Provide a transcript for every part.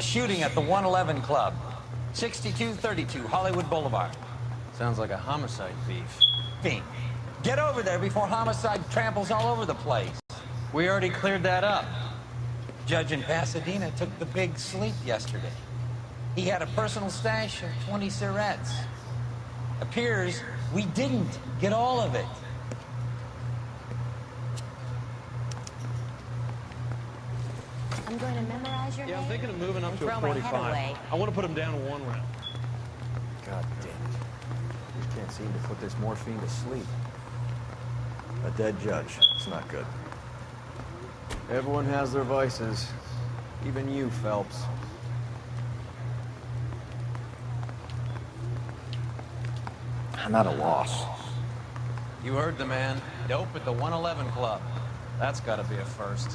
shooting at the 111 Club, 6232 Hollywood Boulevard. Sounds like a homicide beef. Fiend. Get over there before homicide tramples all over the place. We already cleared that up. Judge in Pasadena took the big sleep yesterday. He had a personal stash of 20 cigarettes. Appears we didn't get all of it. I'm going to memorize your name. Yeah, I'm thinking of moving up to a throw my head 45. away. I want to put him down in 1 round. God damn it. We can't seem to put this morphine to sleep. A dead judge. It's not good. Everyone has their vices. Even you, Phelps. I'm at a loss. You heard the man. Dope at the 111 Club. That's gotta be a first.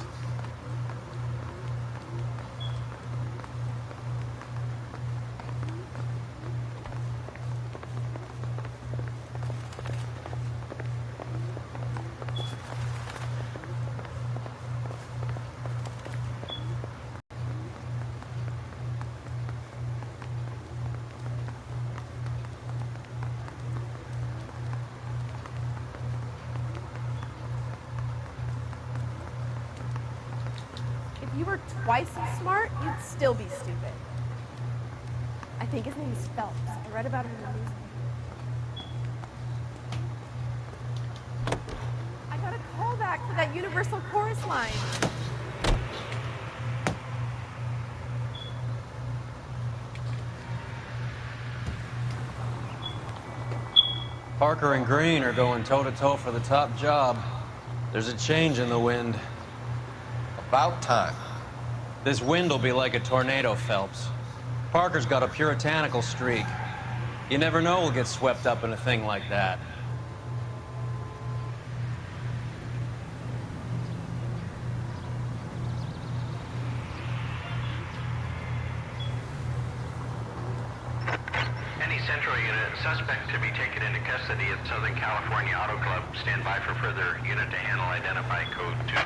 If you were twice as smart, you'd still be stupid. I think his name is Phelps. I read about him in the news. I got a call back for that Universal Chorus line. Parker and Green are going toe-to-toe for the top job. There's a change in the wind. About time. This wind will be like a tornado, Phelps. Parker's got a puritanical streak. You never know we'll get swept up in a thing like that. Any Central unit, suspect to be taken into custody at Southern California Auto Club. Stand by for further unit to handle identify code 2.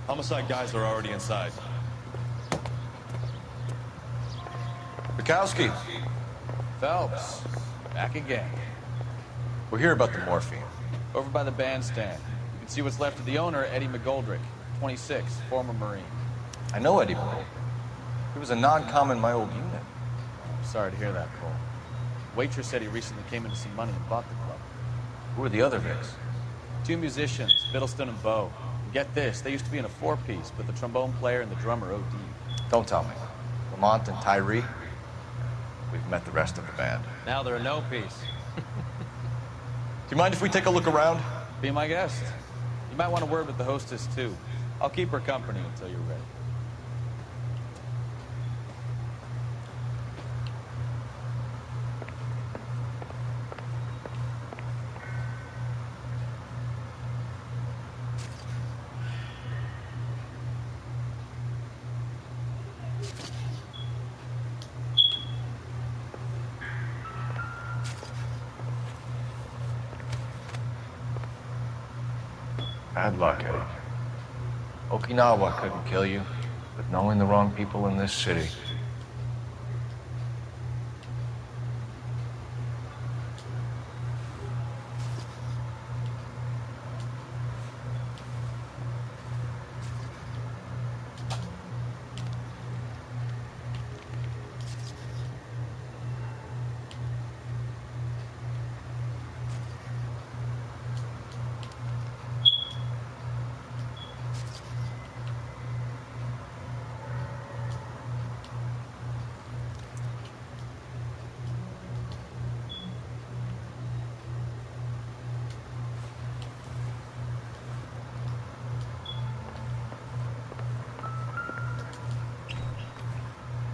Homicide guys are already inside. Bukowski. Phelps, back again. We're here about the morphine. Over by the bandstand. You can see what's left of the owner, Eddie McGoldrick, 26, former Marine. I know Eddie Bull. He was a non-com in my old unit. Sorry to hear that, Cole. Waitress said he recently came into some money and bought the club. Who are the other Vics? 2 musicians, Biddleston and Bowe. And get this, they used to be in a 4-piece, but the trombone player and the drummer OD. Don't tell me. Lamont and Tyree? We've met the rest of the band. Now they're a no-piece. Do you mind if we take a look around? Be my guest. You might want a word with the hostess, too. I'll keep her company until you're ready. Bad luck, Eddie. Okinawa couldn't kill you, but knowing the wrong people in this city.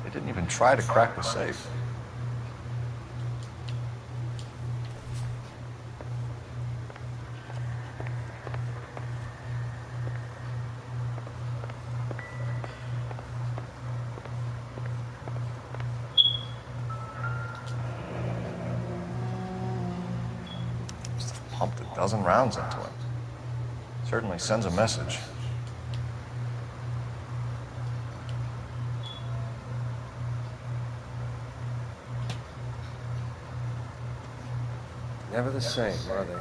They didn't even try to crack the safe. Must have pumped a dozen rounds into him. Certainly sends a message. Never the same, are they?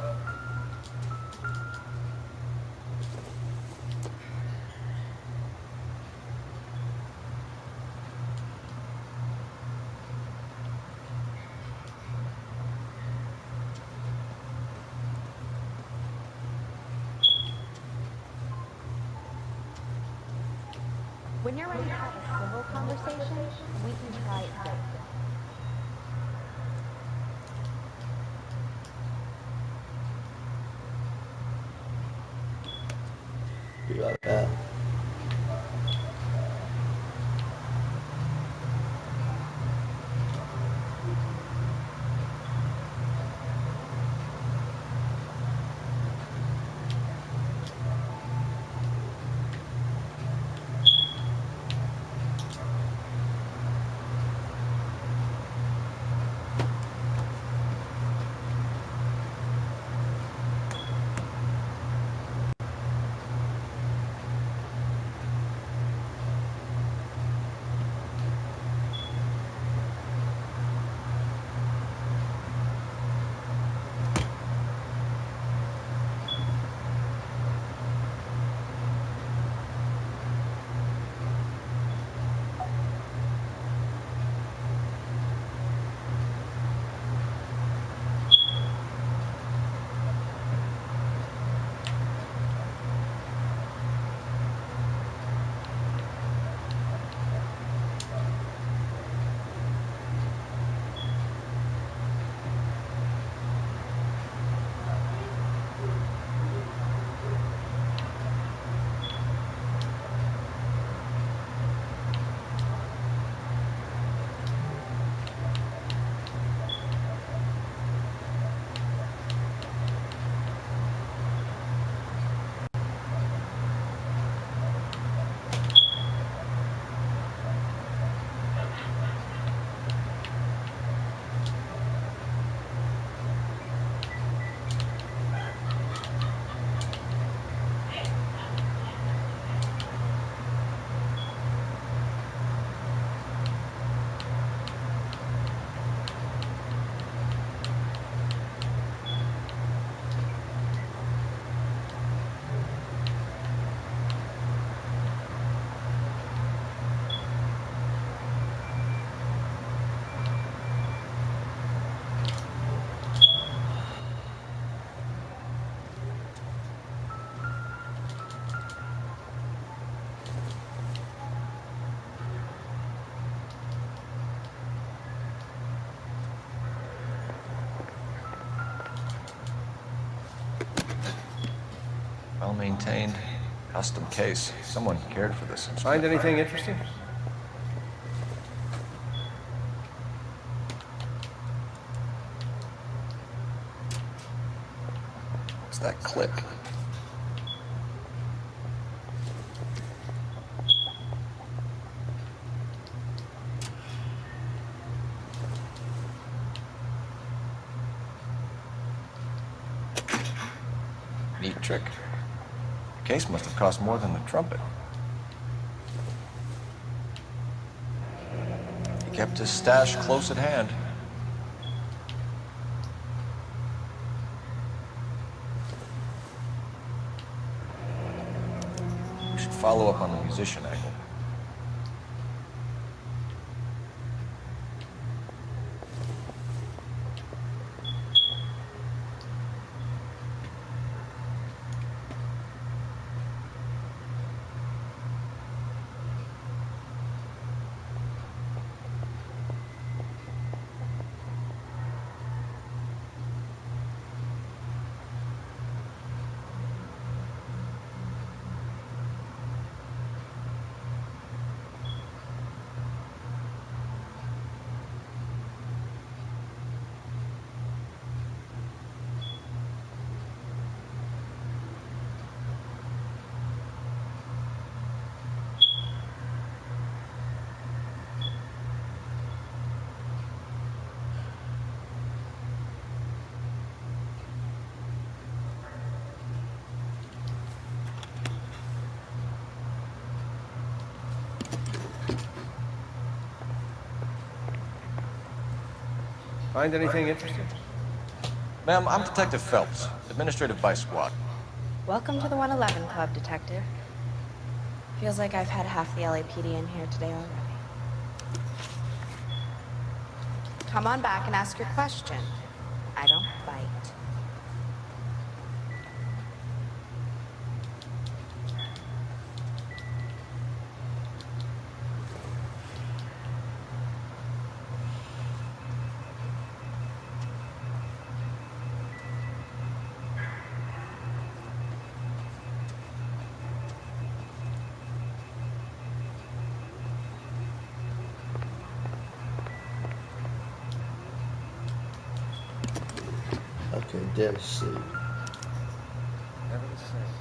When you're ready to have a civil conversation, we can try it then. Be like that. Well-maintained, custom case. Someone cared for this instrument. Find anything interesting? What's that click? Neat trick. case must have cost more than the trumpet. He kept his stash close at hand. We should follow up on the musician angle. Find anything interesting? Ma'am, I'm Detective Phelps, Administrative Vice Squad. Welcome to the 111 Club, Detective. Feels like I've had half the LAPD in here today already. Come on back and ask your question. I don't bite. Okay, let's see. Never the same.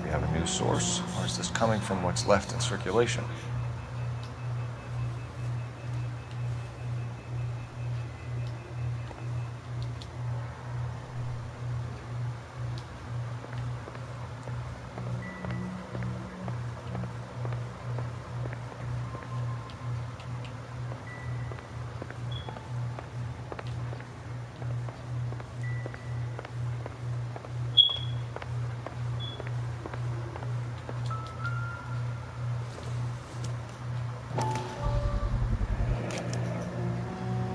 We have a new source, or is this coming from what's left in circulation?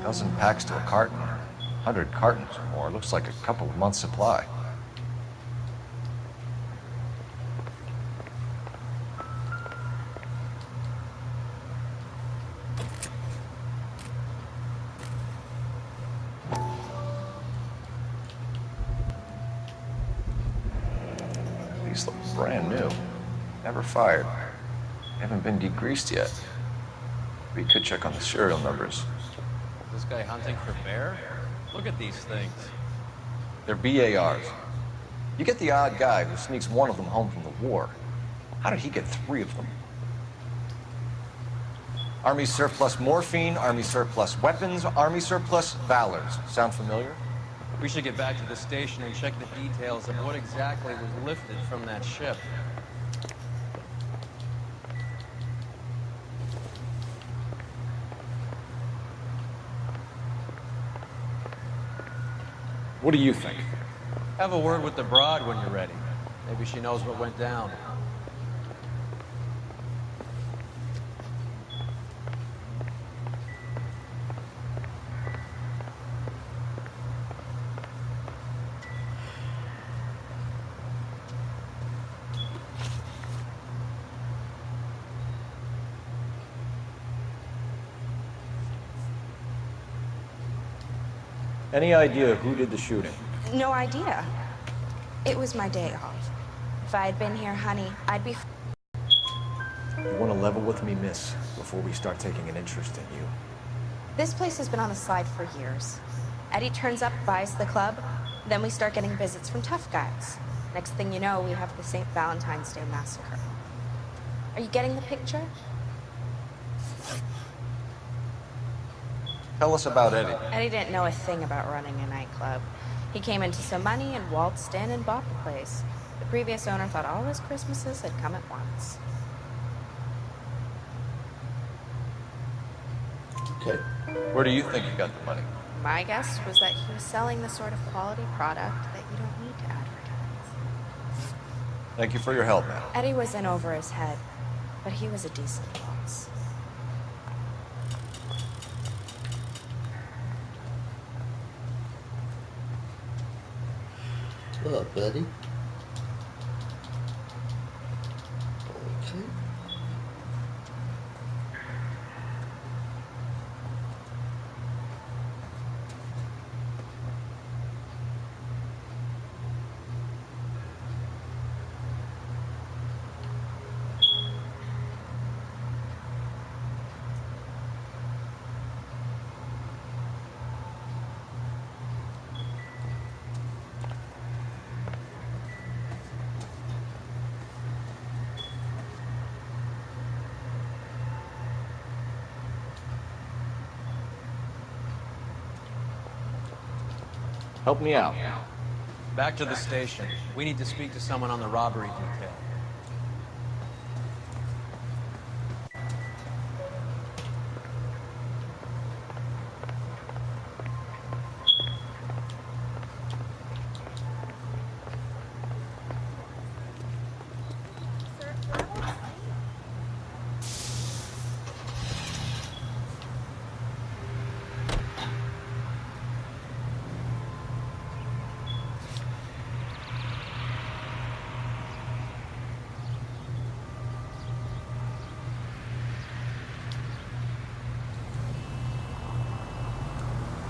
Dozen packs to a carton. 100 cartons or more. Looks like a couple of months' supply. These look brand new. Never fired. Haven't been degreased yet. We could check on the serial numbers. This guy hunting for bear? Look at these things. They're BARs. You get the odd guy who sneaks one of them home from the war. How did he get 3 of them? Army surplus morphine, Army surplus weapons, Army surplus valors. Sound familiar? We should get back to the station and check the details of what exactly was lifted from that ship. What do you think? Have a word with the broad when you're ready. Maybe she knows what went down. Any idea who did the shooting? No idea. It was my day off. If I had been here, honey, I'd be... You want to level with me, miss, before we start taking an interest in you. This place has been on the slide for years. Eddie turns up, buys the club, then we start getting visits from tough guys. Next thing you know, we have the St. Valentine's Day massacre. Are you getting the picture? Tell us about Eddie. Eddie didn't know a thing about running a nightclub. He came into some money and waltzed in and bought the place. The previous owner thought all his Christmases had come at once. Okay. Where do you think he got the money? My guess was that he was selling the sort of quality product that you don't need to advertise. Thank you for your help, man. Eddie was in over his head, but he was a decent boss. What up, buddy? Okay. Help me out. Back to the station. We need to speak to someone on the robbery detail.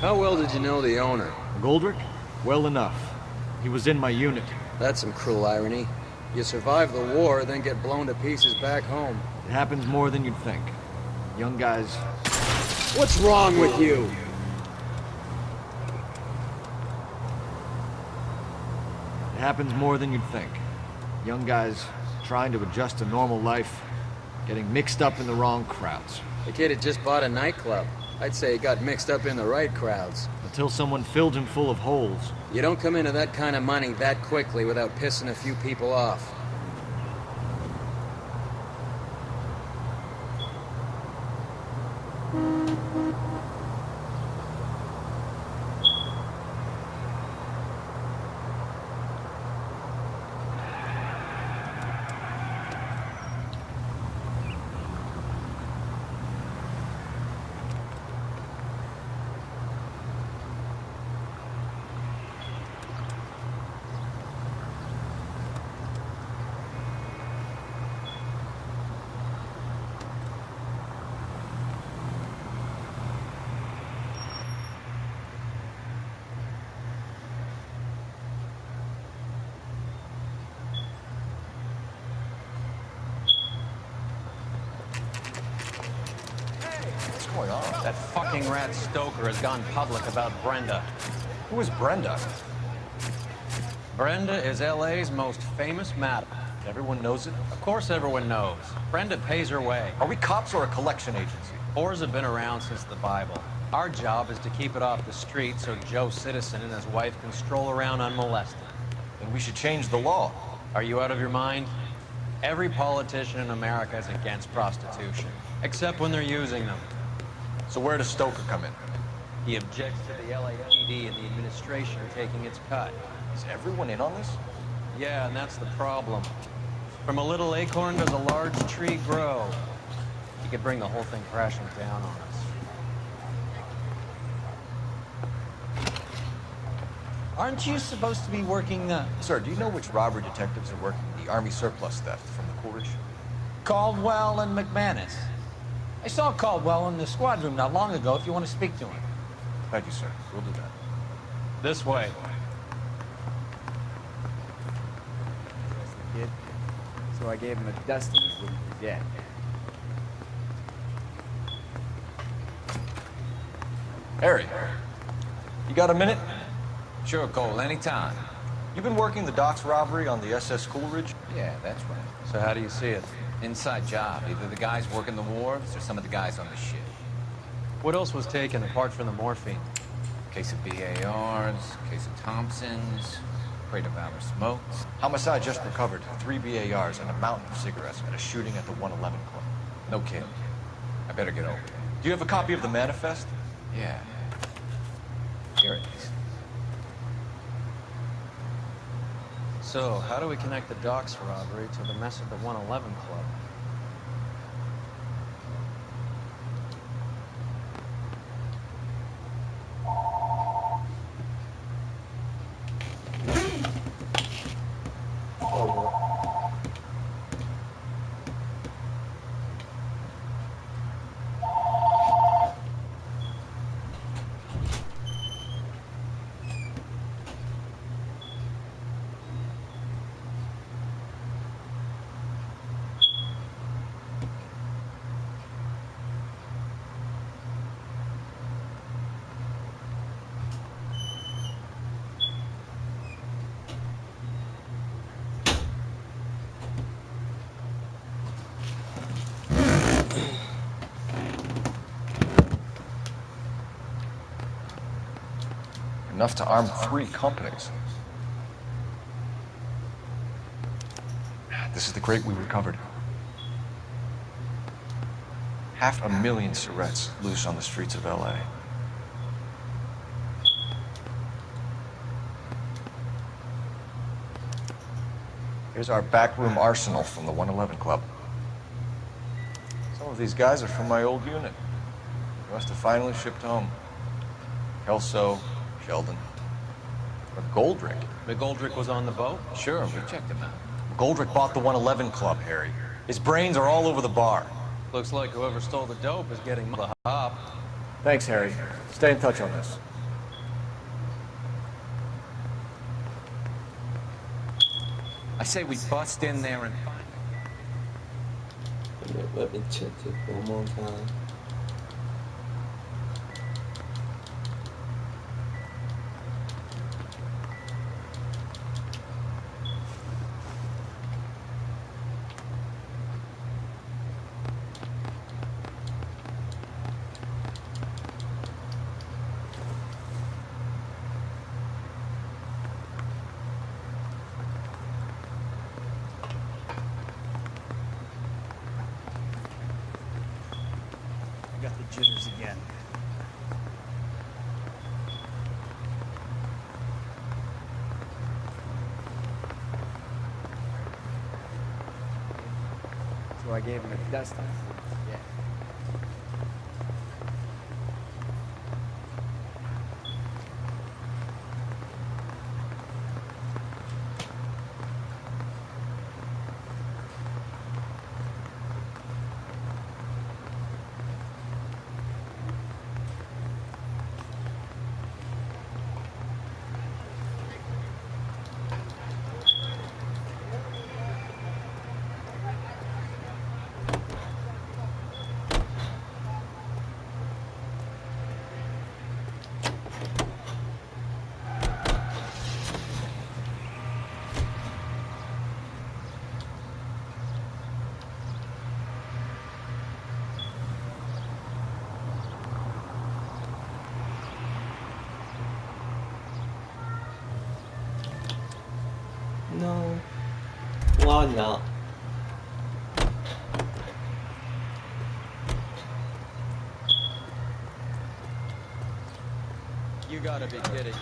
How well did you know the owner? Goldrick? Well enough. He was in my unit. That's some cruel irony. You survive the war, then get blown to pieces back home. It happens more than you'd think. Young guys... What's wrong with you? It happens more than you'd think. Young guys trying to adjust to normal life, getting mixed up in the wrong crowds. The kid had just bought a nightclub. I'd say he got mixed up in the right crowds. Until someone filled him full of holes. You don't come into that kind of money that quickly without pissing a few people off. That fucking rat Stoker has gone public about Brenda. Who is Brenda? Brenda is L.A.'s most famous madam. Everyone knows it? Of course everyone knows. Brenda pays her way. Are we cops or a collection agency? Whores have been around since the Bible. Our job is to keep it off the street so Joe Citizen and his wife can stroll around unmolested. Then we should change the law. Are you out of your mind? Every politician in America is against prostitution, except when they're using them. So where does Stoker come in? He objects to the LAPD and the administration taking its cut. Is everyone in on this? Yeah, and that's the problem. From a little acorn does a large tree grow. He could bring the whole thing crashing down on us. Aren't you supposed to be working the... Sir, do you know which robbery detectives are working the Army surplus theft from the Coolidge? Caldwell and McManus. I saw Caldwell in the squad room not long ago if you want to speak to him. Thank you, sir. We'll do that. This way. Kid. So I gave him a dusting he wouldn't forget. Harry, you got a minute? Sure, Cole, anytime. You've been working the docks robbery on the SS Coolidge? Yeah, that's right. So how do you see it? Inside job. Either the guys working the wharves or some of the guys on the ship. What else was taken apart from the morphine? Case of BARs, case of Thompsons, crate of Valor smokes. Homicide just recovered 3 BARs and a mountain of cigarettes at a shooting at the 111 Club. No kidding. I better get over there. Do you have a copy of the manifest? Yeah. Here it is. So, how do we connect the docks robbery to the mess at the 111 Club? Enough to arm 3 companies. This is the crate we recovered. 500,000 cigarettes loose on the streets of L.A. Here's our backroom arsenal from the 111 Club. Some of these guys are from my old unit. They must have finally shipped home. Kelso, Sheldon. But Goldrick. McGoldrick was on the boat? Sure, we checked him out. Goldrick bought the 111 Club, Harry. His brains are all over the bar. Looks like whoever stole the dope is getting the hop. Thanks, Harry. Stay in touch on this. I say we bust in there and find him. Let me check it one more time. Jitters again. So I gave him a dusting. Yeah. No. Why not? You gotta be kidding me.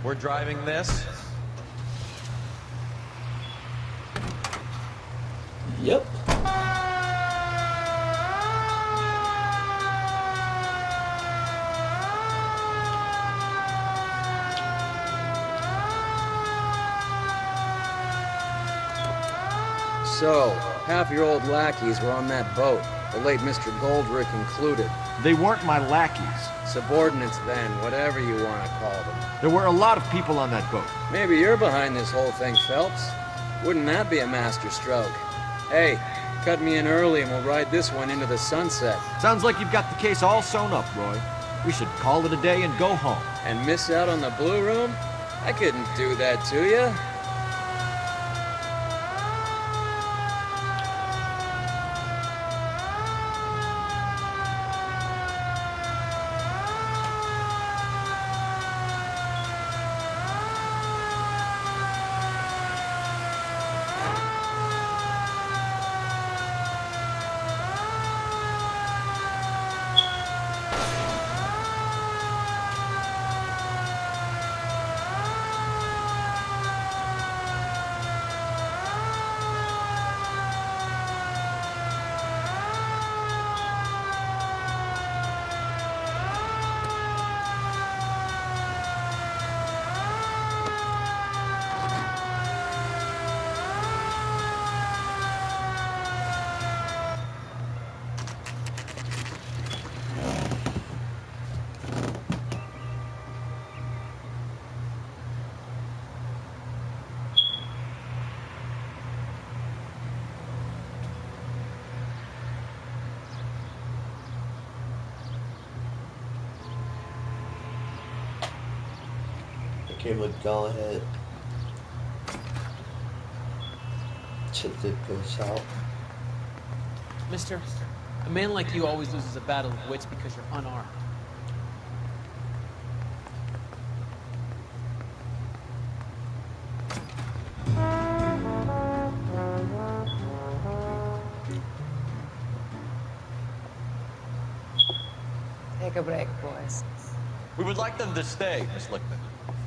We're driving this? Yep. So, half your old lackeys were on that boat, the late Mr. Goldrick included. They weren't my lackeys. Subordinates then, whatever you want to call them. There were a lot of people on that boat. Maybe you're behind this whole thing, Phelps. Wouldn't that be a master stroke? Hey, cut me in early and we'll ride this one into the sunset. Sounds like you've got the case all sewn up, Roy. We should call it a day and go home. And miss out on the Blue Room? I couldn't do that to you. Okay, but go ahead. Check the piss out. Mister, a man like you always loses a battle of wits because you're unarmed. Take a break, boys. We would like them to stay, Miss Lichtman.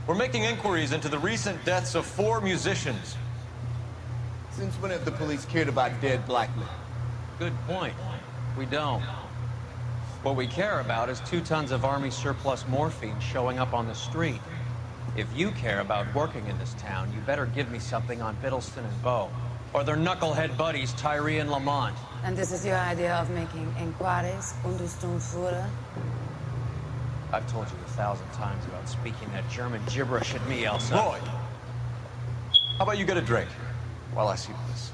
We're making inquiries into the recent deaths of 4 musicians. Since when have the police cared about dead black men? Good point. We don't. What we care about is 2 tons of Army surplus morphine showing up on the street. If you care about working in this town, you better give me something on Biddleston and Bow, or their knucklehead buddies, Tyree and Lamont. And this is your idea of making inquiries, Untersturmführer? I've told you 1,000 times about speaking that German gibberish at me, Elsa. Roy! How about you get a drink while I see this?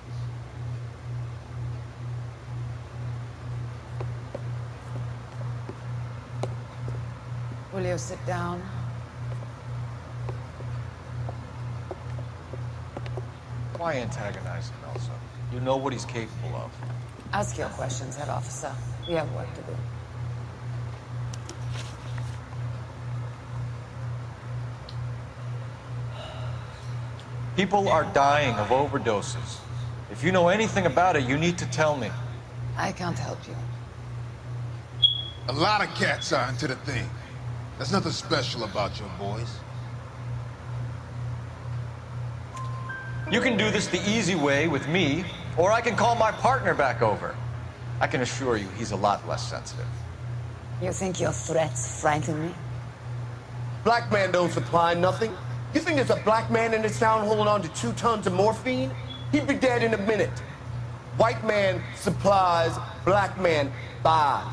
Will you sit down? Why antagonize him, Elsa? You know what he's capable of. Ask your questions, head officer. We have work to do. People are dying of overdoses. If you know anything about it, you need to tell me. I can't help you. A lot of cats are into the thing. There's nothing special about your boys. You can do this the easy way with me, or I can call my partner back over. I can assure you he's a lot less sensitive. You think your threats frighten me? Black man don't supply nothing. You think there's a black man in this town holding on to 2 tons of morphine? He'd be dead in a minute. White man supplies, black man buys.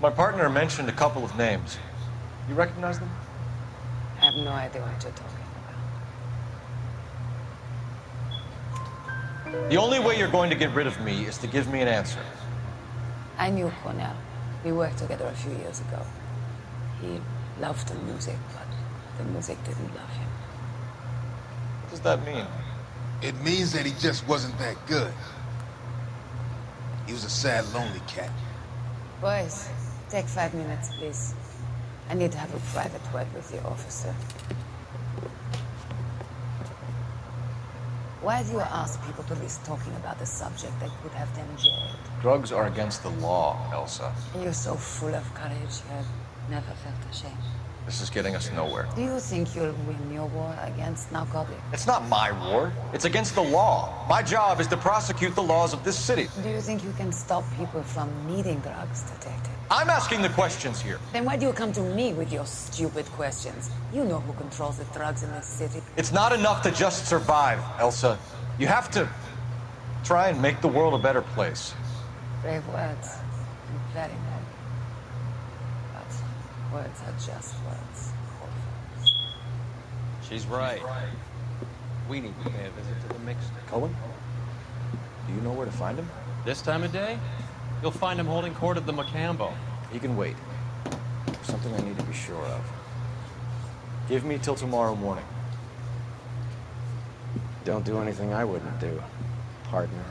My partner mentioned a couple of names. You recognize them? I have no idea what you're talking about. The only way you're going to get rid of me is to give me an answer. I knew Cornell. We worked together a few years ago. He loved the music, but the music didn't love him. What does that mean? It means that he just wasn't that good. He was a sad, lonely cat. Boys, take 5 minutes, please. I need to have a private word with the officer. Why do you ask people to risk talking about the subject that could have them jailed? Drugs are against the law, Elsa. You're so full of courage, you have never felt ashamed. This is getting us nowhere. Do you think you'll win your war against narcotics? It's not my war. It's against the law. My job is to prosecute the laws of this city. Do you think you can stop people from needing drugs, detective? I'm asking the questions here. Then why do you come to me with your stupid questions? You know who controls the drugs in this city. It's not enough to just survive, Elsa. You have to try and make the world a better place. Brave words. Very noble. But words are just words. She's right. We need to pay a visit to the mixed. Cullen? Do you know where to find him? This time of day? You'll find him holding court at the Macambo. He can wait. There's something I need to be sure of. Give me till tomorrow morning. Don't do anything I wouldn't do, partner.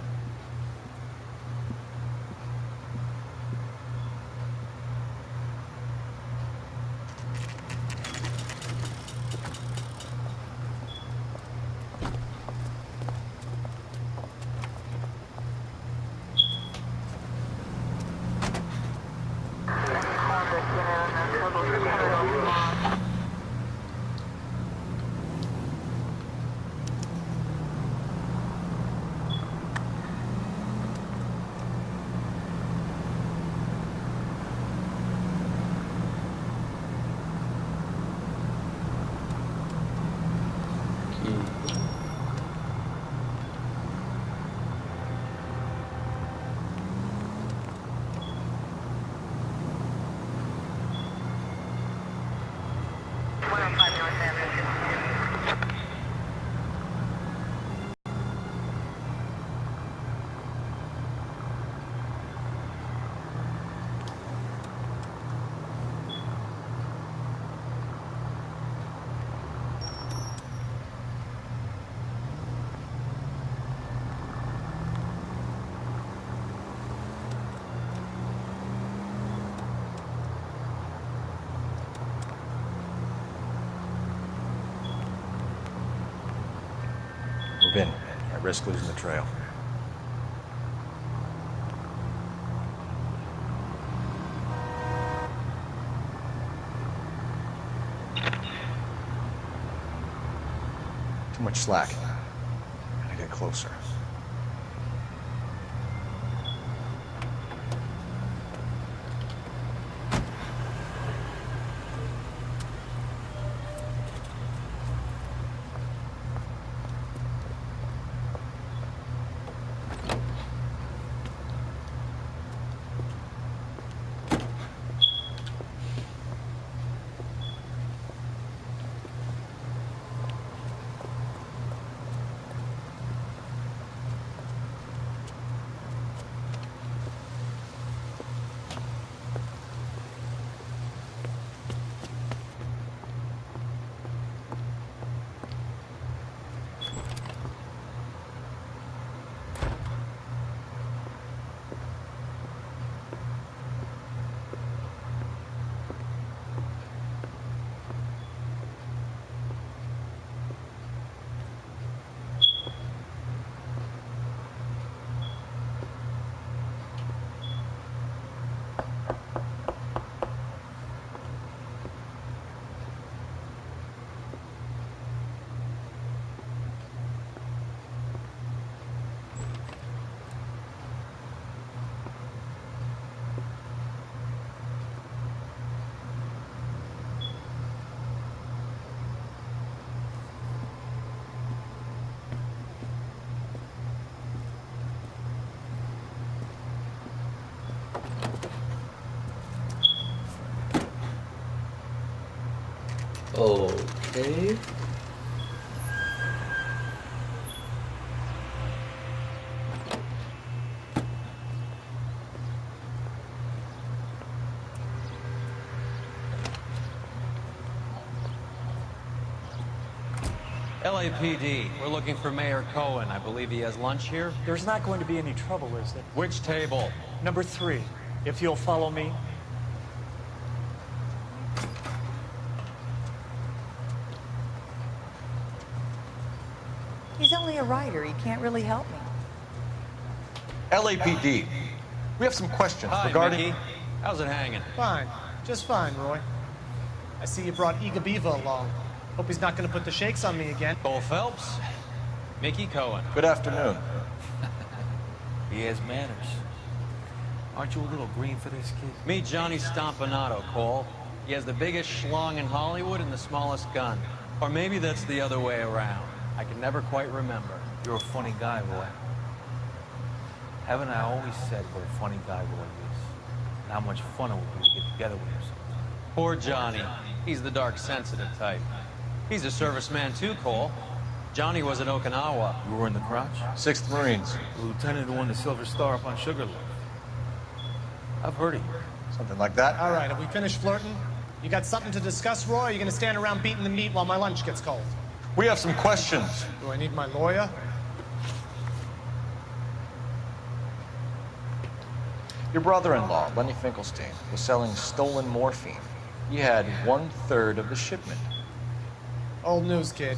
in. I risk losing the trail. Too much slack. Gotta get closer. Okay. LAPD, we're looking for Mayor Cohen. I believe he has lunch here. There's not going to be any trouble, is there? Which table? Number 3, if you'll follow me. He's only a writer. He can't really help me. LAPD, we have some questions Hi, regarding... Mickey. How's it hanging? Fine. Just fine, Roy. I see you brought Iga Beaver along. Hope he's not going to put the shakes on me again. Cole Phelps, Mickey Cohen. Good afternoon. He has manners. Aren't you a little green for this kid? Meet Johnny Stompanato, Cole. He has the biggest schlong in Hollywood and the smallest gun. Or maybe that's the other way around. I can never quite remember. You're a funny guy, Roy. Haven't I always said what a funny guy Roy is? And how much fun it would be to get together with him sometime. Poor Johnny. He's the dark, sensitive type. He's a serviceman too, Cole. Johnny was in Okinawa. You were in the crotch? 6th Marines. The lieutenant who won the Silver Star up on Sugarloaf. I've heard of you. Something like that. All right, have we finished flirting? You got something to discuss, Roy, or are you going to stand around beating the meat while my lunch gets cold? We have some questions. Do I need my lawyer? Your brother-in-law, Lenny Finkelstein, was selling stolen morphine. He had 1/3 of the shipment. Old news, kid.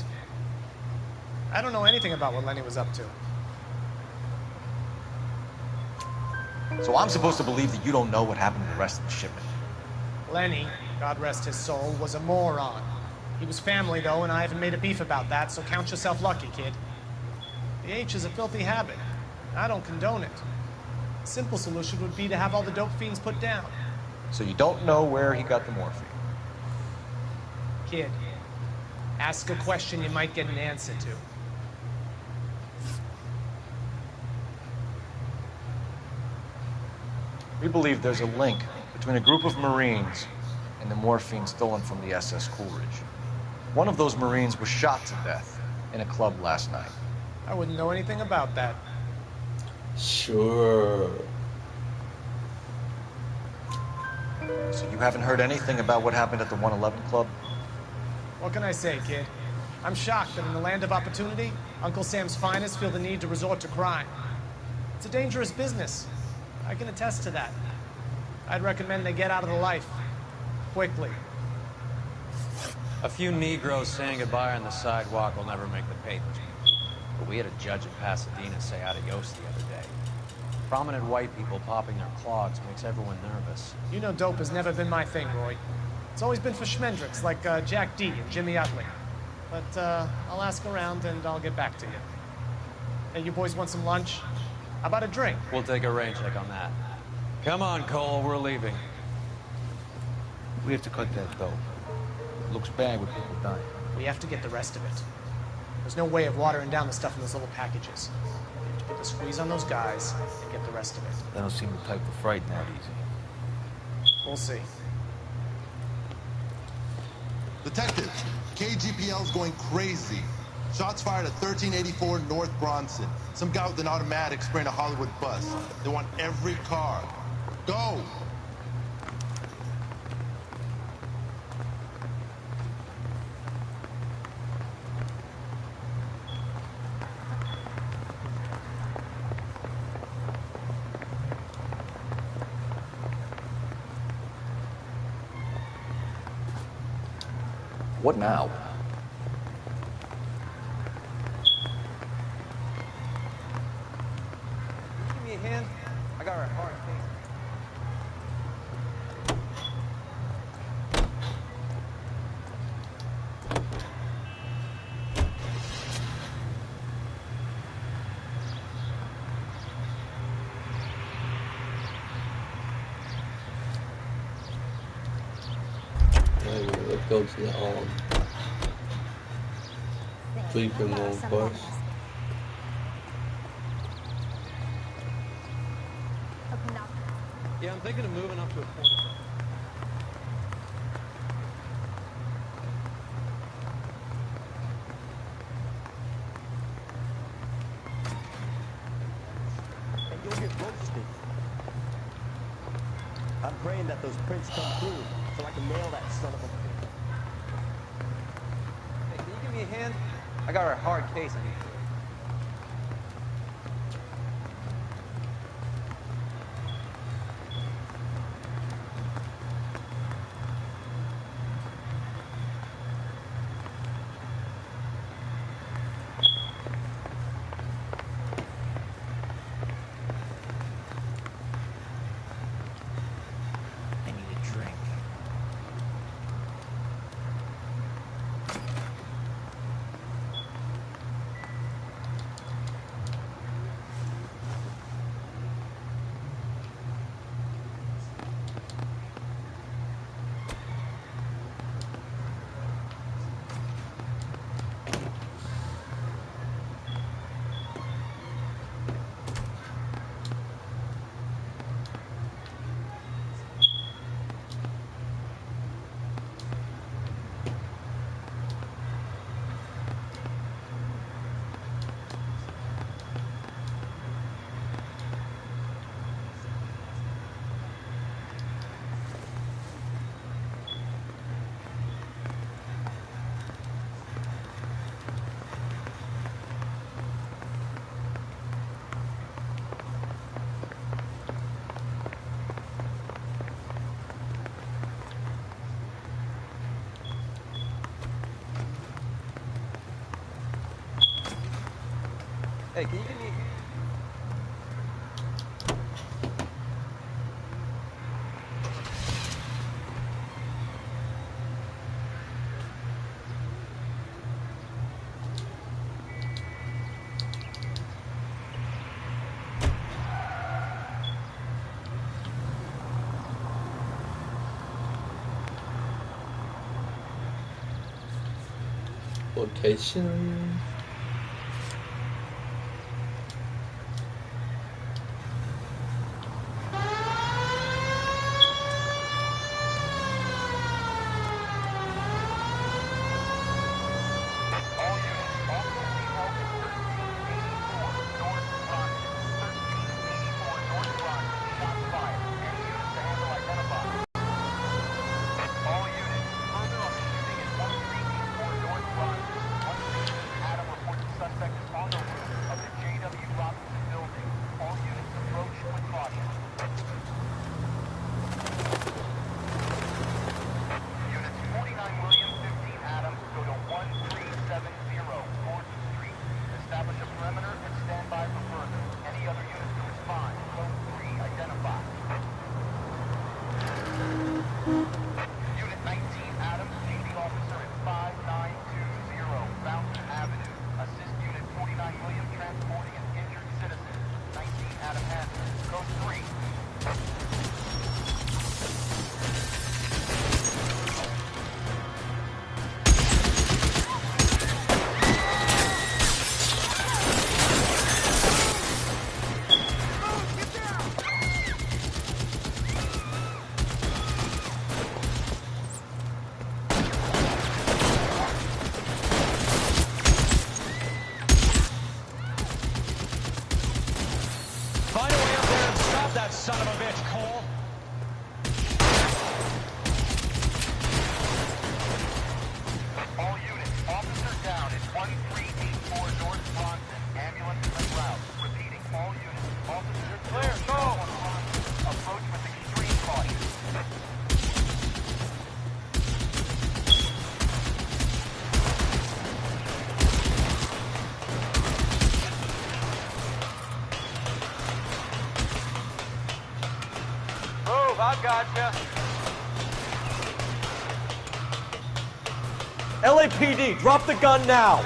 I don't know anything about what Lenny was up to. So I'm supposed to believe that you don't know what happened to the rest of the shipment. Lenny, God rest his soul, was a moron. He was family, though, and I haven't made a beef about that, so count yourself lucky, kid. The H is a filthy habit. I don't condone it. The simple solution would be to have all the dope fiends put down. So you don't know where he got the morphine? Kid, ask a question you might get an answer to. We believe there's a link between a group of Marines and the morphine stolen from the SS Coolidge. One of those Marines was shot to death in a club last night. I wouldn't know anything about that. Sure. So you haven't heard anything about what happened at the 111 Club? What can I say, kid? I'm shocked that in the land of opportunity, Uncle Sam's finest feel the need to resort to crime. It's a dangerous business. I can attest to that. I'd recommend they get out of the life. Quickly. A few Negroes saying goodbye on the sidewalk will never make the papers. But we had a judge in Pasadena say adios the other day. Prominent white people popping their clogs makes everyone nervous. You know dope has never been my thing, Roy. It's always been for schmendricks like Jack D and Jimmy Utley. But I'll ask around and I'll get back to you. Hey, you boys want some lunch? How about a drink? We'll take a rain check on that. Come on, Cole, we're leaving. We have to cut that dope. It looks bad with people dying. We have to get the rest of it. There's no way of watering down the stuff in those little packages. We have to put the squeeze on those guys and get the rest of it. They don't seem the type to frighten that easy. We'll see. Detective, KGPL's going crazy. Shots fired at 1384 North Bronson. Some guy with an automatic spraying a Hollywood bus. They want every car. Go! What now? Give me a hand. I got her a hard case. Let's go to the sleeping room first. Yeah, I'm thinking of moving up to a 40. And you'll get roasted. I'm praying that those prints come through so I can nail that son of a... Hey, can you give me a hand? I got her a hard case I need to. Hey, can you give me a hand? Location. Find a way up there and stop that son of a bitch, Cole. All units, officer down at 1384 North Bronson. Ambulance en route. Repeating, all units, officer clear, go! Approach with extreme caution. Move, I gotcha. LAPD, drop the gun now!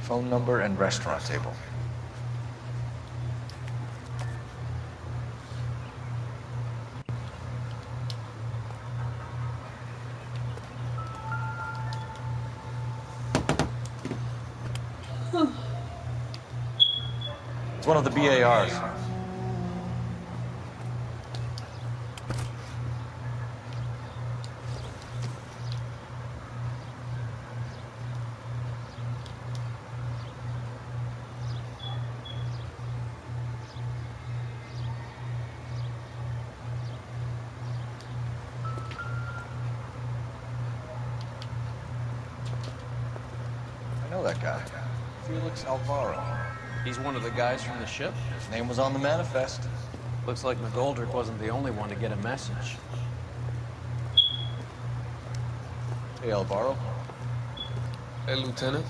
Phone number and restaurant table. It's one of the BARs. I know that guy. Felix Alvaro. He's one of the guys from the ship? His name was on the manifest. Looks like McGoldrick wasn't the only one to get a message. Hey, Alvaro. Hey, Lieutenant.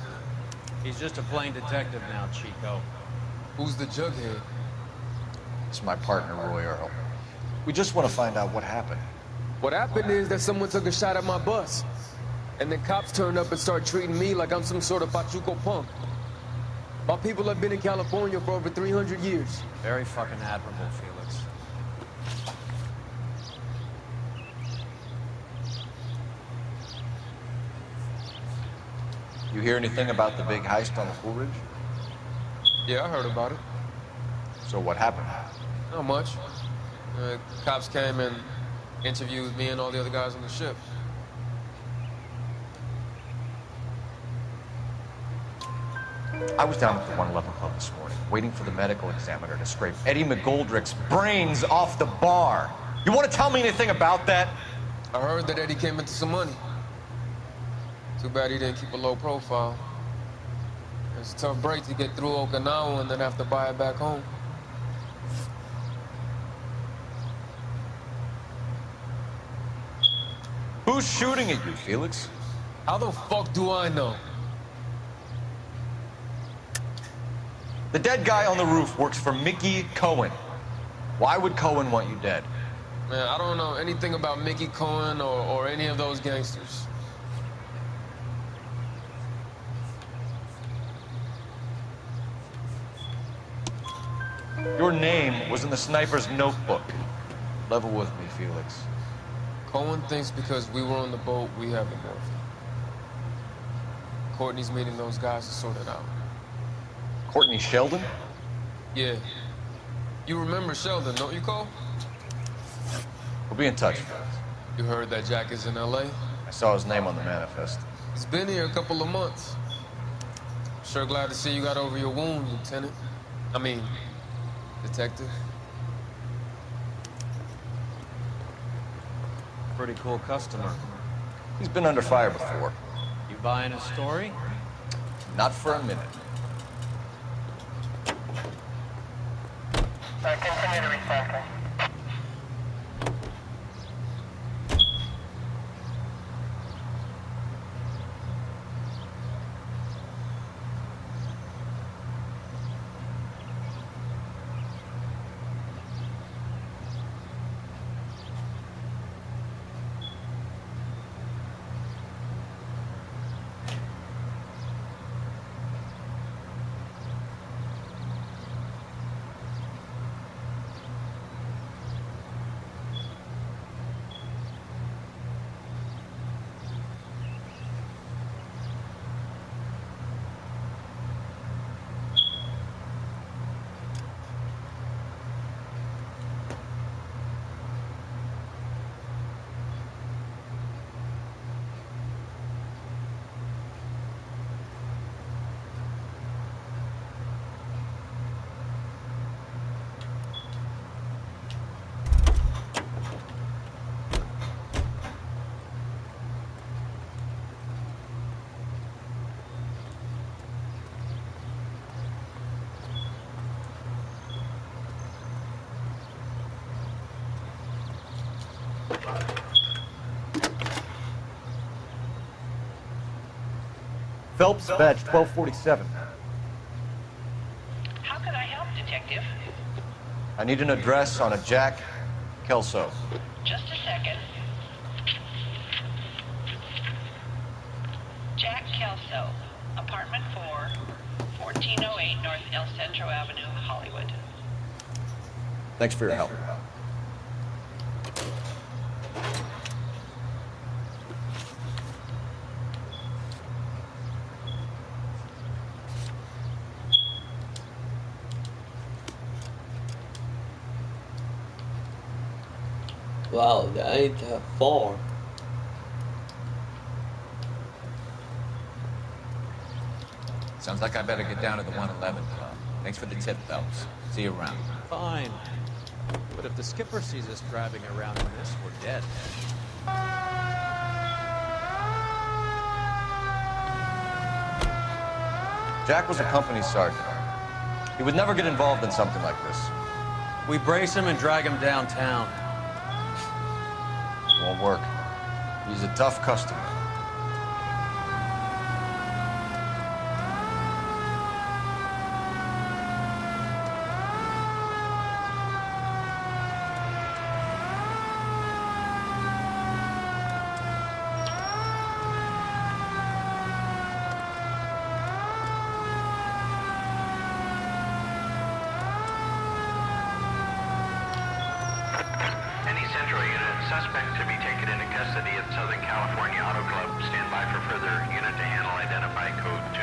He's just a plain detective now, Chico. Who's the jughead? It's my partner, Roy Earl. We just want to find out what happened. What happened is that someone took a shot at my bus. And then cops turned up and started treating me like I'm some sort of Pachuco punk. My people have been in California for over 300 years. Very fucking admirable, Felix. You hear anything about the big heist on the Cool Ridge? Yeah, I heard about it. So what happened? Not much. Cops came and interviewed me and all the other guys on the ship. I was down at the 111 Club this morning, waiting for the medical examiner to scrape Eddie McGoldrick's brains off the bar. You want to tell me anything about that? I heard that Eddie came into some money. Too bad he didn't keep a low profile. It's a tough break to get through Okinawa and then have to buy it back home. Who's shooting at you, Felix? How the fuck do I know? The dead guy on the roof works for Mickey Cohen. Why would Cohen want you dead? Man, I don't know anything about Mickey Cohen or any of those gangsters. Your name was in the sniper's notebook. Level with me, Felix. Cohen thinks because we were on the boat, we have the morphine. Courtney's meeting those guys to sort it out. Courtney Sheldon? Yeah. You remember Sheldon, don't you, Cole? We'll be in touch. You heard that Jack is in L.A.? I saw his name on the manifest. He's been here a couple of months. Sure glad to see you got over your wound, Lieutenant. I mean, Detective. Pretty cool customer. He's been under fire before. You buying his story? Not for a minute. Continue to recycle. Phelps, badge 1247. How can I help, Detective? I need an address on a Jack Kelso. Just a second. Jack Kelso, apartment 4, 1408 North El Centro Avenue, Hollywood. Thanks for your help. Wow, that ain't that far. Sounds like I better get down to the 111 club. Thanks for the tip, Phelps. See you around. Fine. But if the skipper sees us driving around in this, we're dead. Jack was a company sergeant. He would never get involved in something like this. We brace him and drag him downtown. Won't work. He's a tough customer. Any Central unit, suspect to be taken into custody at Southern California Auto Club. Stand by for further unit to handle identify code 2.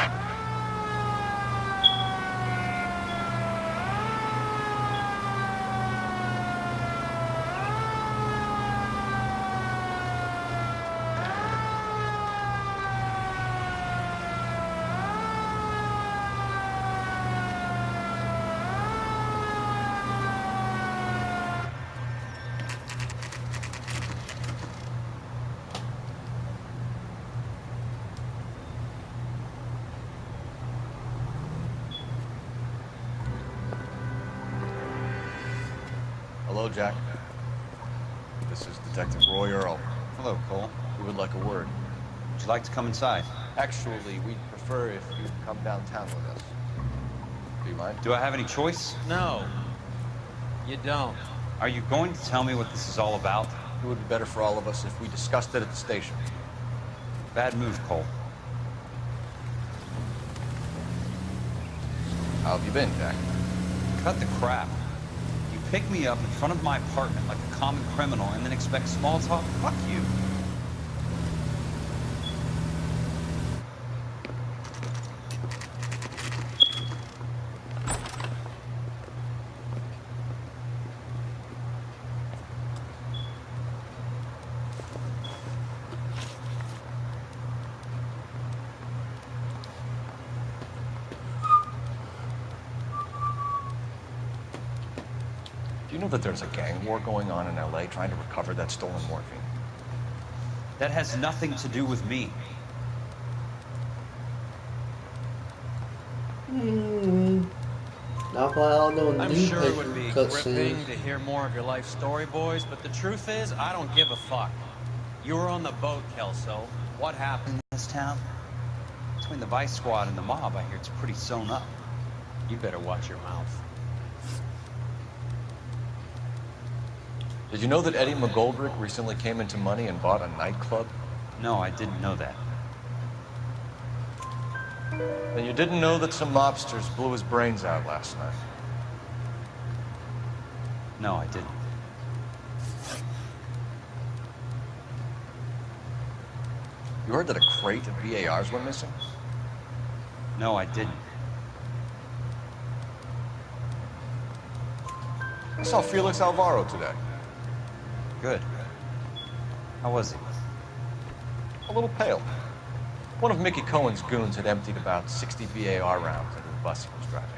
Hello, Jack. This is Detective Roy Earl. Hello, Cole. We would like a word. Would you like to come inside? Actually, we'd prefer if you'd come downtown with us. Do you mind? Do I have any choice? No. You don't. Are you going to tell me what this is all about? It would be better for all of us if we discussed it at the station. Bad move, Cole. How have you been, Jack? Cut the crap. You pick me up in front of my apartment like a common criminal and then expect small talk? Fuck you. Do you know that there's a gang war going on in L.A. trying to recover that stolen morphine? That has nothing to do with me. Not by all no I'm new sure it would be gripping cutscenes. to hear more of your life story, boys, but the truth is, I don't give a fuck. You were on the boat, Kelso. What happened? In this town? Between the Vice Squad and the mob, I hear it's pretty sewn up. You better watch your mouth. Did you know that Eddie McGoldrick recently came into money and bought a nightclub? No, I didn't know that. And you didn't know that some mobsters blew his brains out last night? No, I didn't. You heard that a crate of VARs went missing? No, I didn't. I saw Felix Alvaro today. Good. How was he? A little pale. One of Mickey Cohen's goons had emptied about 60 VAR rounds into the bus he was driving.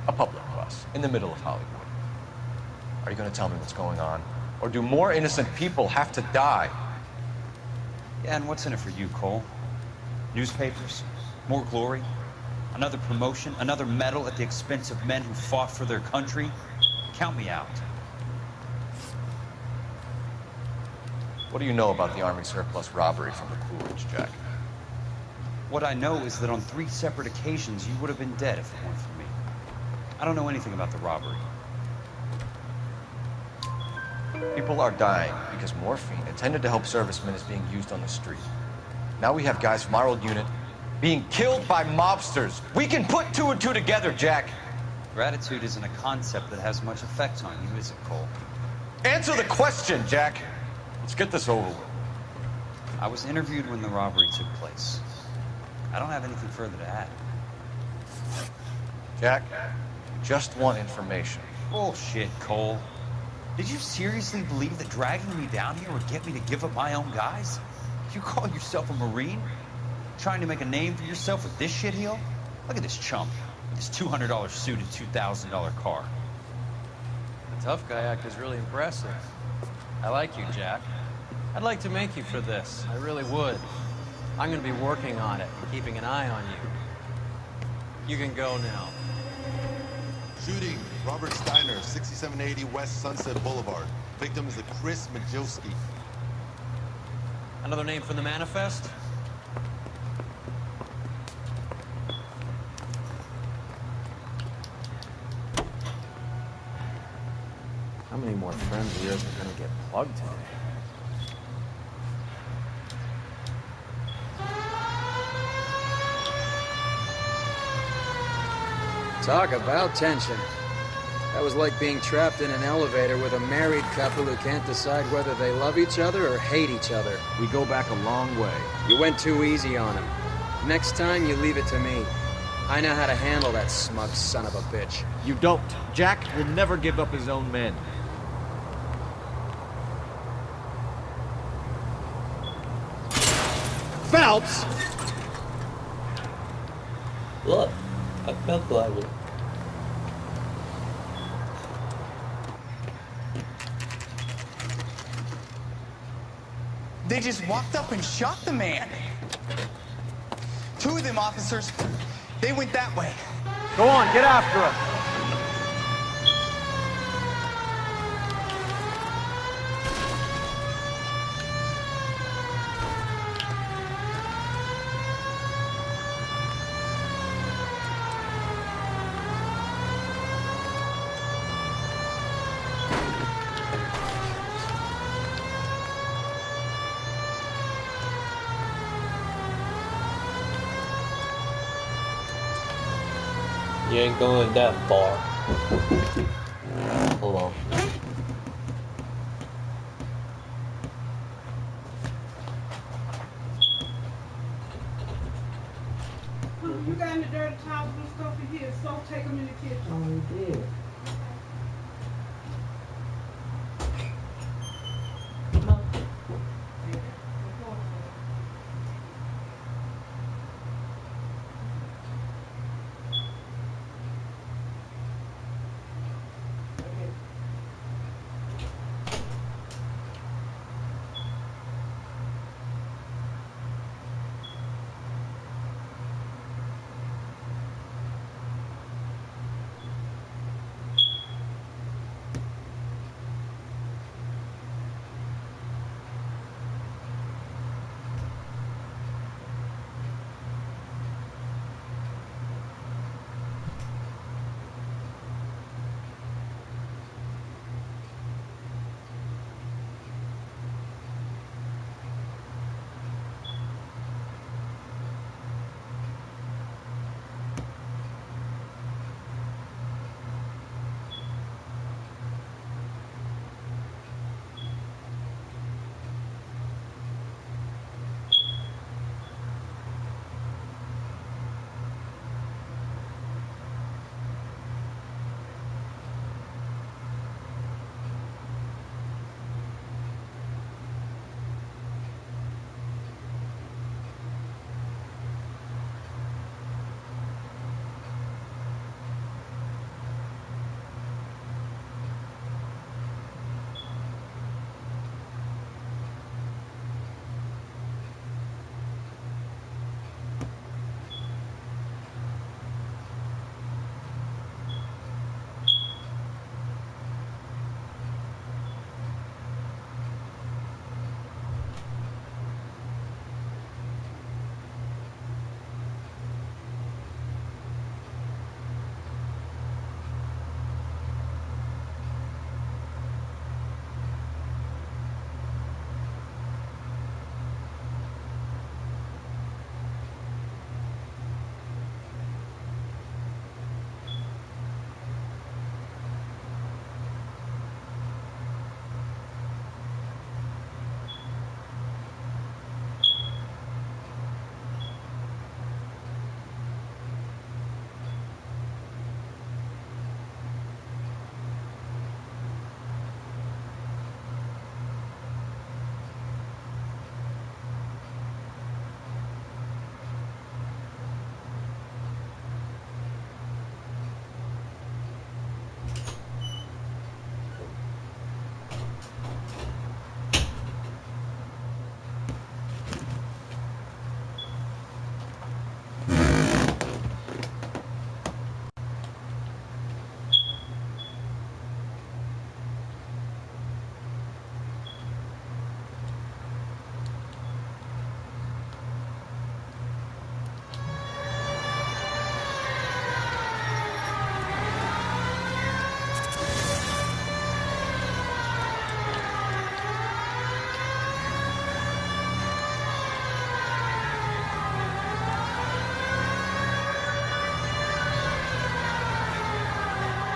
A public bus, in the middle of Hollywood. Are you going to tell me what's going on? Or do more innocent people have to die? Yeah, and what's in it for you, Cole? Newspapers? More glory? Another promotion? Another medal at the expense of men who fought for their country? Count me out. What do you know about the Army surplus robbery from the Coolidge, Jack? What I know is that on 3 separate occasions, you would have been dead if it weren't for me. I don't know anything about the robbery. People are dying because morphine intended to help servicemen is being used on the street. Now we have guys from our old unit being killed by mobsters. We can put 2 and 2 together, Jack. Gratitude isn't a concept that has much effect on you, is it, Cole? Answer the question, Jack. Let's get this over with. I was interviewed when the robbery took place. I don't have anything further to add. Jack, just want information. Bullshit, Cole. Did you seriously believe that dragging me down here would get me to give up my own guys? You call yourself a Marine? Trying to make a name for yourself with this shitheel? Look at this chump. This $200 suit and $2,000 car. The tough guy act is really impressive. I like you, Jack. I'd like to make you for this. I really would. I'm going to be working on it, keeping an eye on you. You can go now. Shooting, Robert Steiner, 6780 West Sunset Boulevard. Victim is a Chris Majowski. Another name from the manifest? How many more friends of yours are gonna get plugged today? Talk about tension. That was like being trapped in an elevator with a married couple who can't decide whether they love each other or hate each other. We go back a long way. You went too easy on him. Next time, you leave it to me. I know how to handle that smug son of a bitch. You don't. Jack will never give up his own men. Phelps! Look, I felt like it. They just walked up and shot the man. 2 of them officers, they went that way. Go on, get after him. You ain't going that far. Hold on. You got any dirty towels and stuff in here, so take them in the kitchen. Oh, you did.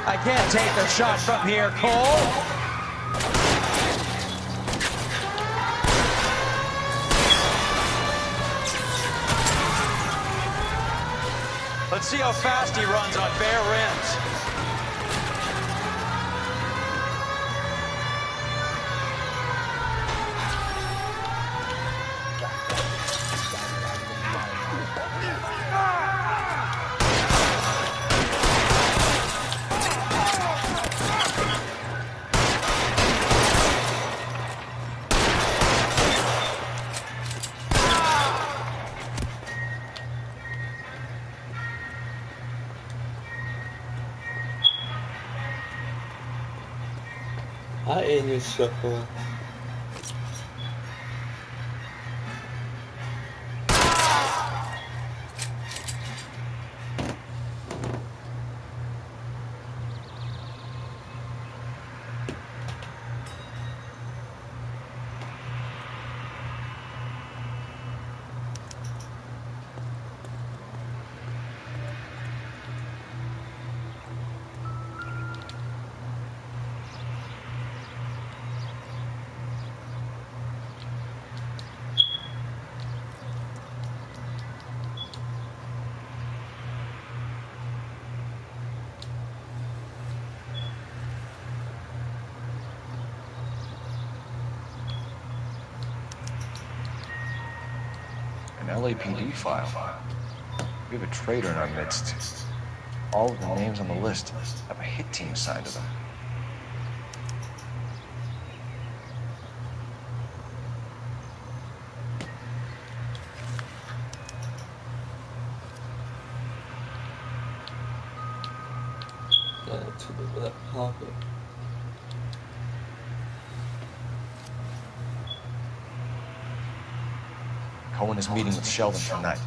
I can't take a shot from here, Cole. Let's see how fast he runs on bare rims. I ain't your shuffle. LAPD file. We have a traitor in our midst. All of the names on the list have a hit team assigned to them. To the left pocket. Cohen is meeting with Sheldon tonight.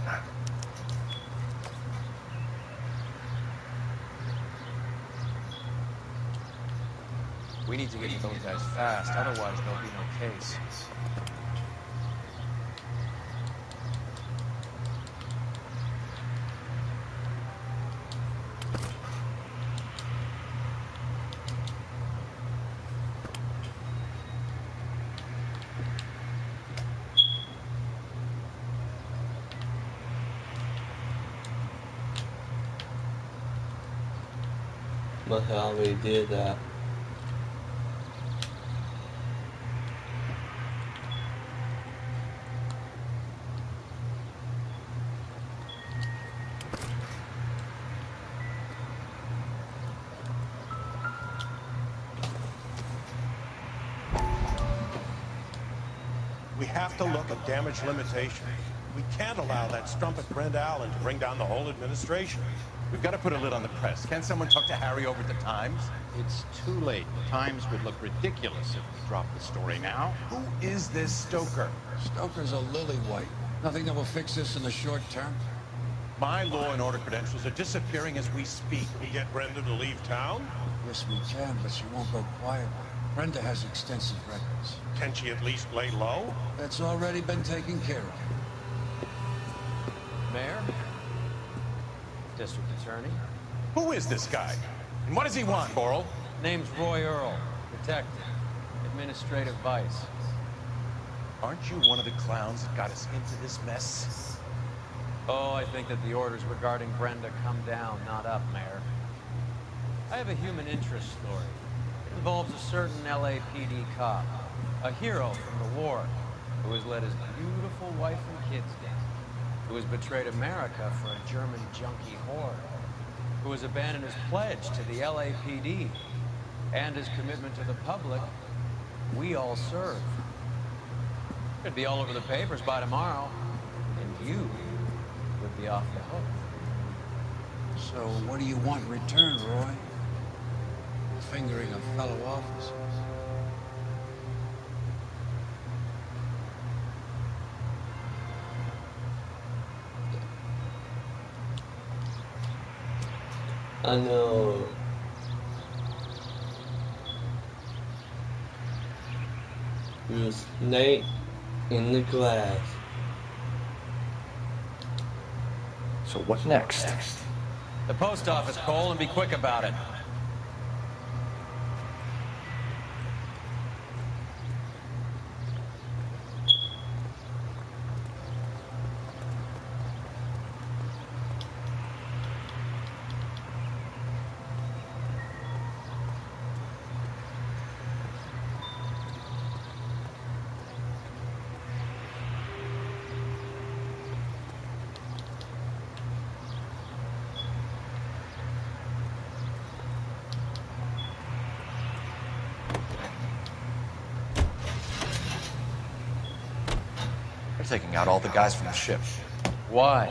We need to get to those guys fast, otherwise there'll be no case. But I already did that. We have to look at damage limitation. We can't allow that strumpet Brenda Allen to bring down the whole administration. We've got to put a lid on the press. Can't someone talk to Harry over at the Times? It's too late. The Times would look ridiculous if we dropped the story now. Who is this Stoker? Stoker's a lily-white. Nothing that will fix this in the short term. My law and order credentials are disappearing as we speak. Can we get Brenda to leave town? Yes, we can, but she won't go quiet. Brenda has extensive records. Can she at least lay low? That's already been taken care of. Mayor? District Attorney? Who is this guy? And what does he want, Boral? Name's Roy Earl. Detective. Administrative vice. Aren't you one of the clowns that got us into this mess? Oh, I think that the orders regarding Brenda come down, not up, Mayor. I have a human interest story. It involves a certain LAPD cop, a hero from the war, who has let his beautiful wife and kids down, who has betrayed America for a German junkie horde, who has abandoned his pledge to the LAPD and his commitment to the public we all serve. It'd be all over the papers by tomorrow, and you would be off the hook. So what do you want in return, Roy? Fingering a fellow officer. I know. There's a snake in the glass. So what next? The post office, Cole, and be quick about it. They're taking out all the guys from the ship. Why?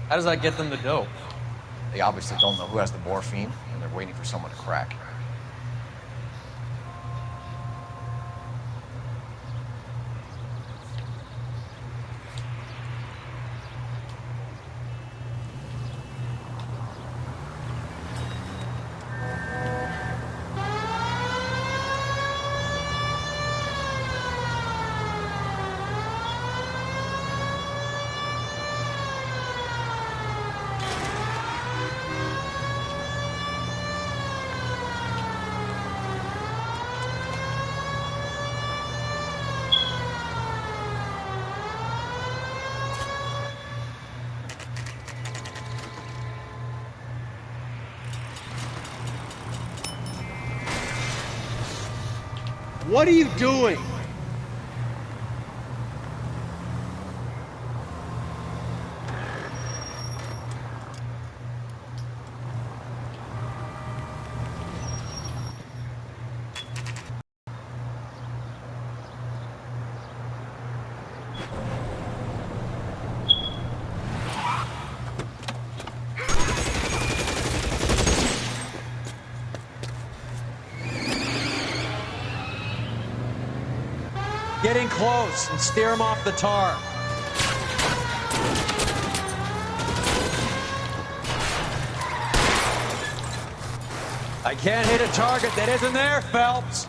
How does that get them the dope? They obviously don't know who has the morphine, and they're waiting for someone to crack. What are you doing? Get in close and steer him off the tar. I can't hit a target that isn't there, Phelps.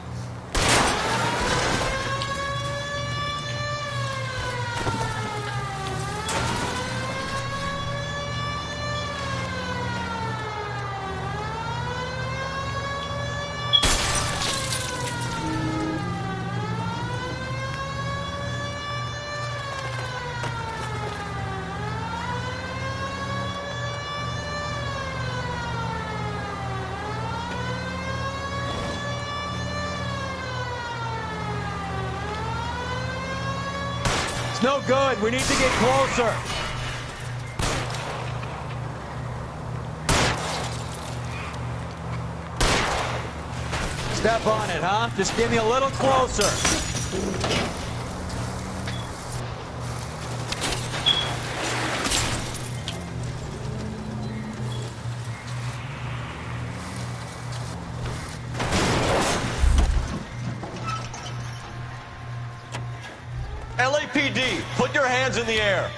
It's no good. We need to get closer. Step on it, huh? Just give me a little closer. LAPD, put your hands in the air.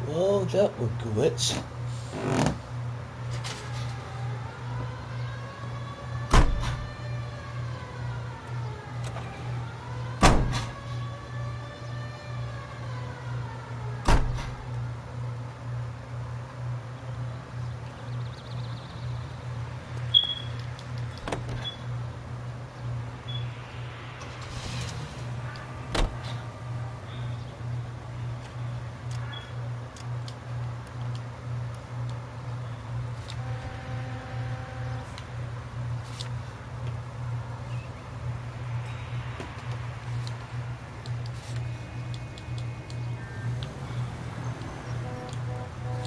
Well, that would glitch.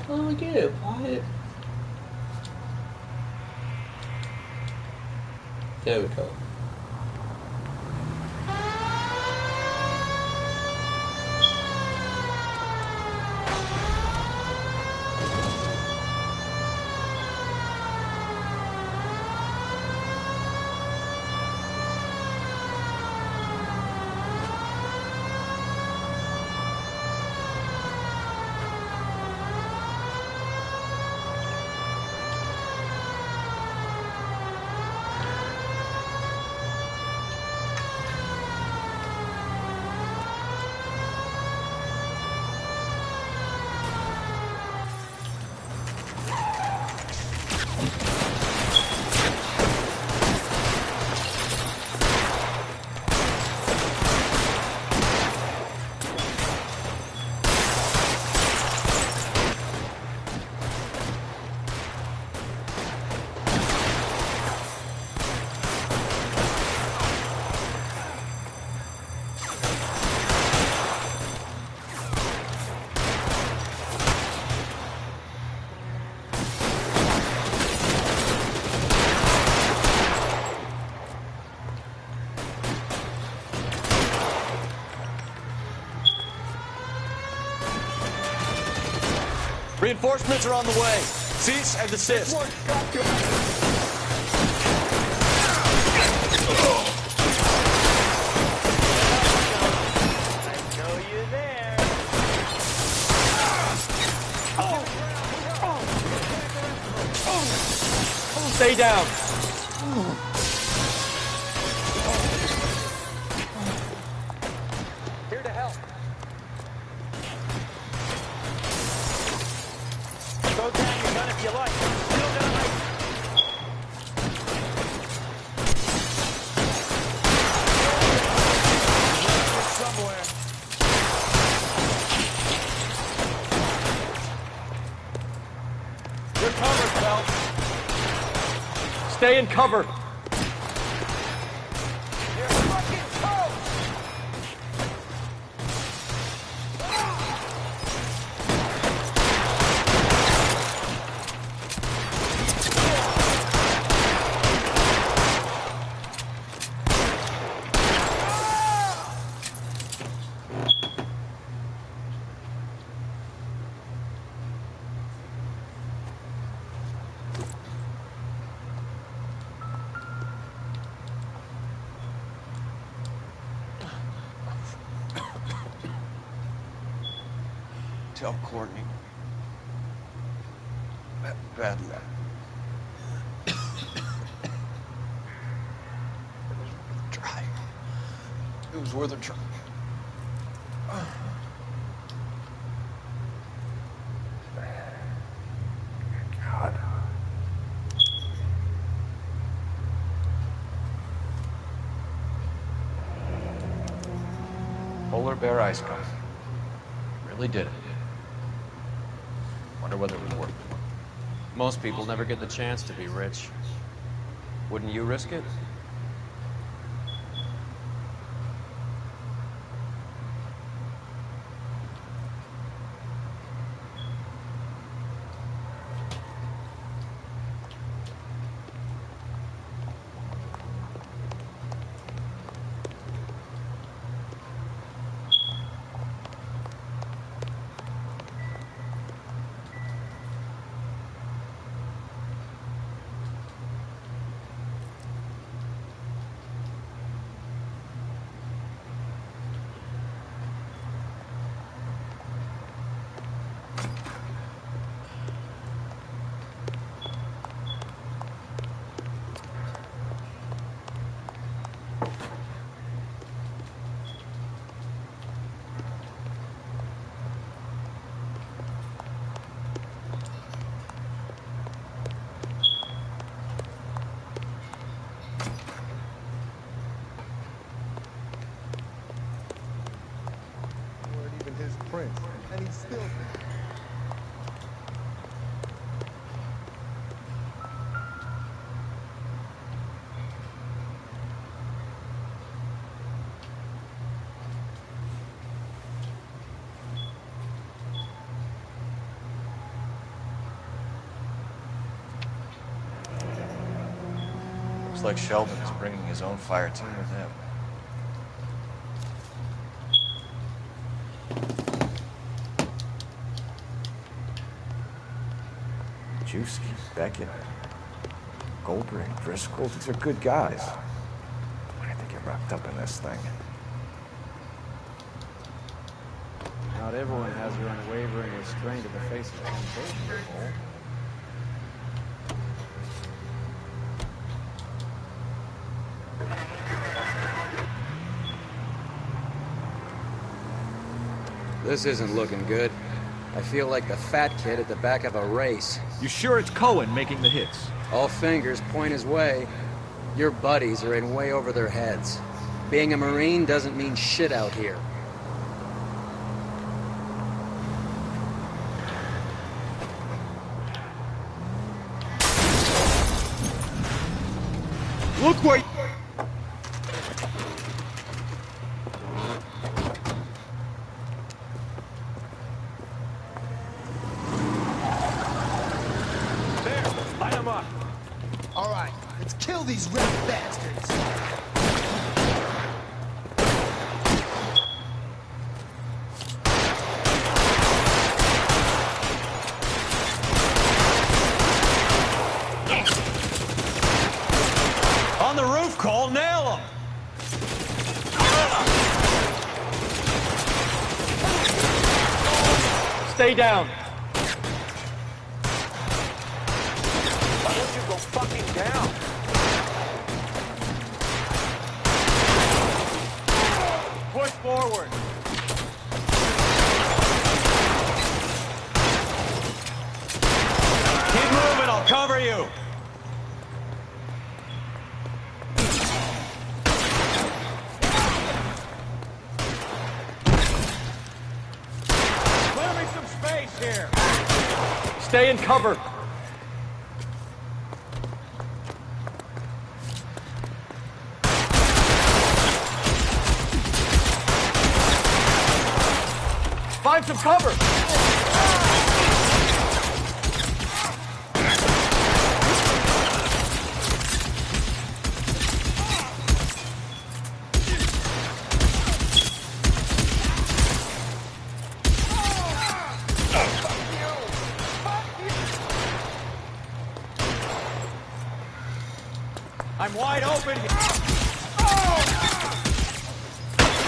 Oh, I get it. Apply it. There we go. Reinforcements are on the way. Cease and desist. Stay down. Here to help. Go down your gun if you like. Still got right. Somewhere. Stay in cover. Tell Courtney. Bad luck. It was worth trying. It was worth a try. God. Polar bear ice cream. Really did it. Wonder whether it would work. Most people never get the chance to be rich. Wouldn't you risk it? His prince, and he's still. Looks like Sheldon is bringing his own fire team with him. Juicy, Beckett, Goldberg, Driscoll, these are good guys. Why did they get wrapped up in this thing? Not everyone has your unwavering restraint in the face of temptation, Cole. This isn't looking good. I feel like the fat kid at the back of a race. You sure it's Cohen making the hits? All fingers point his way. Your buddies are in way over their heads. Being a Marine doesn't mean shit out here. Look where... All right, let's kill these red bastards. On the roof, Cole, nail him! Stay down. Why don't you go fucking down? Push forward. Keep moving, I'll cover you. Clear me some space here. Stay in cover. Find some cover! I'm wide open.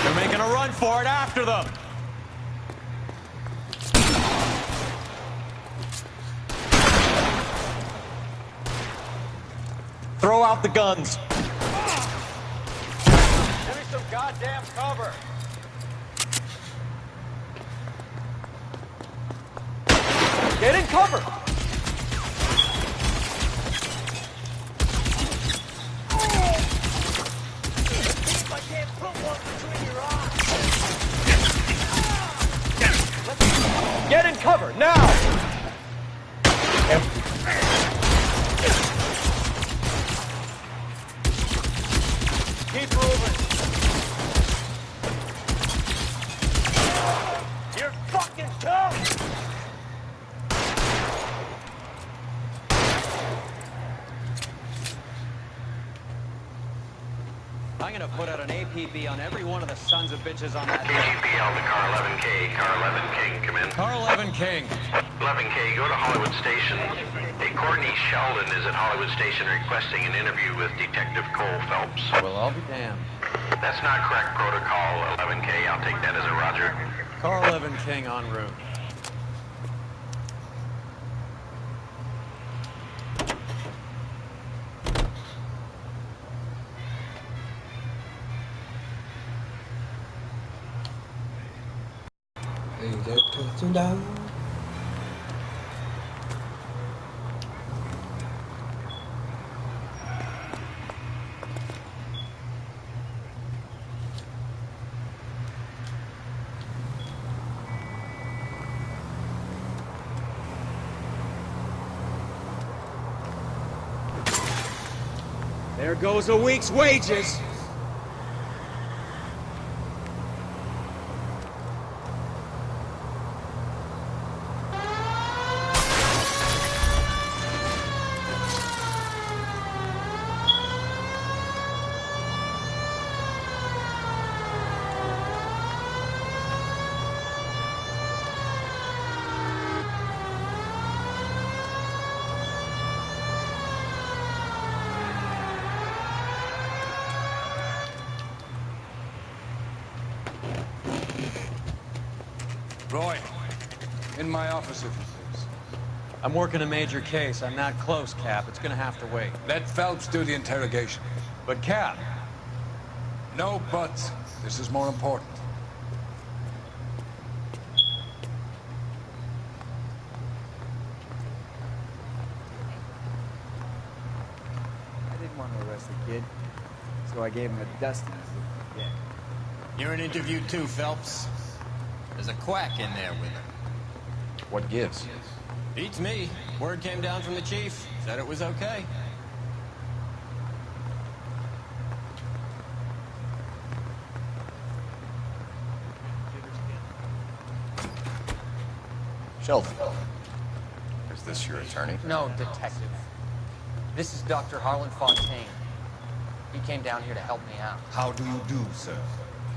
They're making a run for it after them. Throw out the guns. Give me some goddamn cover. Get in cover! I can't put one between your eyes. Get in cover, now! Keep moving. You're fucking tough. I'm gonna put out an APB on every one of the sons of bitches on that. KGPL to car 11K. Car 11 King, come in. Car 11 King. 11K, go to Hollywood Station. Hey, Courtney Sheldon is at Hollywood Station requesting an interview with Detective Cole Phelps. Well, I'll be damned. That's not correct protocol, 11K. I'll take that as a roger. Car 11 King en route. Hey, they're touching down. There goes a week's wages. Roy, in my office if you please. I'm working a major case. I'm not close, Cap. It's gonna have to wait. Let Phelps do the interrogation. But, Cap... No buts. This is more important. I didn't want to arrest the kid, so I gave him a dusting. Yeah. You're in interview too, Phelps. There's a quack in there with him. What gives? Beats me. Word came down from the chief. Said it was okay. Sheldon. Is this your attorney? No, detective. This is Dr. Harlan Fontaine. He came down here to help me out. How do you do, sir?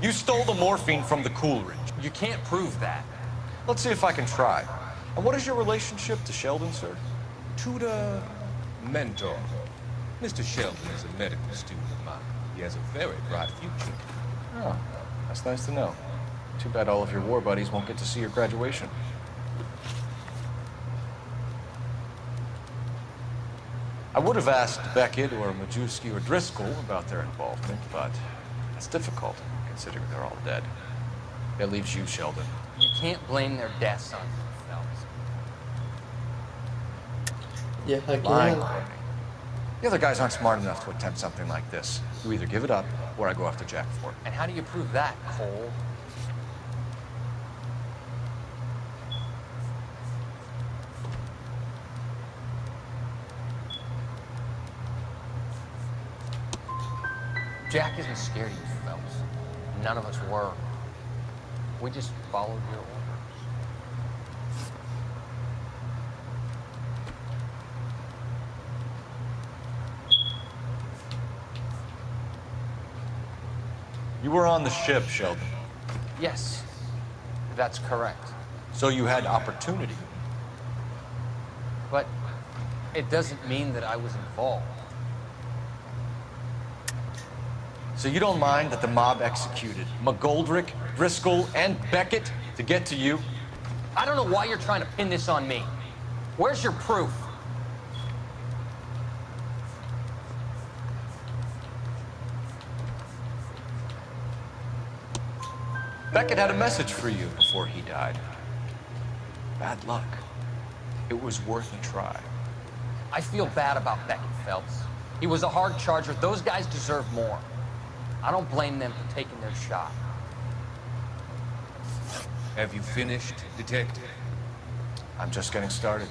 You stole the morphine from the Coolidge. You can't prove that. Let's see if I can try. And what is your relationship to Sheldon, sir? Tutor, mentor. Mr. Sheldon is a medical student of mine. He has a very bright future. Oh, that's nice to know. Too bad all of your war buddies won't get to see your graduation. I would have asked Beckett or Majewski or Driscoll about their involvement, but that's difficult, considering they're all dead. That leaves you, Sheldon. You can't blame their deaths on Phelps. Yeah, I Lying, can. Courtney. The other guys aren't smart enough to attempt something like this. You either give it up, or I go after Jack for it. And how do you prove that, Cole? Jack isn't scared of you, Phelps. None of us were. We just followed your orders. You were on the ship, Sheldon. Yes, that's correct. So you had opportunity. But it doesn't mean that I was involved. So you don't mind that the mob executed McGoldrick, Driscoll, and Beckett to get to you? I don't know why you're trying to pin this on me. Where's your proof? Beckett had a message for you before he died. Bad luck. It was worth a try. I feel bad about Beckett, Phelps. He was a hard charger. Those guys deserve more. I don't blame them for taking their shot. Have you finished, Detective? I'm just getting started.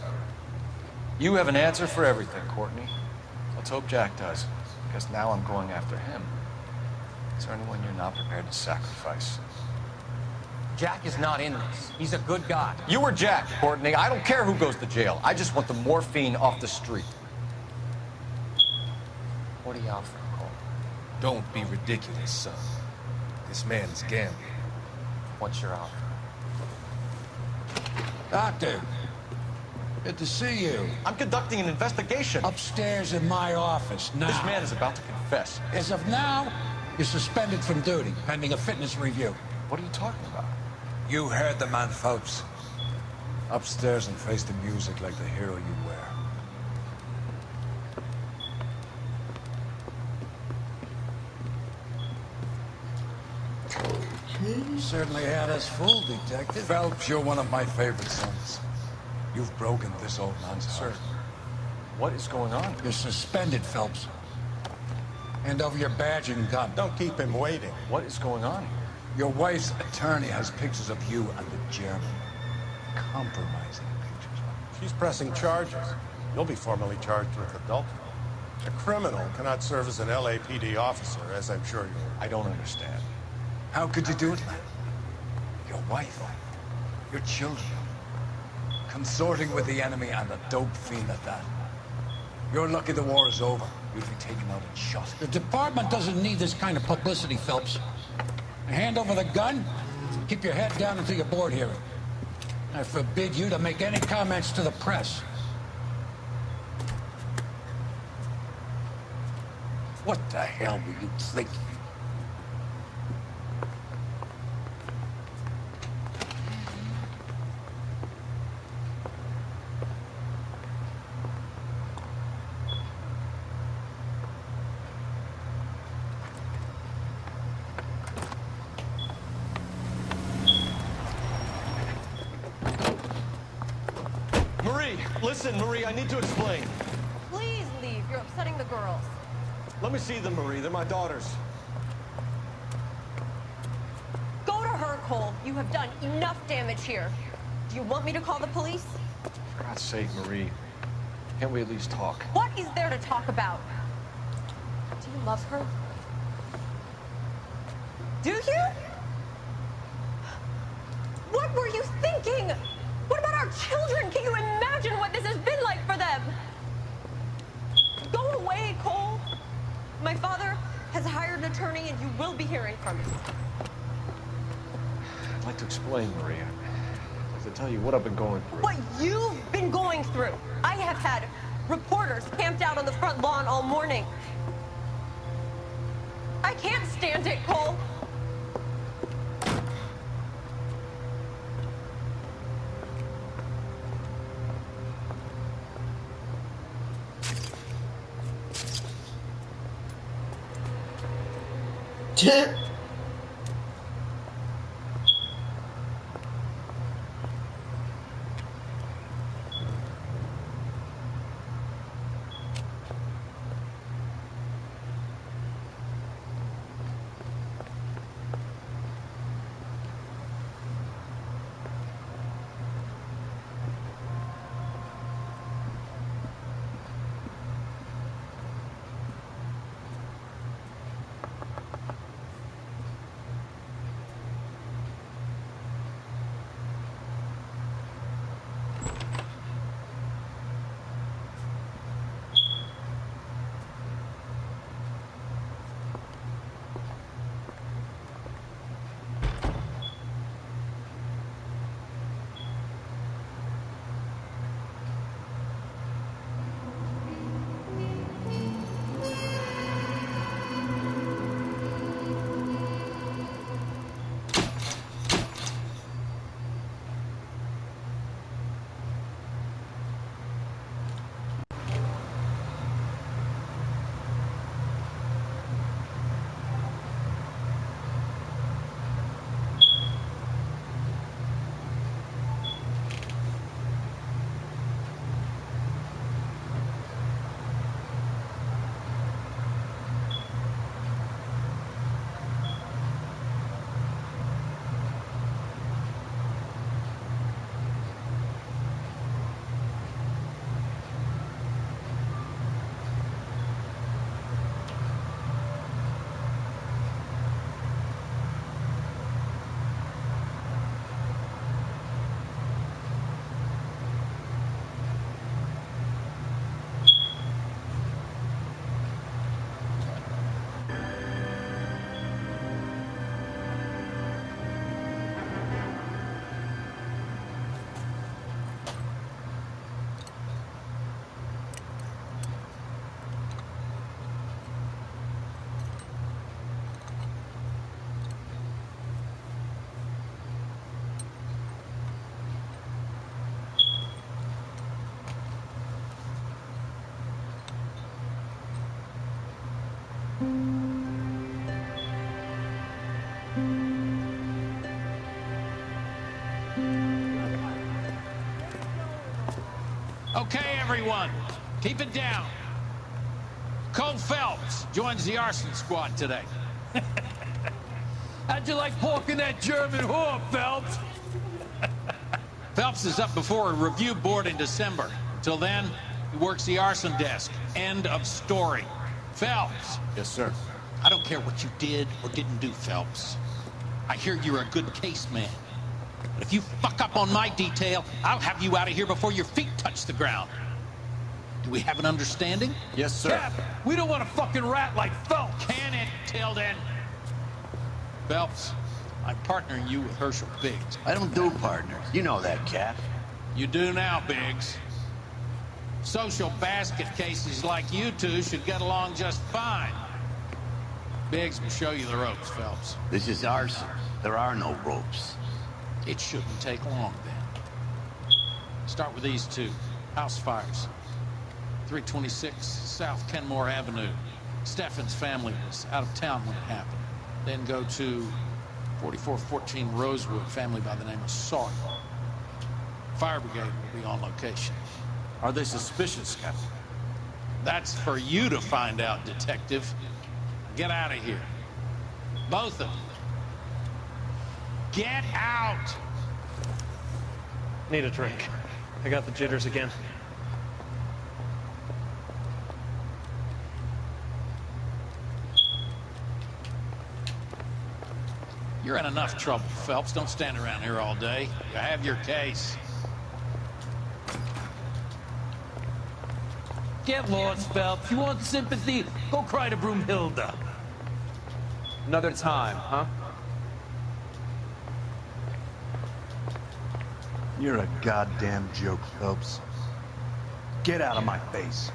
You have an answer for everything, Courtney. Let's hope Jack does, because now I'm going after him. Is there anyone you're not prepared to sacrifice? Jack is not in this. He's a good guy. You or Jack, Courtney. I don't care who goes to jail. I just want the morphine off the street. What are you offering, Cole? Don't be ridiculous, son. This man is gambling. What's your offer? Doctor, good to see you. I'm conducting an investigation. Upstairs in my office, now. This man is about to confess. As of now, you're suspended from duty, pending a fitness review. What are you talking about? You heard the man, Phelps. Upstairs and face the music like the hero you were. You certainly had us fooled, Detective. Phelps, you're one of my favorite sons. You've broken this old man's heart. Sir, what is going on? You're suspended, Phelps. Hand over your badge and gun. Don't keep him waiting. What is going on here? Your wife's attorney has pictures of you and the German. Compromising pictures. She's pressing charges. You'll be formally charged with adultery. A criminal cannot serve as an LAPD officer, as I'm sure you're... I don't understand. How could you do it, man? Your wife, your children, consorting with the enemy and a dope fiend at that. You're lucky the war is over. You'd be taken out and shot. The department doesn't need this kind of publicity, Phelps. Hand over the gun, keep your head down until your board hearing. I forbid you to make any comments to the press. What the hell were you thinking? Listen, Marie, I need to explain. Please leave. You're upsetting the girls. Let me see them, Marie. They're my daughters. Go to her, Cole. You have done enough damage here. Do you want me to call the police? For God's sake, Marie. Can't we at least talk? What is there to talk about? Do you love her? Do you? What were you thinking? What about our children? Can you imagine what this has been like for them? Go away, Cole. My father has hired an attorney and you will be hearing from him. I'd like to explain, Marie. I'd like to tell you what I've been going through. What you've been going through. I have had reporters camped out on the front lawn all morning. I can't stand it, Cole. Okay, everyone, keep it down. Cole Phelps joins the arson squad today. How'd you like porking that German whore, Phelps? Phelps is up before a review board in December. Until then, he works the arson desk. End of story. Phelps. Yes, sir. I don't care what you did or didn't do, Phelps. I hear you're a good case man. But if you fuck up on my detail, I'll have you out of here before your feet touch the ground. Do we have an understanding? Yes, sir. Cap, we don't want a fucking rat like Phelps. Can it, Tilden? Phelps, I'm partnering you with Herschel Biggs. I don't do partners. You know that, Cap. You do now, Biggs. Social basket cases like you two should get along just fine. Biggs will show you the ropes, Phelps. This is arson. There are no ropes. It shouldn't take long, then. Start with these two. House fires. 326 South Kenmore Avenue. Steffen's family was out of town when it happened. Then go to 4414 Rosewood, family by the name of Sawyer. Fire brigade will be on location. Are they suspicious, Captain? That's for you to find out, Detective. Get out of here. Both of you. Get out! Need a drink. I got the jitters again. You're in enough trouble, Phelps. Don't stand around here all day. You have your case. Get lost, Phelps. You want sympathy? Go cry to Broomhilda. Another time, huh? You're a goddamn joke, Phelps. Get out of my face.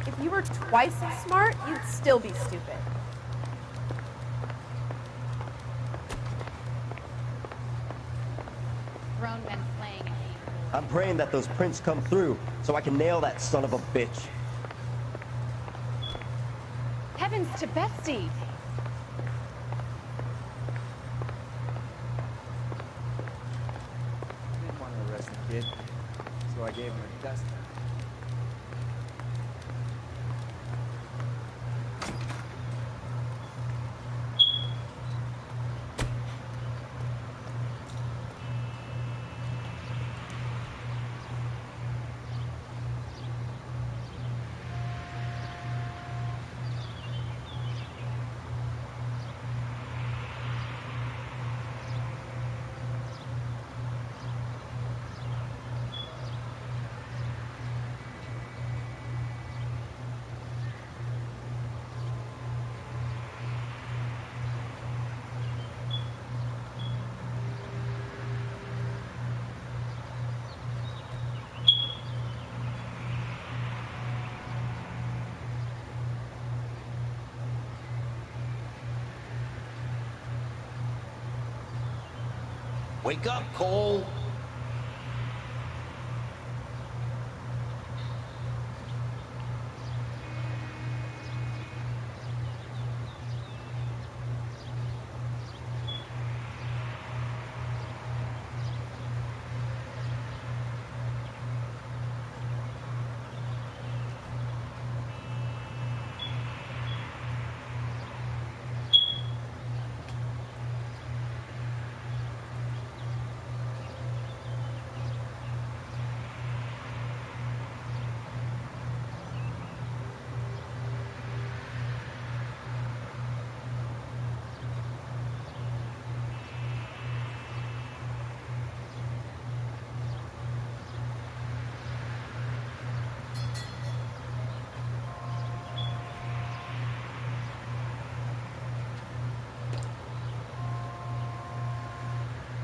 If you were twice as smart, you'd still be stupid. Grown men playing a game. I'm praying that those prints come through so I can nail that son of a bitch. Heavens to Betsy! I didn't want to arrest the kid, so I gave him a dusting. Wake up, Cole.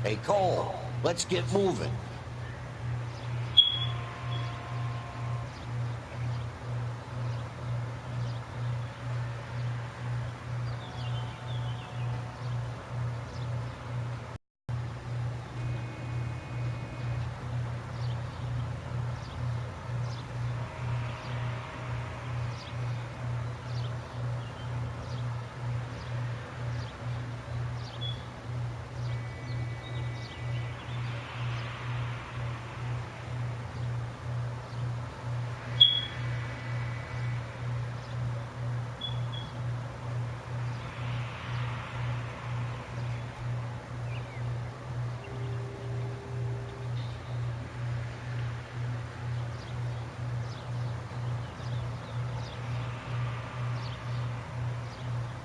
Hey, Cole, let's get moving.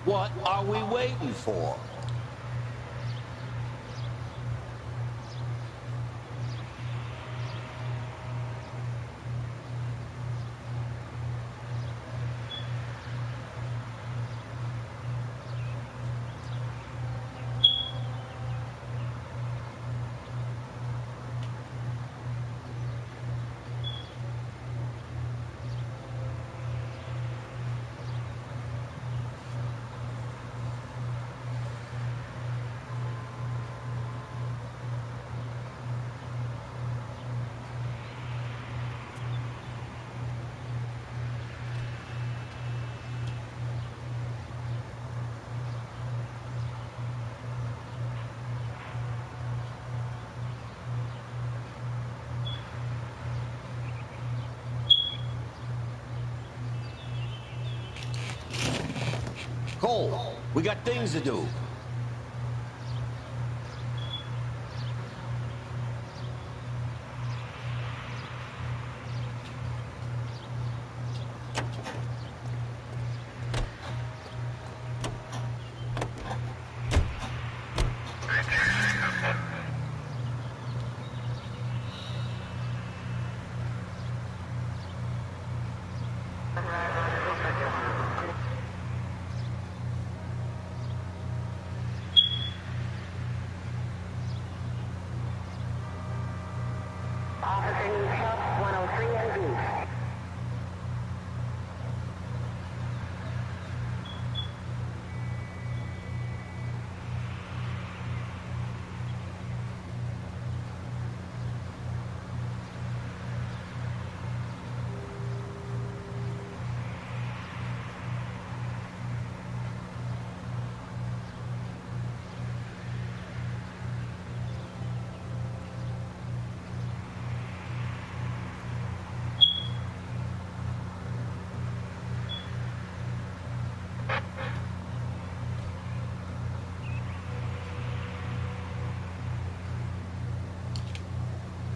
What are we waiting for? Cole, we got things to do.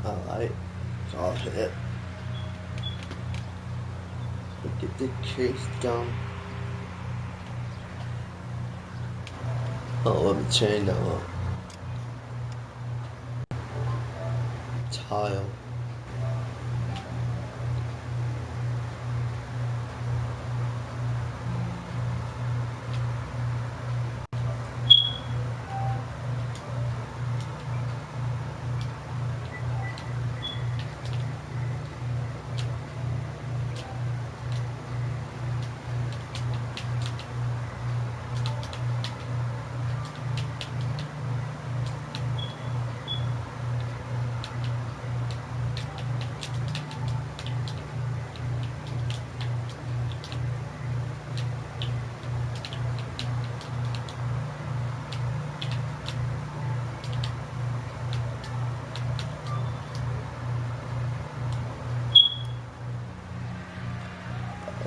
Alright, it's all hit. Get the case down. Oh, let me change that one. Tile.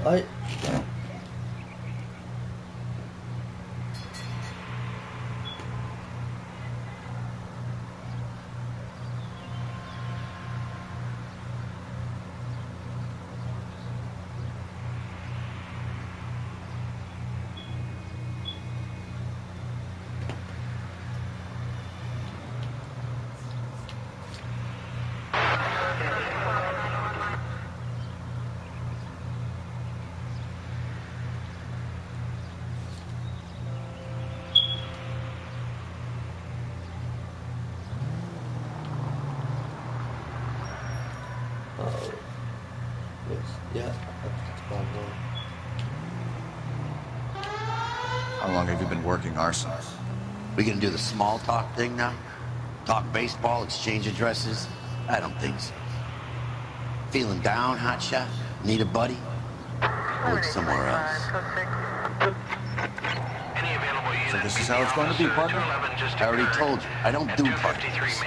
Alright. Yeah, that's about right. How long have you been working arson? We gonna do the small talk thing now? Talk baseball, exchange addresses? I don't think so. Feeling down, hotshot? Need a buddy? Look somewhere else. So this is how it's going to be, partner? I already told you, I don't do partners.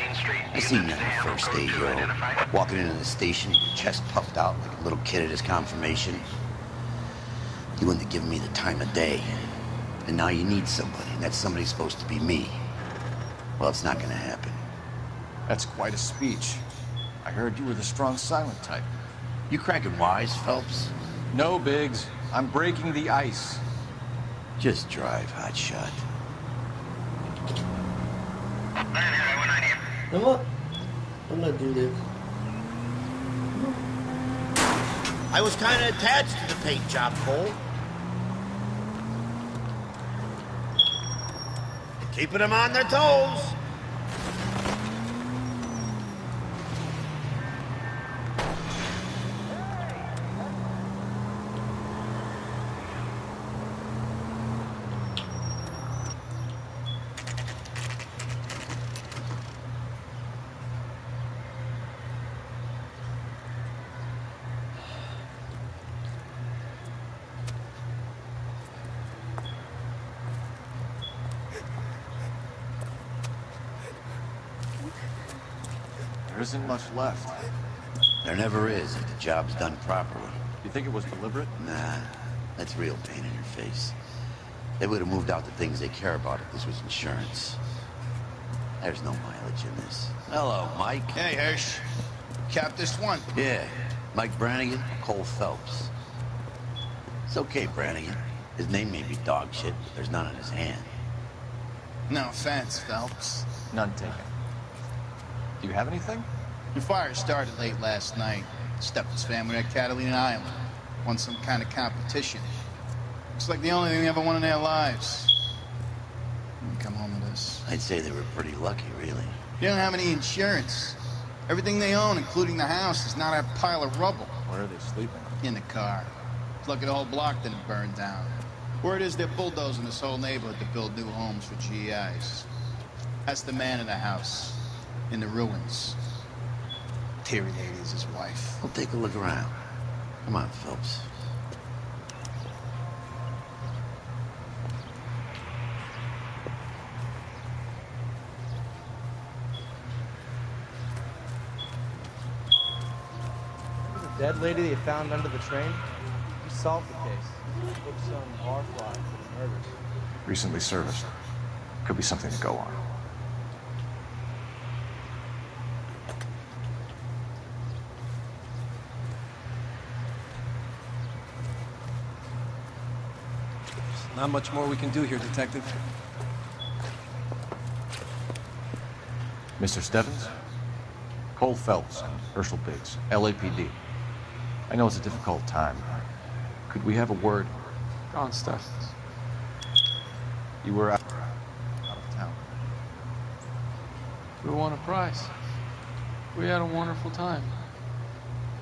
I seen that in first day hero. Walking into the station, chest puffed out like a little kid at his confirmation. You wouldn't have given me the time of day. And now you need somebody, and that somebody's supposed to be me. Well, it's not gonna happen. That's quite a speech. I heard you were the strong silent type. You cracking wise, Phelps? No, Biggs. I'm breaking the ice. Just drive, hotshot. You know what? I'm gonna do this. I was kind of attached to the paint job, Cole. Keeping them on their toes. There isn't much left. There never is if the job's done properly. You think it was deliberate? Nah, that's real pain in your face. They would have moved out the things they care about if this was insurance. There's no mileage in this. Hello, Mike. Hey, Hirsch. Cap this one. Yeah, Mike Brannigan, Cole Phelps. It's okay, Brannigan. His name may be dog shit, but there's none in his hand. No offense, Phelps. None taken. Do you have anything? The fire started late last night. Stephen's family at Catalina Island. Won some kind of competition. Looks like the only thing they ever won in their lives. And come home with us. I'd say they were pretty lucky, really. They don't have any insurance. Everything they own, including the house, is not a pile of rubble. Where are they sleeping? In the car. It's lucky the whole block didn't burn down. Word is they're bulldozing this whole neighborhood to build new homes for GIs. That's the man in the house. In the ruins. Terry lady is his wife. We'll take a look around. Come on, Phelps. The dead lady they found under the train? We solved the case. Took some barflies for the murders. Recently serviced. Could be something to go on. Not much more we can do here, Detective. Mr. Stevens? Cole Phelps and Herschel Biggs, LAPD. I know it's a difficult time. Could we have a word? Go on, Stevens. You were out of town. We won a prize. We had a wonderful time.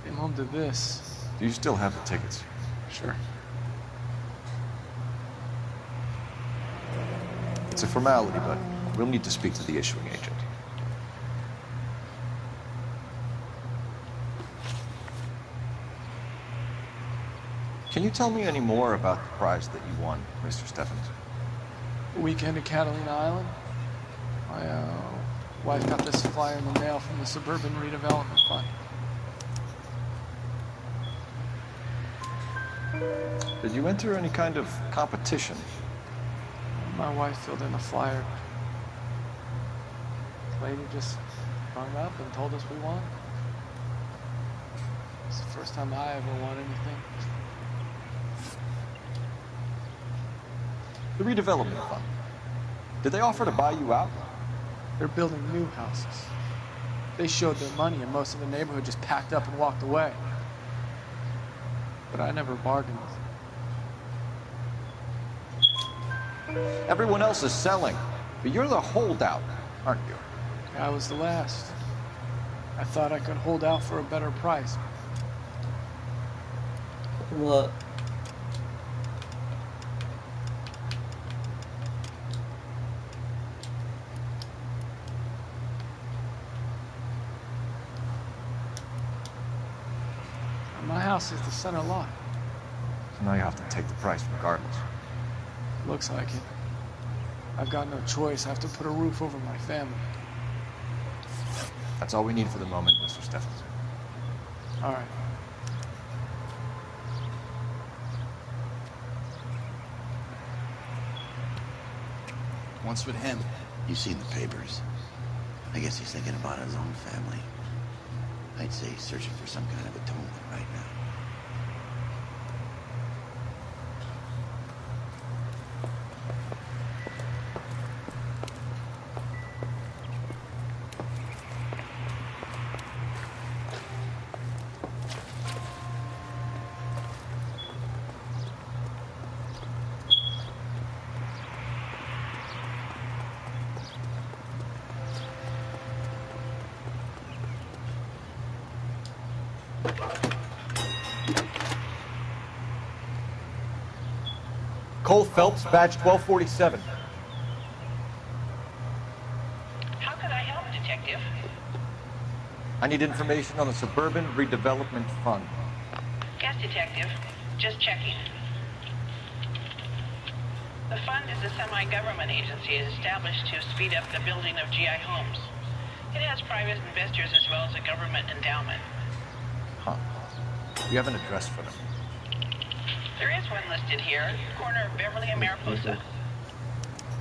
Came home to this. Do you still have the tickets? Sure. It's a formality, but we'll need to speak to the issuing agent. Can you tell me any more about the prize that you won, Mr. Stevens? A weekend at Catalina Island. My wife got this flyer in the mail from the Suburban Redevelopment Fund. Did you enter any kind of competition? My wife filled in the flyer. The lady just hung up and told us we won. It's the first time I ever won anything. The redevelopment fund. Did they offer to buy you out? They're building new houses. They showed their money and most of the neighborhood just packed up and walked away. But I never bargained with them. Everyone else is selling, but you're the holdout, aren't you? I was the last. I thought I could hold out for a better price. What? My house is the center lot. So now you have to take the price regardless. Looks like it. I've got no choice. I have to put a roof over my family. That's all we need for the moment, Mr. Stevens. All right. What's with him? You've seen the papers. I guess he's thinking about his own family. I'd say he's searching for some kind of atonement right now. Cole Phelps, badge 1247. How could I help, Detective? I need information on the Suburban Redevelopment Fund. Yes, Detective. Just checking. The fund is a semi-government agency established to speed up the building of GI homes. It has private investors as well as a government endowment. Huh. You have an address for them? There is one listed here, corner of Beverly and Mariposa.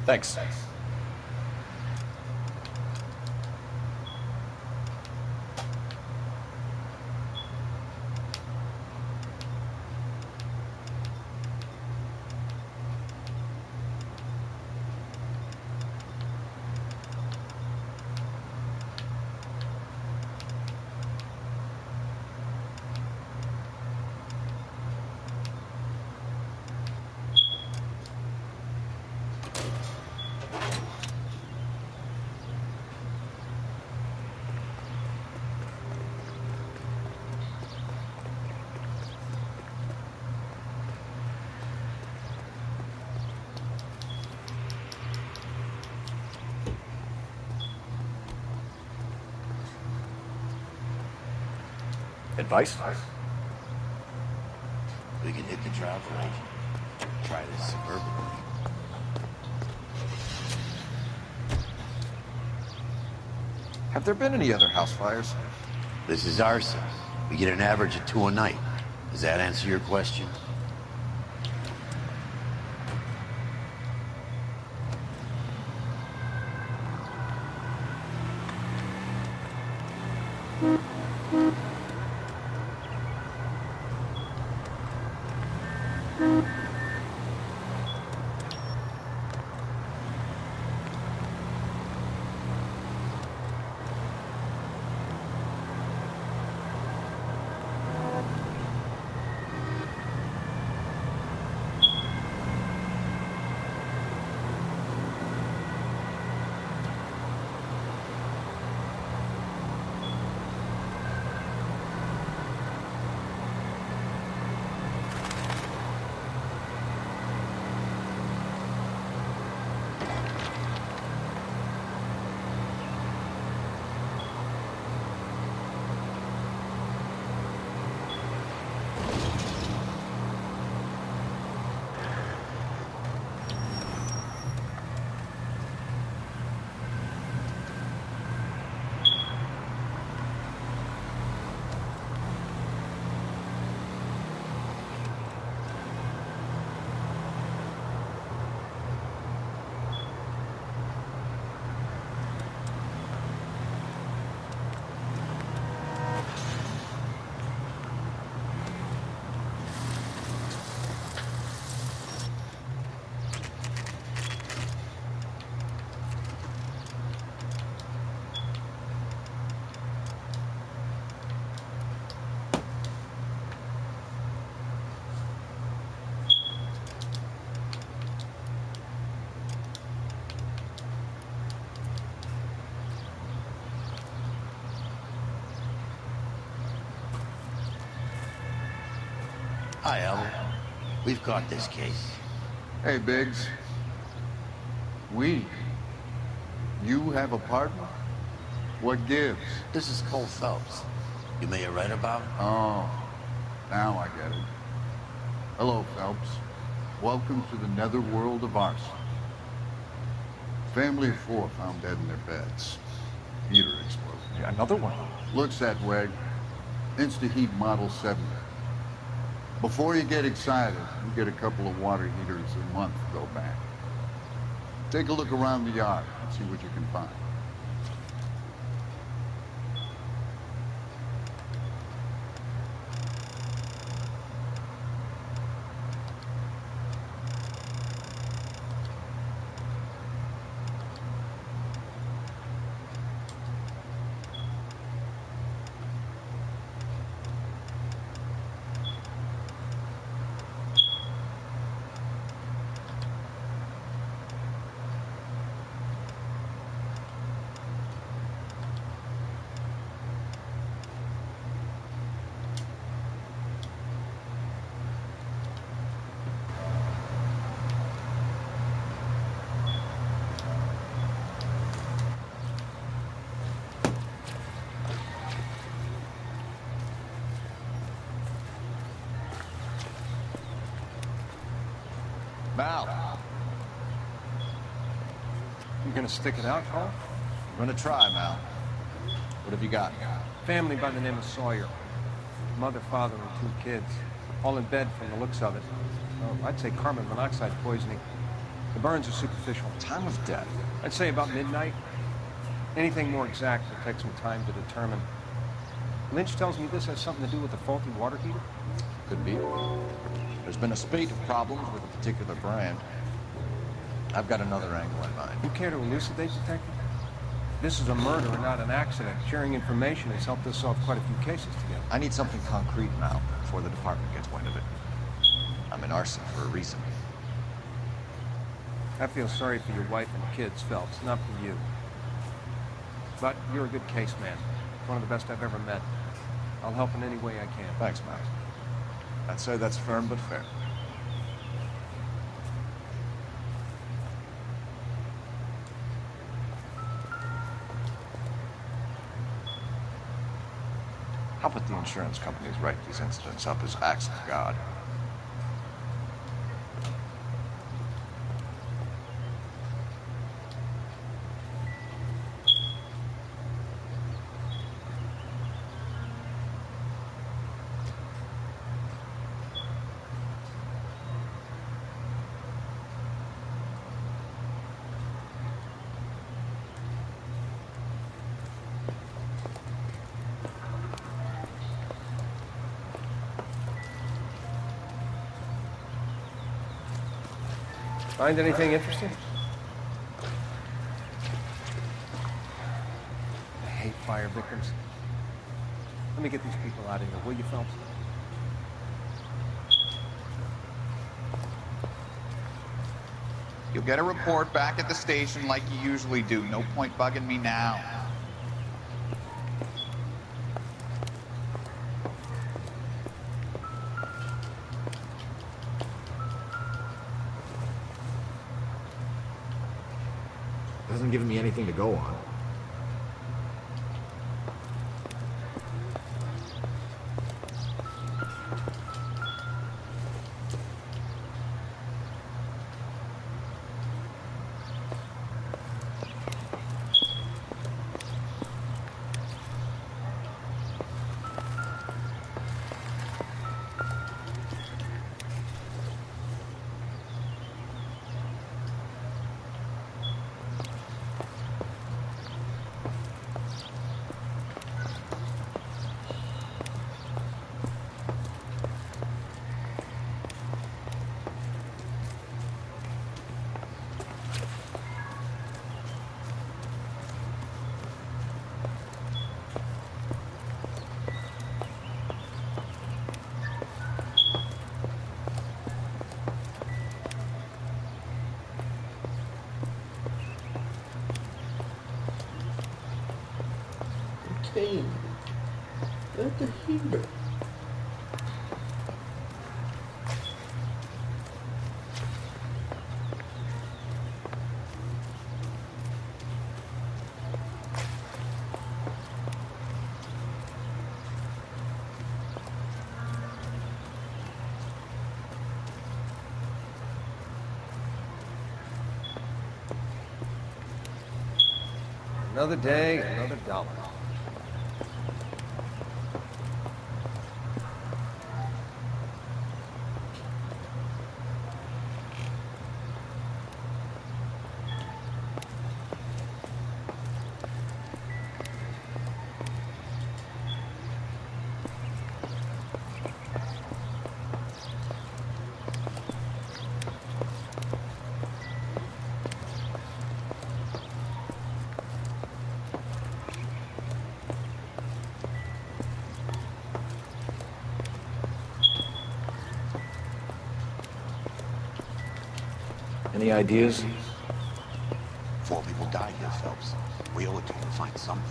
Thanks. Advice? We can hit the travel agent. Try this Suburban one. Have there been any other house fires? This is arson. We get an average of 2 a night. Does that answer your question? Hi, Albert. We've caught this case. Hey, Biggs. You have a partner? What gives? This is Cole Phelps. You may have read about him? Oh, now I get it. Hello, Phelps. Welcome to the netherworld of arson. Family of 4 found dead in their beds. Heater exploded. Yeah, another one. Looks that way. Insta-heat Model 70. Before you get excited, you get a couple of water heaters a month to go back. Take a look around the yard and see what you can find. Mal. You gonna stick it out, Cole? I'm gonna try, Mal. What have you got? Family by the name of Sawyer. Mother, father, and 2 kids. All in bed from the looks of it. I'd say carbon monoxide poisoning. The burns are superficial. Time of death? I'd say about midnight. Anything more exact will take some time to determine. Lynch tells me this has something to do with the faulty water heater? Could be. There's been a spate of problems with a particular brand. I've got another angle in mind. You care to elucidate, Detective? This is a murder and not an accident. Sharing information has helped us solve quite a few cases together. I need something concrete now, before the department gets wind of it. I'm in arson for a reason. I feel sorry for your wife and kids, Phelps, not for you. But you're a good case man. One of the best I've ever met. I'll help in any way I can. Thanks, Matt. I'd say that's firm but fair. How about the insurance companies write these incidents up as acts of God? Find anything interesting? I hate fire victims. Let me get these people out of here, will you, Phelps? You'll get a report back at the station like you usually do. No point bugging me now. Hasn't given me anything to go on. Okay. Let the heater. Another day, another dollar. Any ideas? 4 people died here, Phelps. We owe it to you to find something.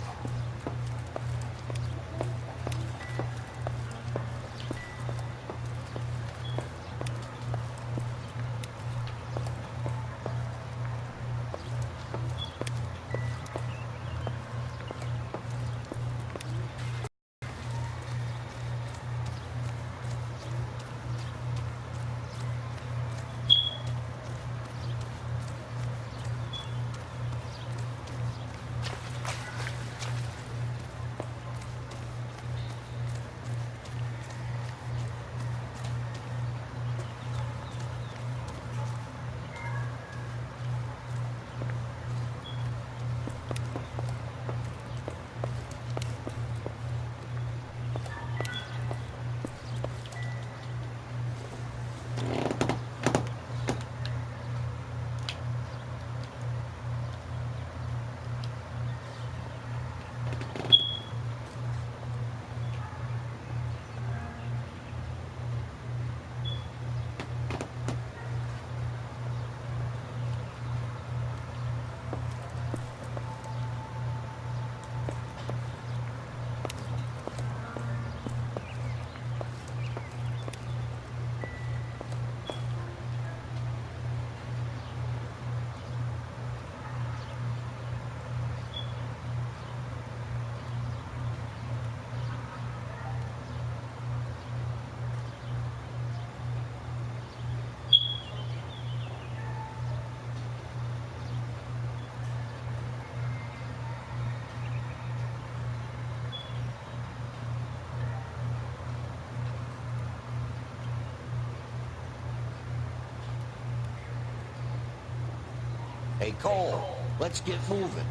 Hey, Cole, let's get moving.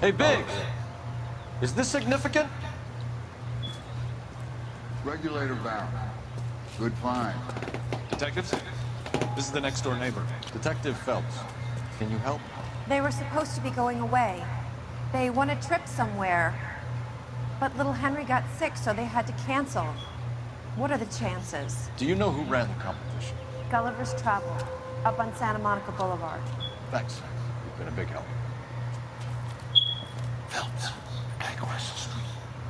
Hey, Biggs! Is this significant? Regulator valve. Good find. Detectives, this is the next door neighbor. Detective Phelps. Can you help? They were supposed to be going away. They won a trip somewhere. But little Henry got sick, so they had to cancel. What are the chances? Do you know who ran the competition? Gulliver's Travel, up on Santa Monica Boulevard. Thanks. You've been a big help. Phelps, guy across the street.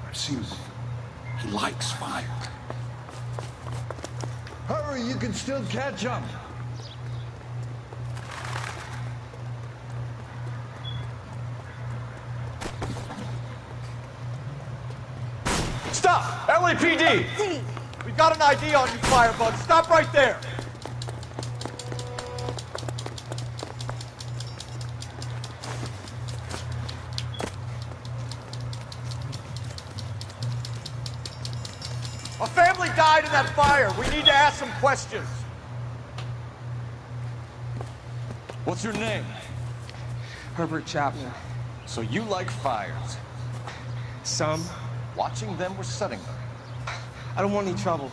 I've seen him before. He likes fire. Hurry, you can still catch him. Stop! LAPD! We've got an ID on you, Firebug. Stop right there! A family died in that fire. We need to ask some questions. What's your name? Herbert Chapman. So you like fires? Some. Watching them or setting them? I don't want any trouble.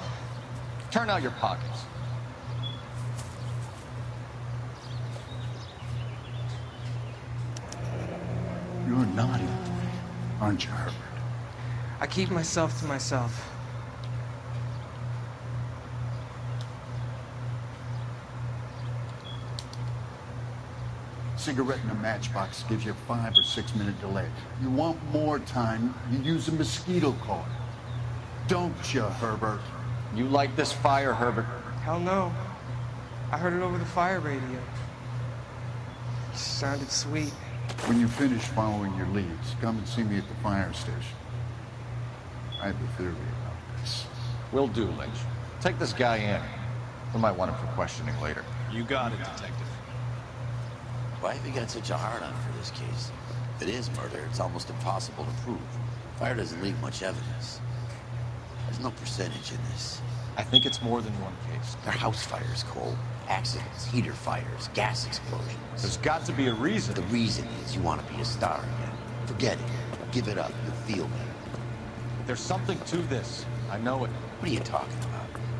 Turn out your pockets. You're naughty, aren't you, Herbert? I keep myself to myself. Cigarette in a matchbox gives you a 5 or 6 minute delay. You want more time, you use a mosquito coil. Don't you, Herbert? You like this fire, Herbert? Hell no. I heard it over the fire radio. It sounded sweet. When you finish following your leads, come and see me at the fire station. I have a theory about this. Will do, Lynch. Take this guy in. We might want him for questioning later. You got it, Detective. Why have you got such a hard-on for this case? If it is murder, it's almost impossible to prove. Fire doesn't leave much evidence. There's no percentage in this. I think it's more than one case. They're house fires, Cole. Accidents, heater fires, gas explosions. There's got to be a reason. The reason is you want to be a star again. Forget it. Give it up. You'll feel me. There's something to this. I know it. What are you talking about?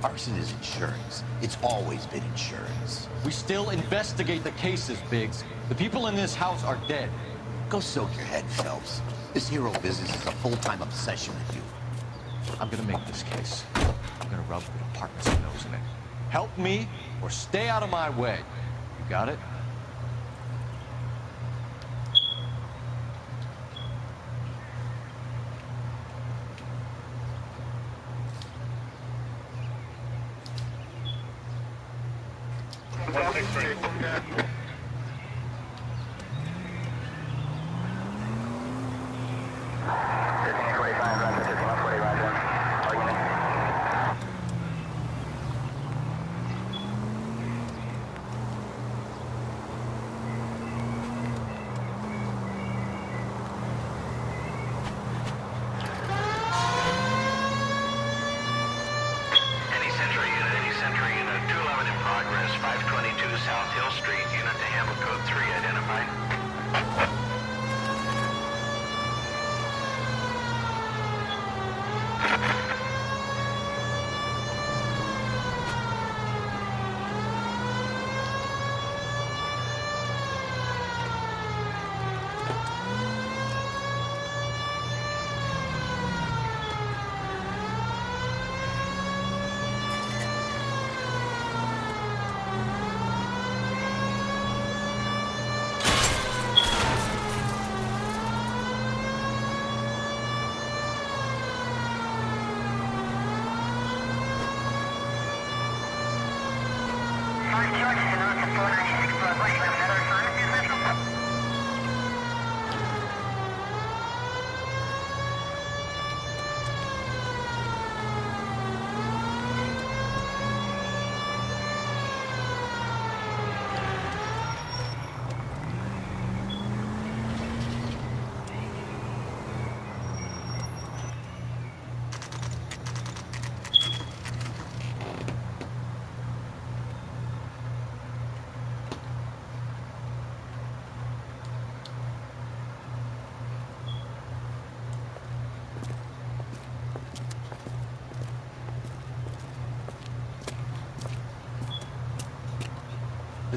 Arson is insurance. It's always been insurance. We still investigate the cases, Biggs. The people in this house are dead. Go soak your head, Phelps. This hero business is a full-time obsession with you. I'm gonna make this case. I'm gonna rub the department's nose in it. Help me or stay out of my way. You got it? Any Central unit, 211 in progress, 522 South Hill Street, United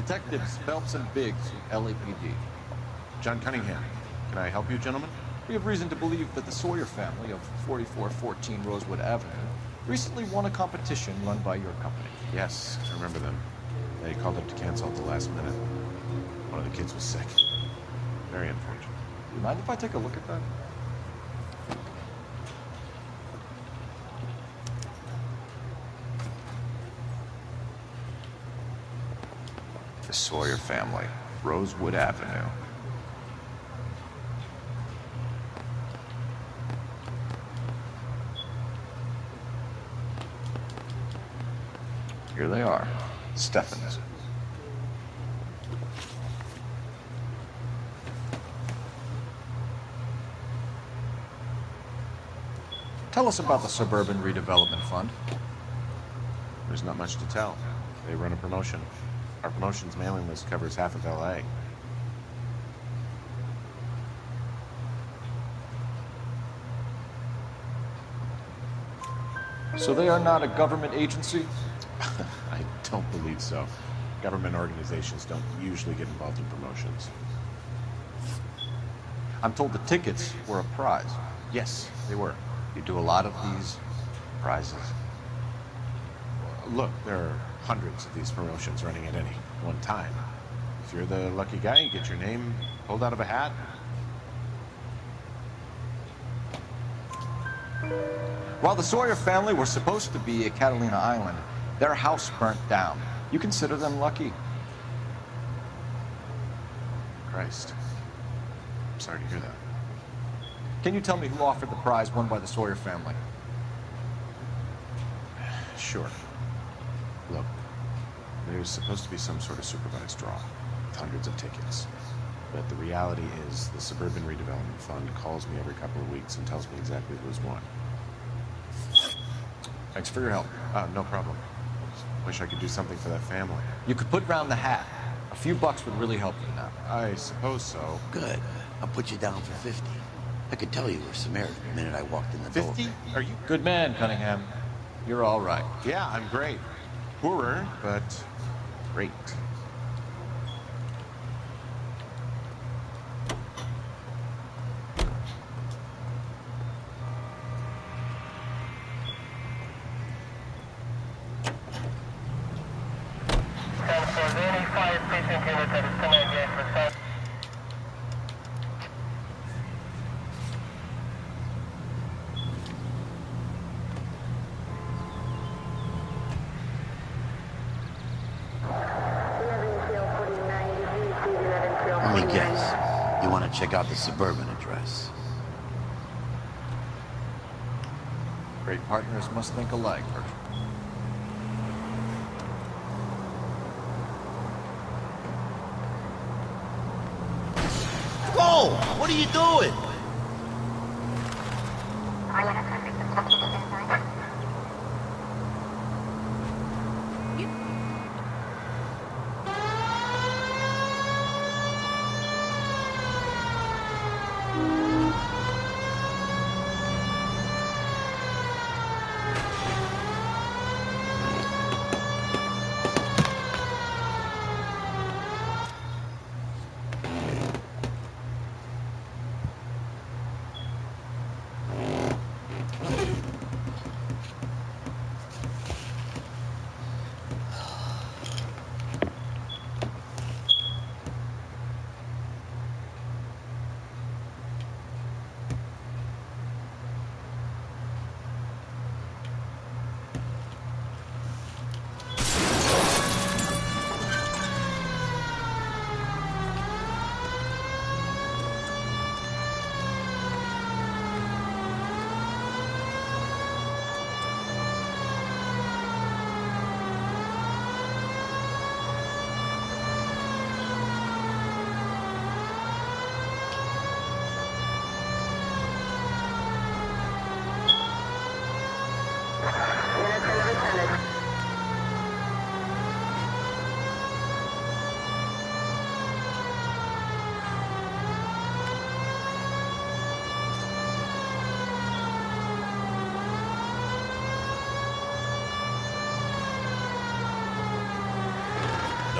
Detectives Phelps and Biggs, LAPD. John Cunningham. Can I help you, gentlemen? We have reason to believe that the Sawyer family of 4414 Rosewood Avenue recently won a competition run by your company. Yes, I remember them. They called up to cancel at the last minute. One of the kids was sick. Very unfortunate. Do you mind if I take a look at that? The Sawyer family, Rosewood Avenue. Here they are, Steffens. Tell us about the Suburban Redevelopment Fund. There's not much to tell. They run a promotion. Our promotion's mailing list covers half of L.A. So they are not a government agency? I don't believe so. Government organizations don't usually get involved in promotions. I'm told the tickets were a prize. Yes, they were. You do a lot of these prizes? Look, there are hundreds of these promotions running at any one time. If you're the lucky guy, you get your name pulled out of a hat. While the Sawyer family were supposed to be at Catalina Island, their house burnt down. You consider them lucky? Christ. I'm sorry to hear that. Can you tell me who offered the prize won by the Sawyer family? Sure. Look, there's supposed to be some sort of supervised draw with hundreds of tickets. But the reality is the Suburban Redevelopment Fund calls me every couple of weeks and tells me exactly who's won. Thanks for your help. No problem. Wish I could do something for that family. You could put round the hat. A few bucks would really help you now. I suppose so. Good. I'll put you down for 50. I could tell you were Samaritan the minute I walked in the door. 50? Are you... Good man, Cunningham. You're all right. Yeah, I'm great. Poorer, but great. Let me guess. You want to check out the Suburban address? Great partners must think alike, Bertram. Whoa! What are you doing?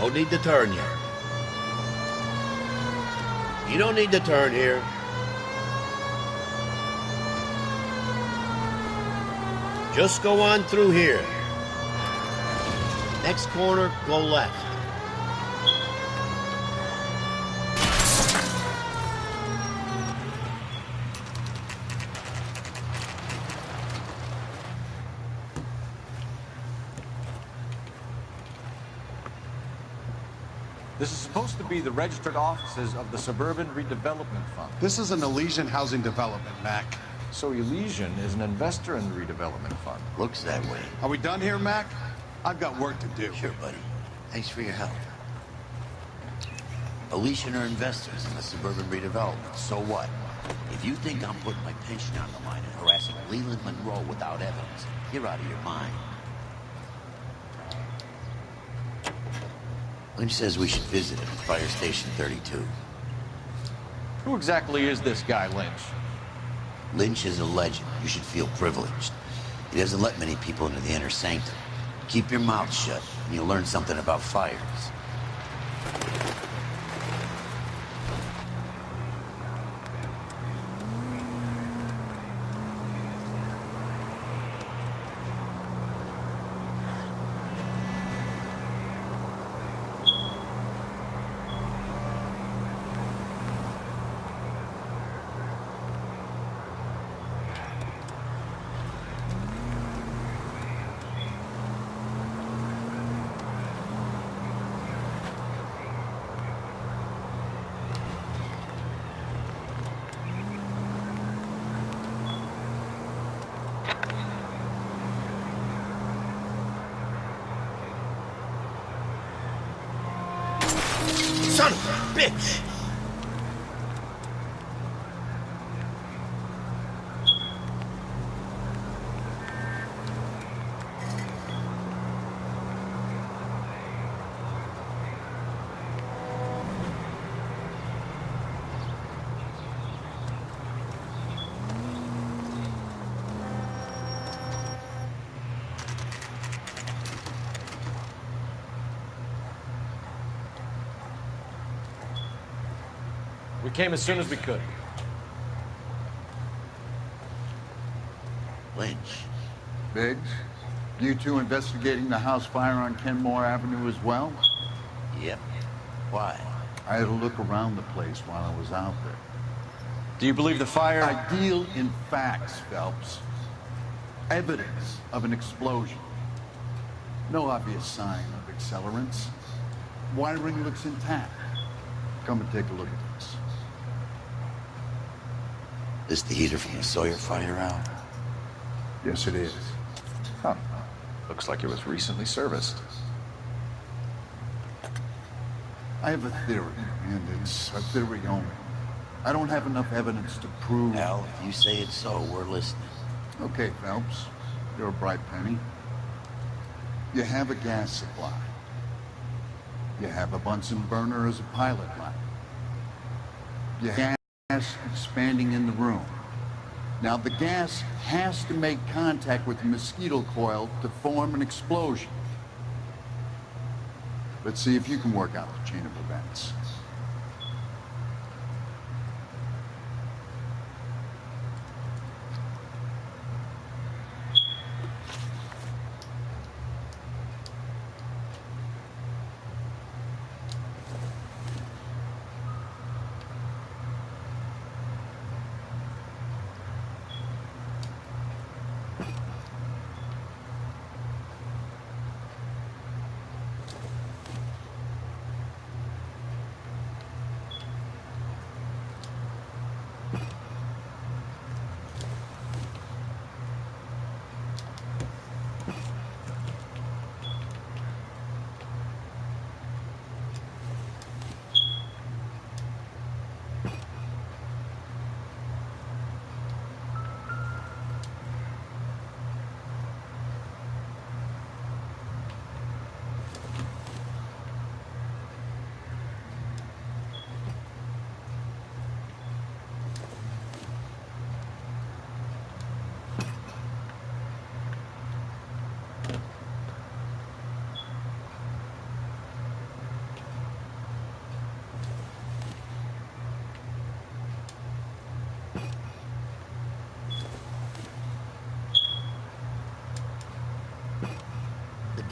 No need to turn yet. You don't need to turn here. Just go on through here. Next corner, go left. This is supposed to be the registered offices of the Suburban Redevelopment Fund. This is an Elysian housing development, Mac. So Elysian is an investor in the redevelopment fund. Looks that way. Are we done here, Mac? I've got work to do. Sure, buddy. Thanks for your help. Elysian are investors in the Suburban Redevelopment. So what? If you think I'm putting my pension on the line and harassing Leland Monroe without evidence, you're out of your mind. Lynch says we should visit him at Fire Station 32. Who exactly is this guy, Lynch? Lynch is a legend. You should feel privileged. He doesn't let many people into the inner sanctum. Keep your mouth shut, and you'll learn something about fires. Son of a bitch! We came as soon as we could. Lynch. Biggs, you two investigating the house fire on Kenmore Avenue as well? Yep. Why? I had a look around the place while I was out there. Do you believe the fire? I deal in facts, Phelps. Evidence of an explosion. No obvious sign of accelerants. Wiring looks intact. Come and take a look at this. This the heater from the Sawyer fire out? Yes, it is. Huh. Looks like it was recently serviced. I have a theory, and it's a theory only. I don't have enough evidence to prove... Al, if you say it's so, we're listening. Okay, Phelps. You're a bright penny. You have a gas supply. You have a Bunsen burner as a pilot light. You have gas expanding in the room. Now, the gas has to make contact with the mosquito coil to form an explosion. Let's see if you can work out the chain of events.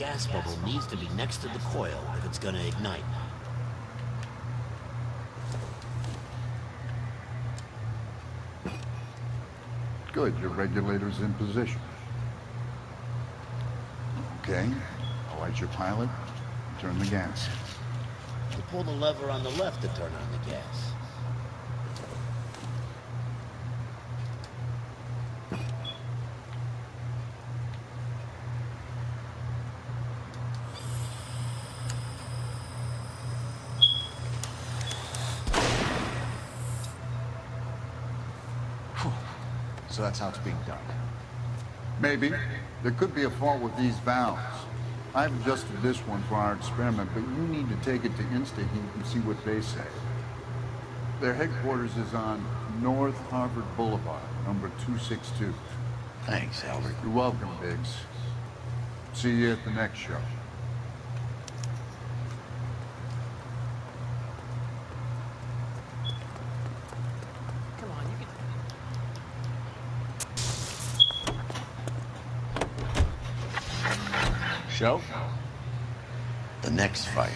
gas bubble needs to be next to the coil if it's gonna ignite. Good, your regulator's in position. Okay, I'll light your pilot and turn the gas. You pull the lever on the left to turn on the gas. So that's how it's being done. Maybe. There could be a fault with these valves. I've adjusted this one for our experiment, but you need to take it to InstaHeat and see what they say. Their headquarters is on North Harvard Boulevard, number 262. Thanks, Albert. You're welcome, Biggs. See you at the next show. Come on, you can... Show? The next fire.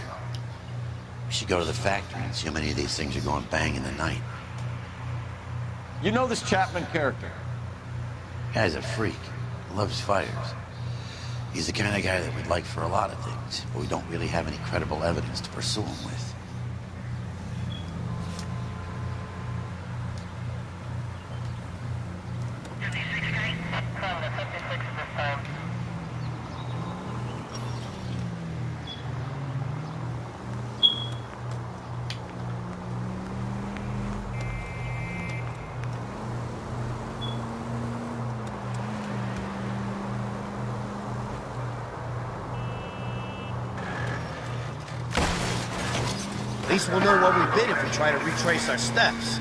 We should go to the factory and see how many of these things are going bang in the night. You know this Chapman character? Guy's a freak. Loves fires. He's the kind of guy that we'd like for a lot of things, but we don't really have any credible evidence to pursue him with. At least we'll know where we've been if we try to retrace our steps.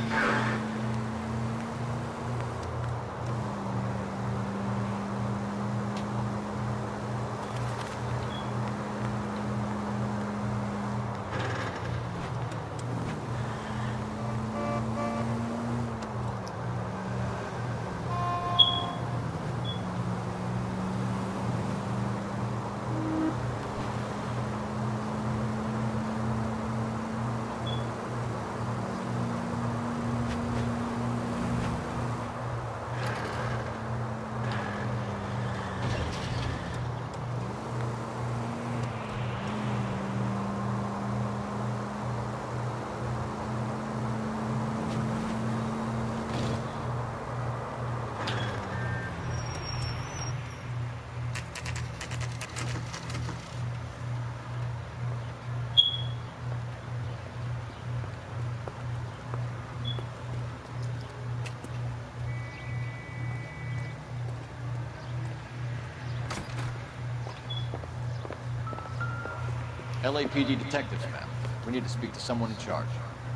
LAPD detectives, ma'am. We need to speak to someone in charge.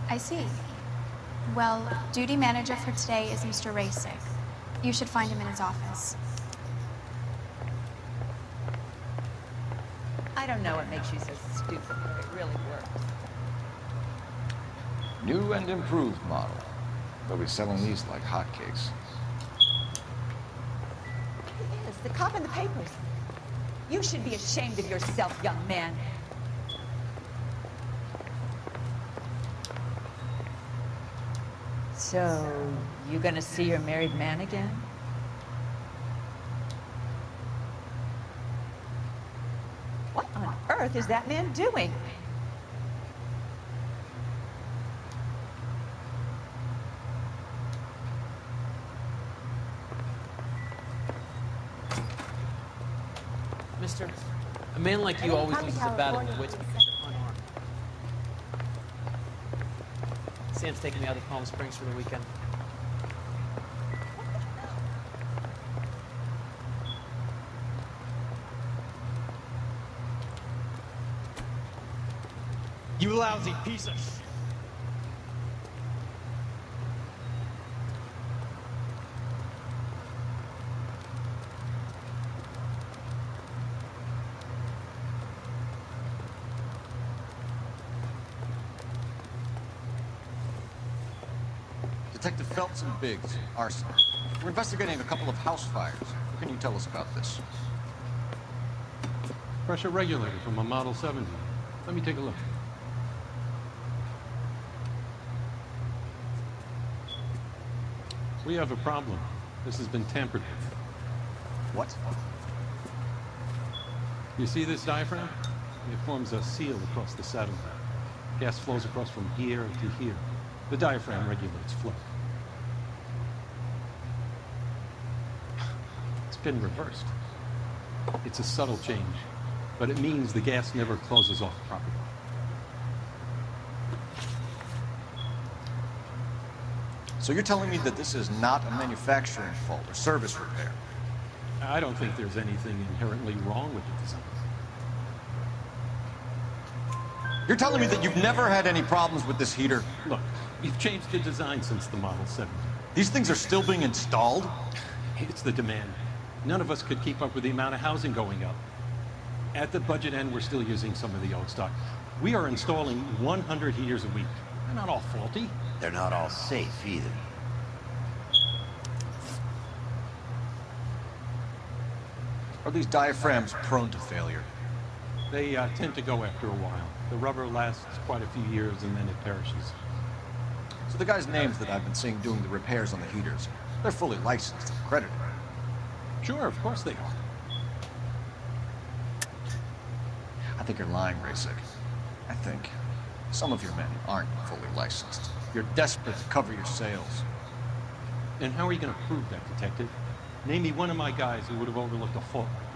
I see. Well, duty manager for today is Mr. Racek. You should find him in his office. I don't know what makes you so stupid, but it really works. New and improved model. They'll be selling these like hotcakes. Yes, the cop in the papers. You should be ashamed of yourself, young man. So, you gonna see your married man again? What on earth is that man doing? Mister, a man like you always loses a battle in the woods because you're unarmed. Sam's taking me out to Palm Springs for the weekend. You lousy piece of shit. Detective Phelps and Biggs, arson. We're investigating a couple of house fires. What can you tell us about this? Pressure regulator from a Model 70. Let me take a look. We have a problem. This has been tampered with. What? You see this diaphragm? It forms a seal across the saddle. Gas flows across from here to here. The diaphragm regulates flow. It's been reversed. It's a subtle change, but it means the gas never closes off properly. So you're telling me that this is not a manufacturing fault or service repair? I don't think there's anything inherently wrong with the design. You're telling me that you've never had any problems with this heater? Look, we've changed the design since the Model 70. These things are still being installed? It's the demand. None of us could keep up with the amount of housing going up. At the budget end, we're still using some of the old stock. We are installing 100 heaters a week. They're not all faulty. They're not all safe either. Are these diaphragms prone to failure? They tend to go after a while. The rubber lasts quite a few years and then it perishes. So the guys' names that I've been seeing doing the repairs on the heaters, they're fully licensed and accredited. Sure, of course they are. I think you're lying, Rasik. I think some of your men aren't fully licensed. You're desperate to cover your sales. And how are you going to prove that, Detective? Name me one of my guys who would have overlooked a fault like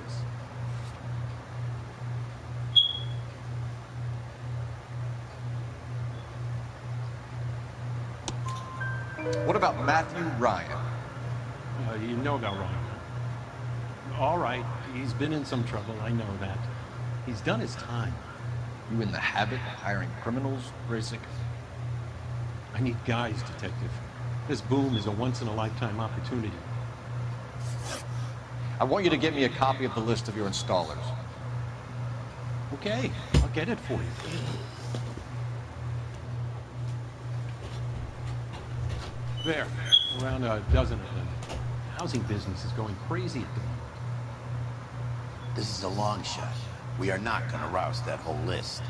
this. What about Matthew Ryan? You know about Ryan. All right, he's been in some trouble, I know that. He's done his time. You in the habit of hiring criminals, Rasik? I need guys, Detective. This boom is a once-in-a-lifetime opportunity. I want you to get me a copy of the list of your installers. Okay, I'll get it for you. There, around a dozen of them. The housing business is going crazy at the moment. This is a long shot. We are not going to rouse that whole list.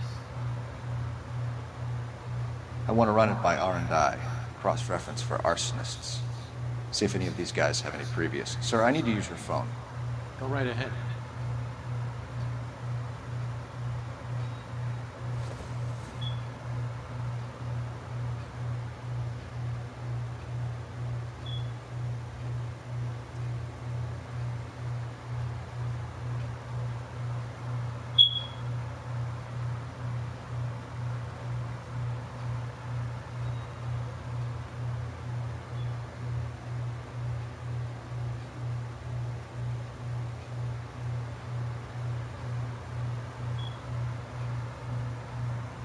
I want to run it by R&I, cross-reference for arsonists. See if any of these guys have any previous. Sir, I need to use your phone. Go right ahead.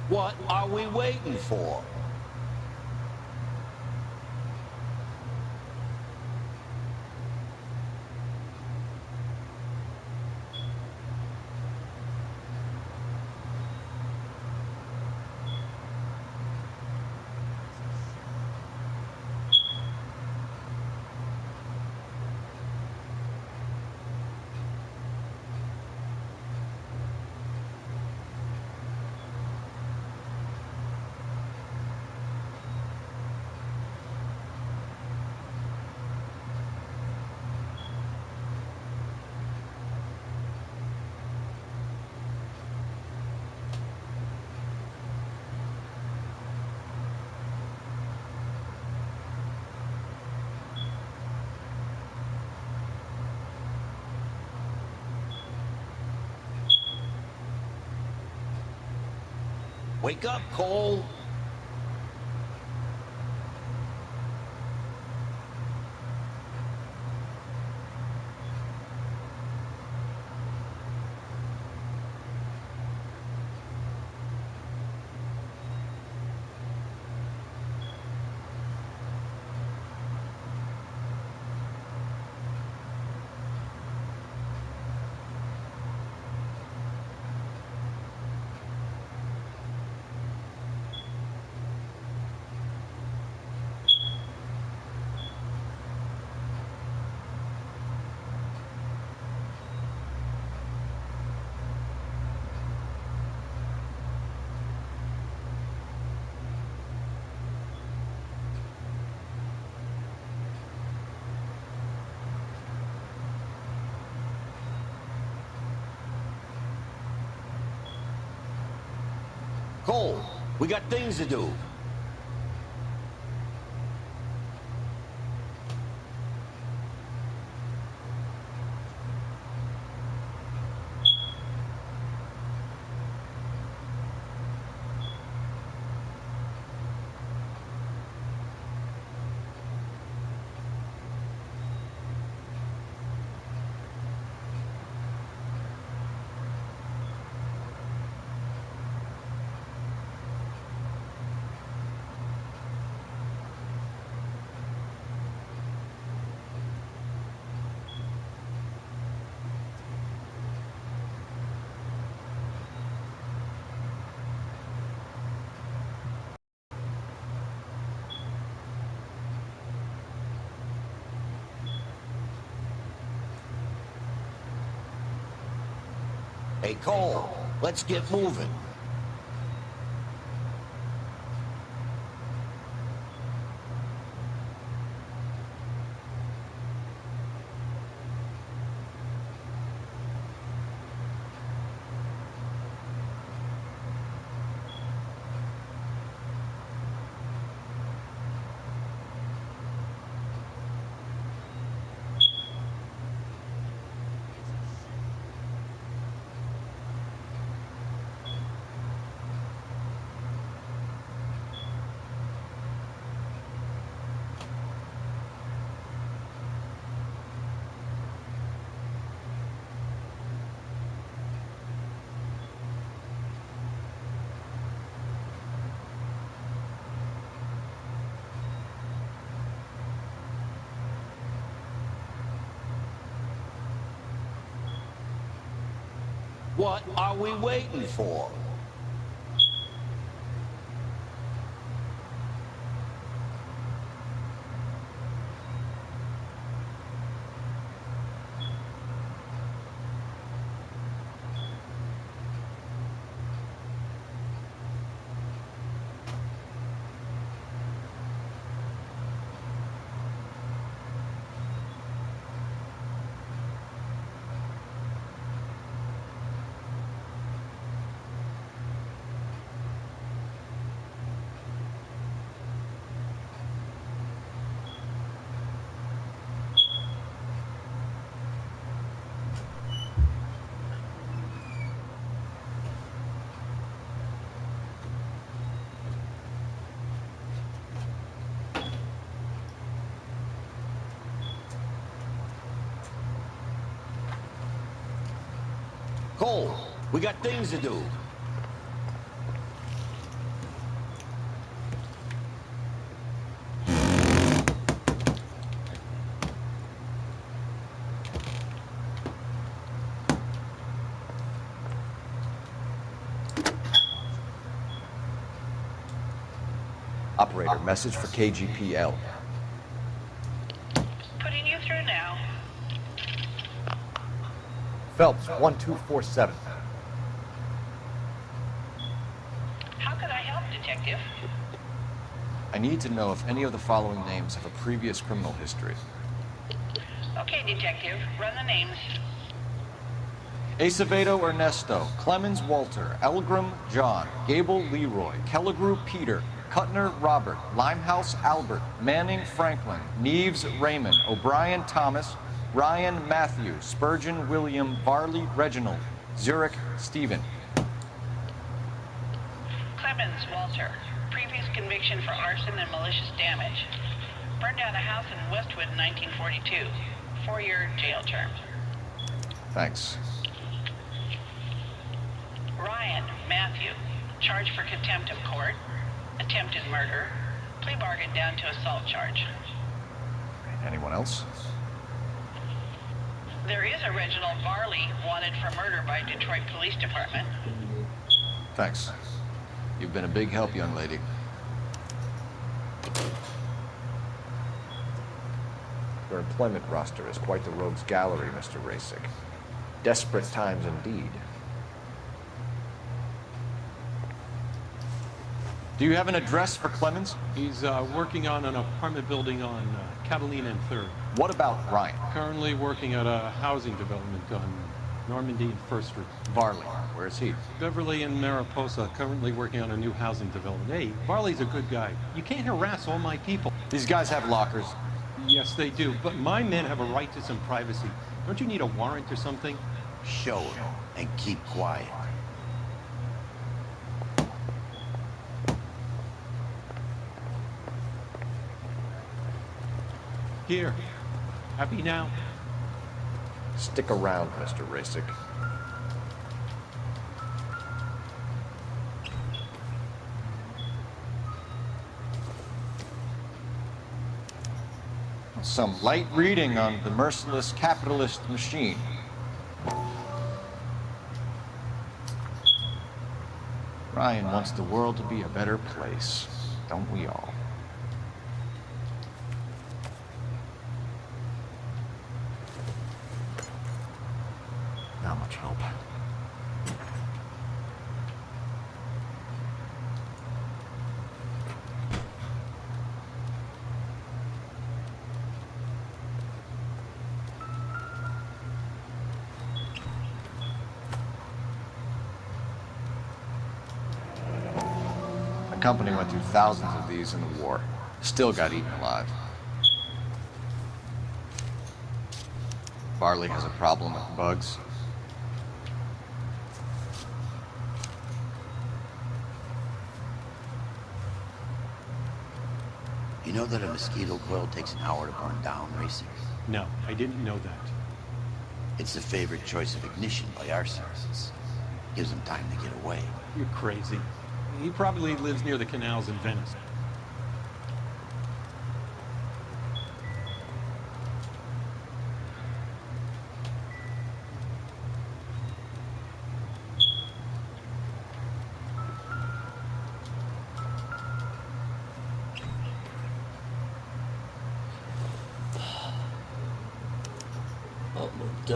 What are we waiting for? Wake up, Cole. Cole, we got things to do. Hey, Cole, let's get moving. What are we waiting for? Cole, we got things to do. Operator, message for KGPL. Putting you through now. Phelps, 1247. How can I help, Detective? I need to know if any of the following names have a previous criminal history. Okay, Detective. Run the names. Acevedo Ernesto, Clemens Walter, Elgram John, Gable Leroy, Kelligrew Peter, Kuttner Robert, Limehouse Albert, Manning Franklin, Neves Raymond, O'Brien Thomas, Ryan Matthew, Spurgeon William, Varley Reginald, Zurich Stephen. Clemens Walter. Previous conviction for arson and malicious damage. Burned down a house in Westwood in 1942. 4-year jail term. Thanks. Ryan Matthew. Charged for contempt of court. Attempted murder. Plea bargain down to assault charge. Anyone else? There is a Reginald Varley wanted for murder by Detroit Police Department. Thanks. You've been a big help, young lady. Your employment roster is quite the rogues gallery, Mr. Rasick. Desperate times indeed. Do you have an address for Clemens? He's working on an apartment building on Catalina and 3rd. What about Ryan? Currently working at a housing development on Normandy and First Street. Varley, where is he? Beverly and Mariposa, currently working on a new housing development. Hey, Varley's a good guy. You can't harass all my people. These guys have lockers. Yes, they do, but my men have a right to some privacy. Don't you need a warrant or something? Show him and keep quiet. Here. Happy now? Stick around, Mr. Rasick. Some light reading on the merciless capitalist machine. Ryan wants the world to be a better place, don't we all? Not much help. The company went through thousands of these in the war. Still got eaten alive. Varley has a problem with bugs. You know that a mosquito coil takes an hour to burn down, Racing? No, I didn't know that. It's the favorite choice of ignition by arsonists. Gives them time to get away. You're crazy. He probably lives near the canals in Venice.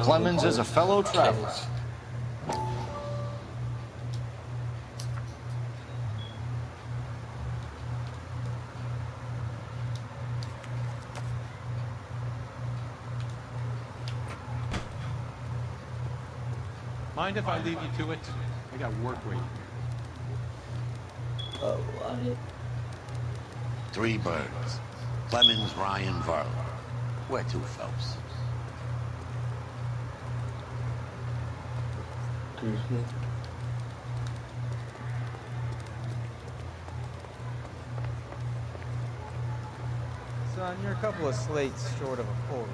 Clemens is a fellow traveler. Mind if I leave you to it? I got work waiting. Oh, what? 3 birds. Clemens, Ryan, Varley. Where to, Phelps? Son, you're a couple of slates short of a full year.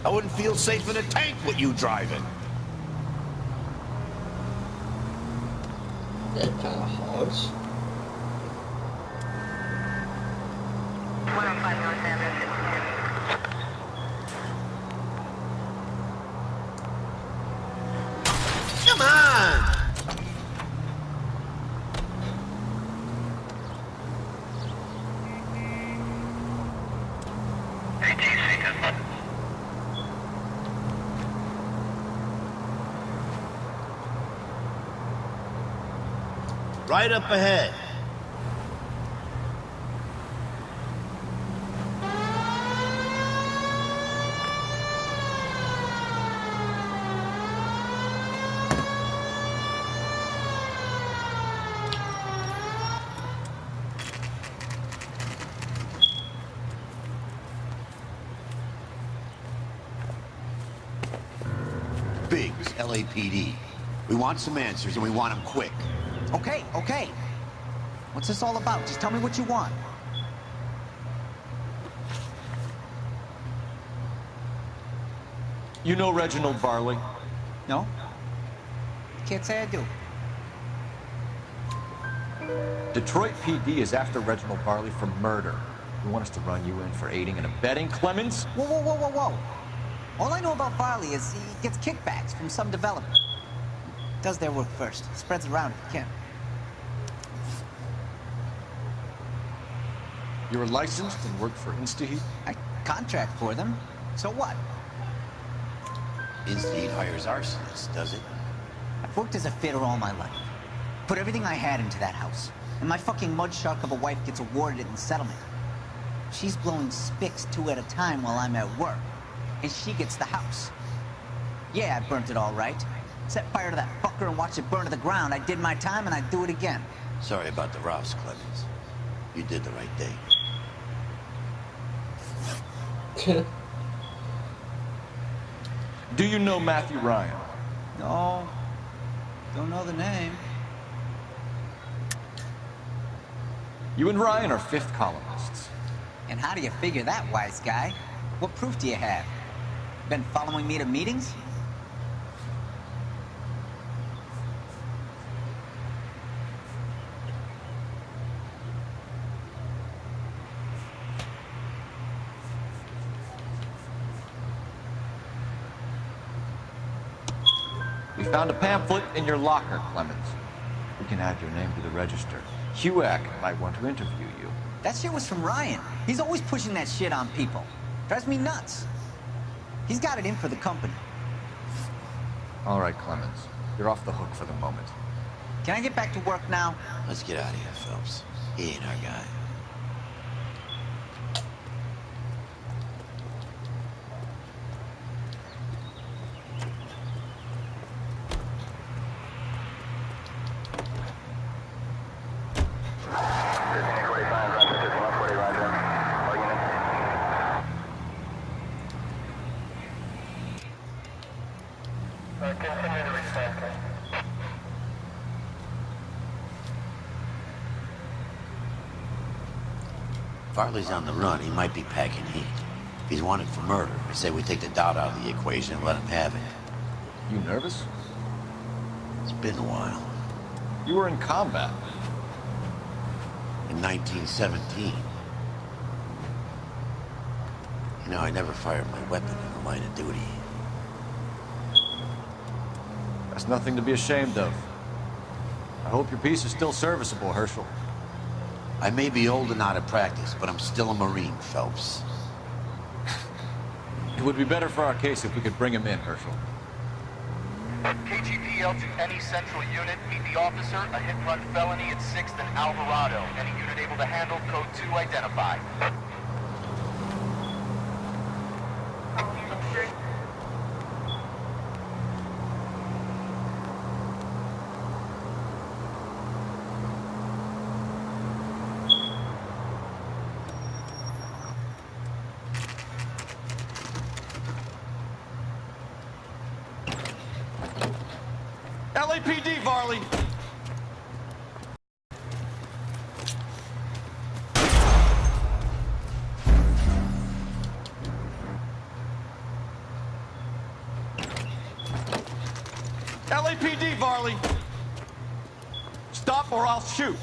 I wouldn't feel safe in a tank with you driving. That kind of harsh. Come on! Right up ahead. Biggs, LAPD. We want some answers, and we want them quick. Okay, okay. What's this all about? Just tell me what you want. You know Reginald Varley? No? Can't say I do. Detroit PD is after Reginald Varley for murder. You want us to run you in for aiding and abetting, Clemens? Whoa, whoa, whoa, whoa, whoa. All I know about Varley is he gets kickbacks from some developer. Does their work first. Spreads it around if he can. You're licensed and work for InstaHeat? I contract for them. So what? InstaHeat hires arsonists, does it? I've worked as a fitter all my life. Put everything I had into that house. And my fucking mud shark of a wife gets awarded it in settlement. She's blowing spics 2 at a time while I'm at work. And she gets the house. Yeah, I burnt it all right. Set fire to that fucker and watched it burn to the ground. I did my time and I'd do it again. Sorry about the Rouse, Clemens. You did the right thing. Do you know Matthew Ryan? No. Don't know the name. You and Ryan are fifth columnists. And how do you figure that, wise guy? What proof do you have? Been following me to meetings? We found a pamphlet in your locker, Clemens. We can add your name to the register. HUAC might want to interview you. That shit was from Ryan. He's always pushing that shit on people. Drives me nuts. He's got it in for the company. All right, Clemens. You're off the hook for the moment. Can I get back to work now? Let's get out of here, Phelps. He ain't our guy. Farley's on the run. He might be packing heat. If he's wanted for murder, I say we take the doubt out of the equation and let him have it. You nervous? It's been a while. You were in combat. In 1917. You know, I never fired my weapon in the line of duty. That's nothing to be ashamed of. I hope your piece is still serviceable, Herschel. I may be old and out of practice, but I'm still a Marine, Phelps. It would be better for our case if we could bring him in, Herschel. KGPL to any central unit. Meet the officer, a hit-and-run felony at 6th and Alvarado. Any unit able to handle code 2 identified. LAPD, Varley! LAPD, Varley! Stop or I'll shoot!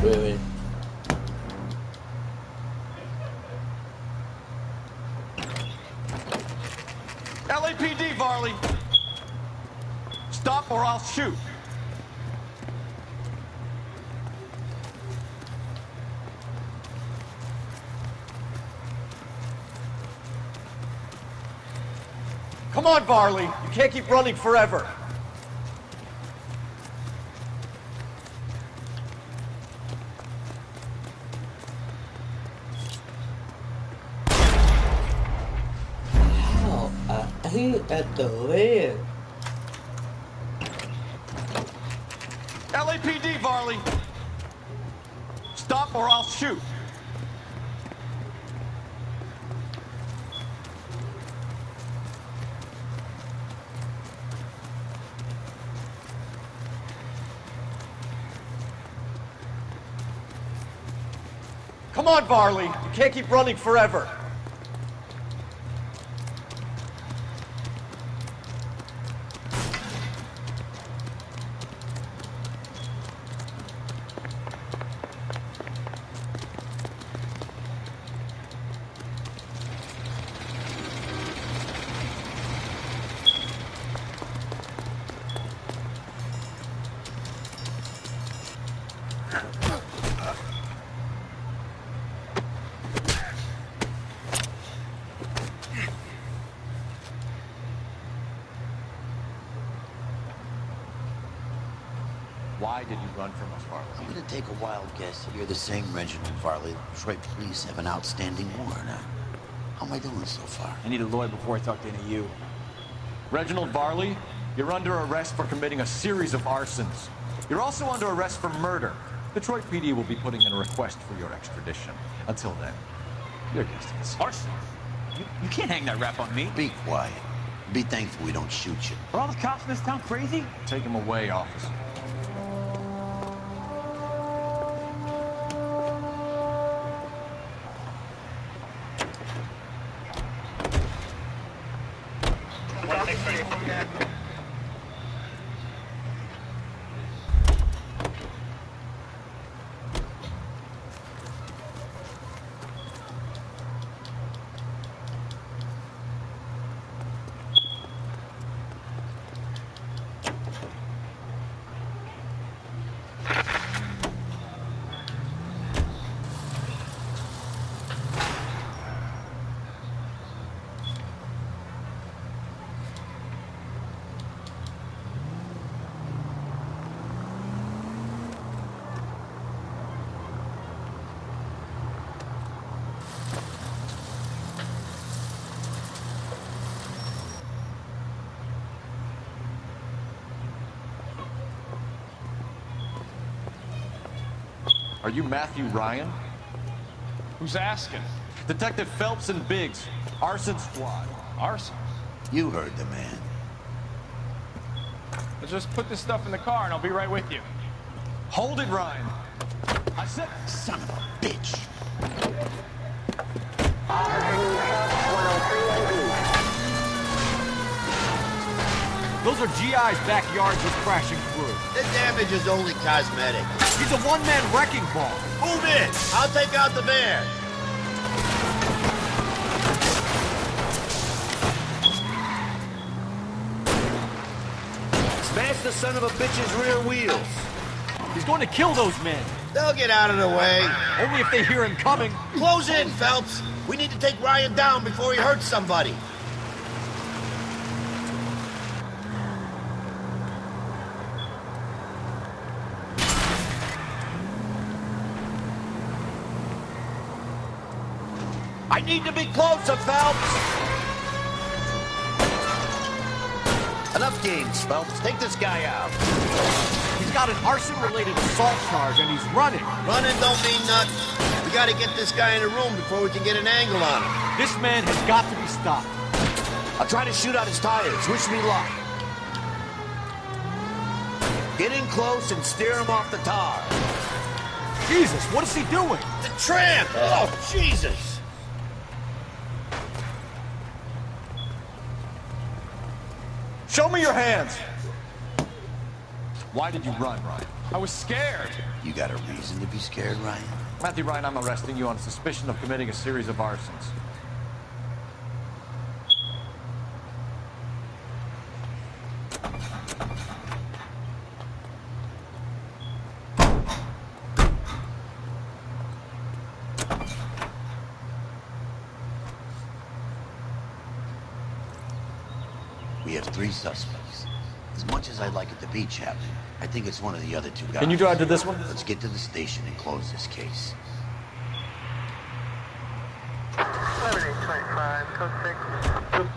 Wait. LAPD, Varley! Stop or I'll shoot! Come on, Varley! You can't keep running forever! At the lid. LAPD, Varley! Stop or I'll shoot! Come on, Varley! You can't keep running forever! Why did you run from us, Varley? I'm gonna take a wild guess that you're the same Reginald Varley the Detroit police have an outstanding warrant on. How am I doing so far? I need a lawyer before I talk to any of you. Reginald Varley, you're under arrest for committing a series of arsons. You're also under arrest for murder. Detroit PD will be putting in a request for your extradition. Until then, your guest is Arson? You can't hang that rap on me. Be quiet. Be thankful we don't shoot you. Are all the cops in this town crazy? Take him away, officer. Are you Matthew Ryan? Who's asking? Detective Phelps and Biggs, arson squad. Arson? You heard the man. Let's just put this stuff in the car and I'll be right with you. Hold it, Ryan. I said... Son of a bitch. Those are GI's backyards he's crashing through. The damage is only cosmetic. He's a one-man wrecking ball. Move in! I'll take out the van. Smash the son of a bitch's rear wheels. He's going to kill those men. They'll get out of the way. Only if they hear him coming. Close in, Phelps. We need to take Ryan down before he hurts somebody. I need to be closer, Phelps. Enough games, Phelps. Take this guy out. He's got an arson-related assault charge, and he's running. Running don't mean nothing. We gotta get this guy in a room before we can get an angle on him. This man has got to be stopped. I'll try to shoot out his tires. Wish me luck. Get in close and steer him off the tar. Jesus, what is he doing? The tramp! Oh, Jesus! Show me your hands. Why did you run, Ryan? I was scared. You got a reason to be scared, Ryan? Matthew Ryan, I'm arresting you on suspicion of committing a series of arsons. We have 3 suspects. As much as I'd like it to be Chapman, I think it's one of the other 2 guys. Can you drive to this one? Let's get to the station and close this case. 2825, code 6.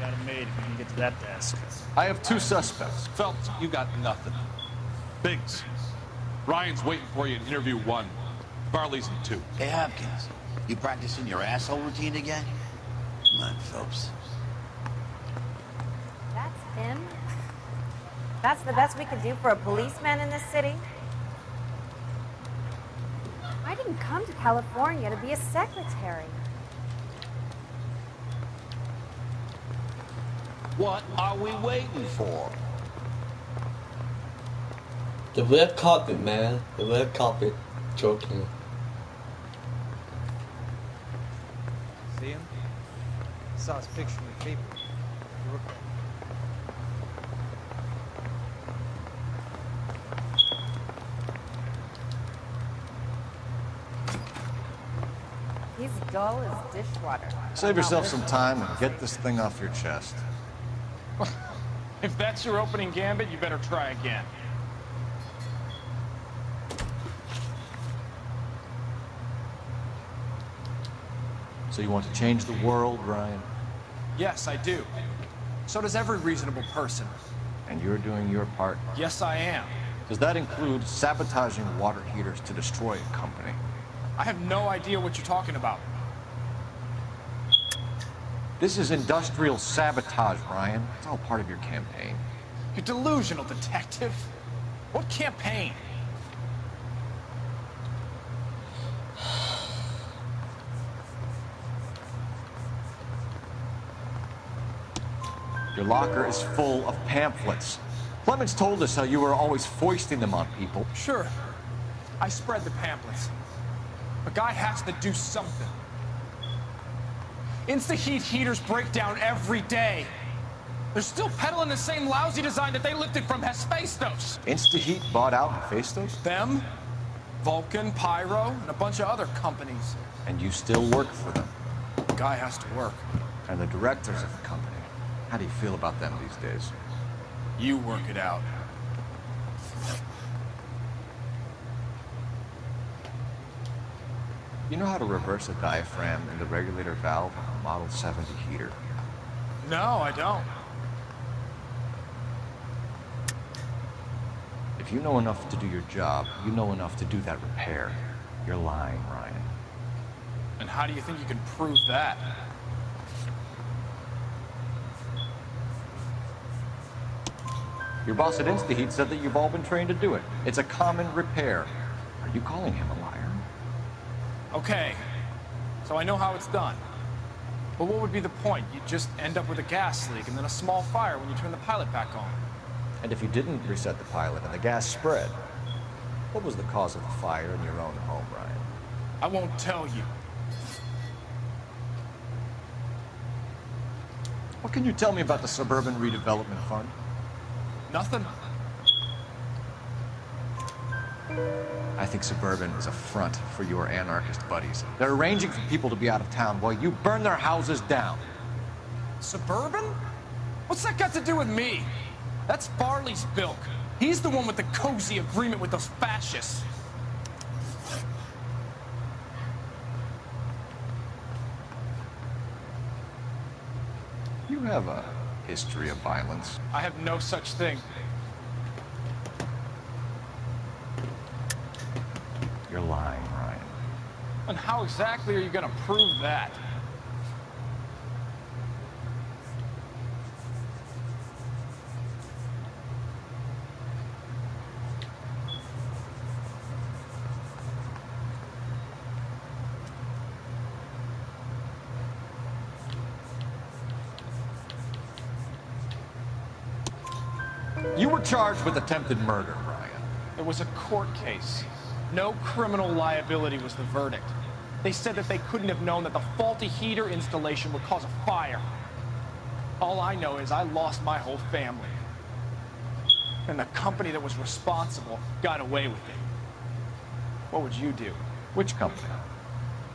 Got him made if you can get to that desk. I have 2 suspects. Phelps, you got nothing. Biggs, Ryan's waiting for you in interview 1. Varley's in 2. Hey, Hopkins, you practicing your asshole routine again? Come on, Phelps. That's him? That's the best we could do for a policeman in this city? I didn't come to California to be a secretary. What are we waiting for? The red carpet, man. The red carpet. Joking. See him? Saw his picture in the paper. You work there. He's dull as dishwater. Save yourself some time and get this thing off your chest. If that's your opening gambit, you better try again. So you want to change the world, Ryan? Yes, I do. So does every reasonable person. And you're doing your part. Yes, I am. Does that include sabotaging water heaters to destroy a company? I have no idea what you're talking about. This is industrial sabotage, Ryan. It's all part of your campaign. You delusional detective. What campaign? Your locker is full of pamphlets. Clemens told us how you were always foisting them on people. Sure. I spread the pamphlets. A guy has to do something. Insta-heat heaters break down every day. They're still peddling the same lousy design that they lifted from Hephaestus. Insta-heat bought out Hephaestus? Them, Vulcan, Pyro, and a bunch of other companies. And you still work for them? The guy has to work. And the directors of the company, how do you feel about them these days? You work it out. You know how to reverse a diaphragm in the regulator valve on a Model 70 heater? No, I don't. If you know enough to do your job, you know enough to do that repair. You're lying, Ryan. And how do you think you can prove that? Your boss at InstaHeat said that you've all been trained to do it. It's a common repair. Are you calling him a liar? Okay, so I know how it's done. But what would be the point? You just end up with a gas leak and then a small fire when you turn the pilot back on. And if you didn't reset the pilot and the gas spread, what was the cause of the fire in your own home, Ryan? I won't tell you. What can you tell me about the Suburban Redevelopment Fund? Nothing. I think Suburban is a front for your anarchist buddies. They're arranging for people to be out of town while you burn their houses down. Suburban? What's that got to do with me? That's Farley's bilk. He's the one with the cozy agreement with those fascists. You have a history of violence. I have no such thing. You're lying, Ryan. And how exactly are you gonna prove that? You were charged with attempted murder, Ryan. It was a court case. No criminal liability was the verdict. They said that they couldn't have known that the faulty heater installation would cause a fire. All I know is I lost my whole family. And the company that was responsible got away with it. What would you do? Which company?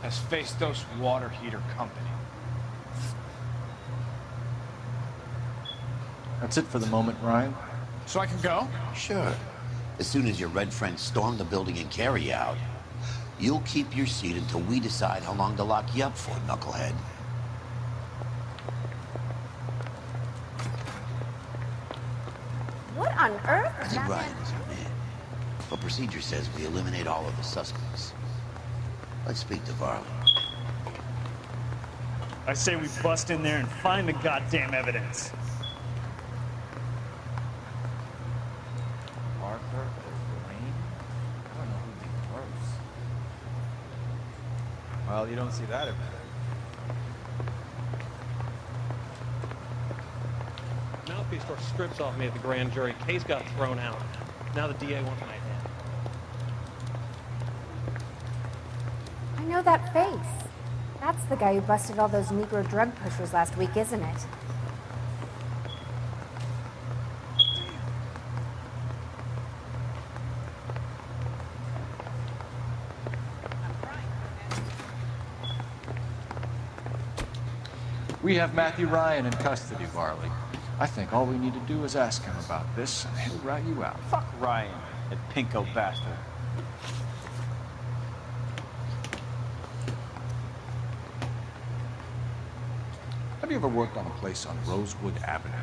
Hephaestos water heater company. That's it for the moment, Ryan. So I can go? Sure. As soon as your red friends storm the building and carry you out, you'll keep your seat until we decide how long to lock you up for, knucklehead. What on earth? I think Ryan is our man. But procedure says we eliminate all of the suspects. Let's speak to Varley. I say we bust in there and find the goddamn evidence. Well, you don't see that every day. Mouthpiece tore strips off me at the grand jury. Case got thrown out. Now the DA wants my head. I know that face. That's the guy who busted all those Negro drug pushers last week, isn't it? We have Matthew Ryan in custody, Varley. I think all we need to do is ask him about this, and he'll rat you out. Fuck Ryan, that pinko bastard. Have you ever worked on a place on Rosewood Avenue?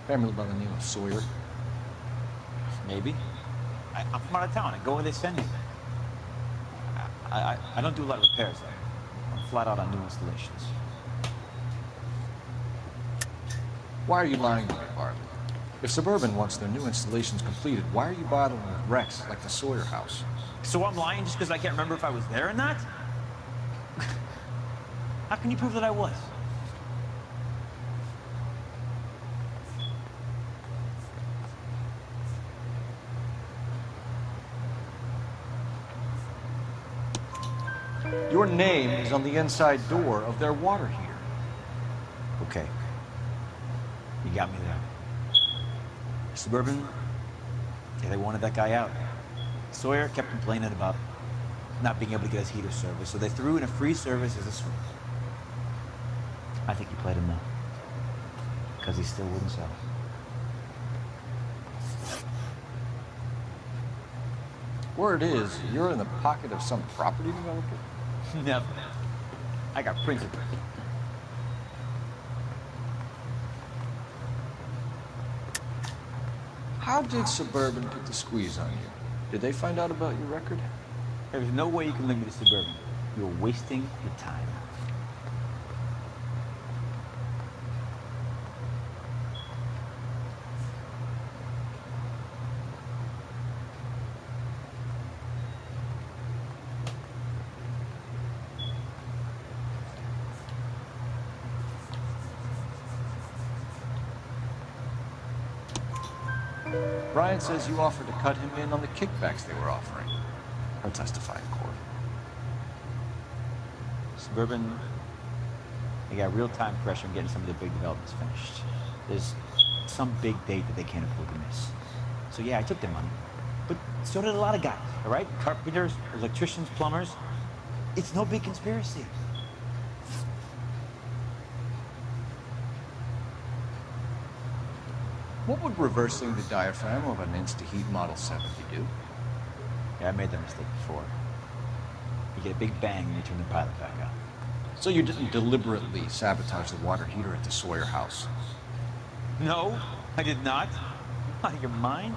Family by the name of Sawyer? Maybe. I'm from out of town. I go where they send me. I don't do a lot of repairs, though. I'm flat out on new installations. Why are you lying to me, Varley? If Suburban wants their new installations completed, why are you bothering with wrecks like the Sawyer house? So I'm lying just because I can't remember if I was there or not? How can you prove that I was? Your name is on the inside door of their water heater. Okay. You got me there. Suburban, yeah, they wanted that guy out. Sawyer kept complaining about not being able to get his heater service, so they threw in a free service as a swing. I think he played him though, because he still wouldn't sell. Word is, you're in the pocket of some property developer? Never. I got principles. How did Suburban put the squeeze on you? Did they find out about your record? There's no way you can link me to Suburban. You're wasting your time. Brian says you offered to cut him in on the kickbacks they were offering. He'll testify in court. Suburban, they got real-time pressure on getting some of their big developments finished. There's some big date that they can't afford to miss. So yeah, I took their money. But so did a lot of guys, all right? Carpenters, electricians, plumbers. It's no big conspiracy. What would reversing the diaphragm of an Insta-Heat Model 70 do? Yeah, I made that mistake before. You get a big bang and you turn the pilot back on. So you didn't deliberately sabotage the water heater at the Sawyer house? No, I did not. Out of your mind?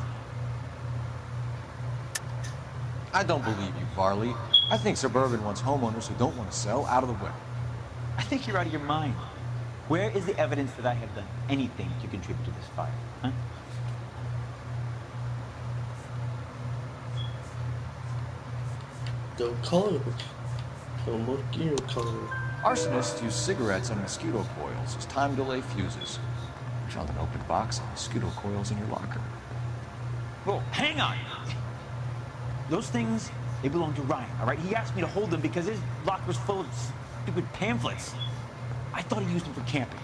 I don't believe you, Varley. I think Suburban wants homeowners who don't want to sell out of the way. I think you're out of your mind. Where is the evidence that I have done anything to contribute to this fire, huh? Don't call it. Don't you call it. Arsonists use cigarettes and mosquito coils as time delay fuses. You found an open box of mosquito coils in your locker. Whoa, hang on! Those things, they belong to Ryan, all right? He asked me to hold them because his locker's full of stupid pamphlets. I thought he used them for camping.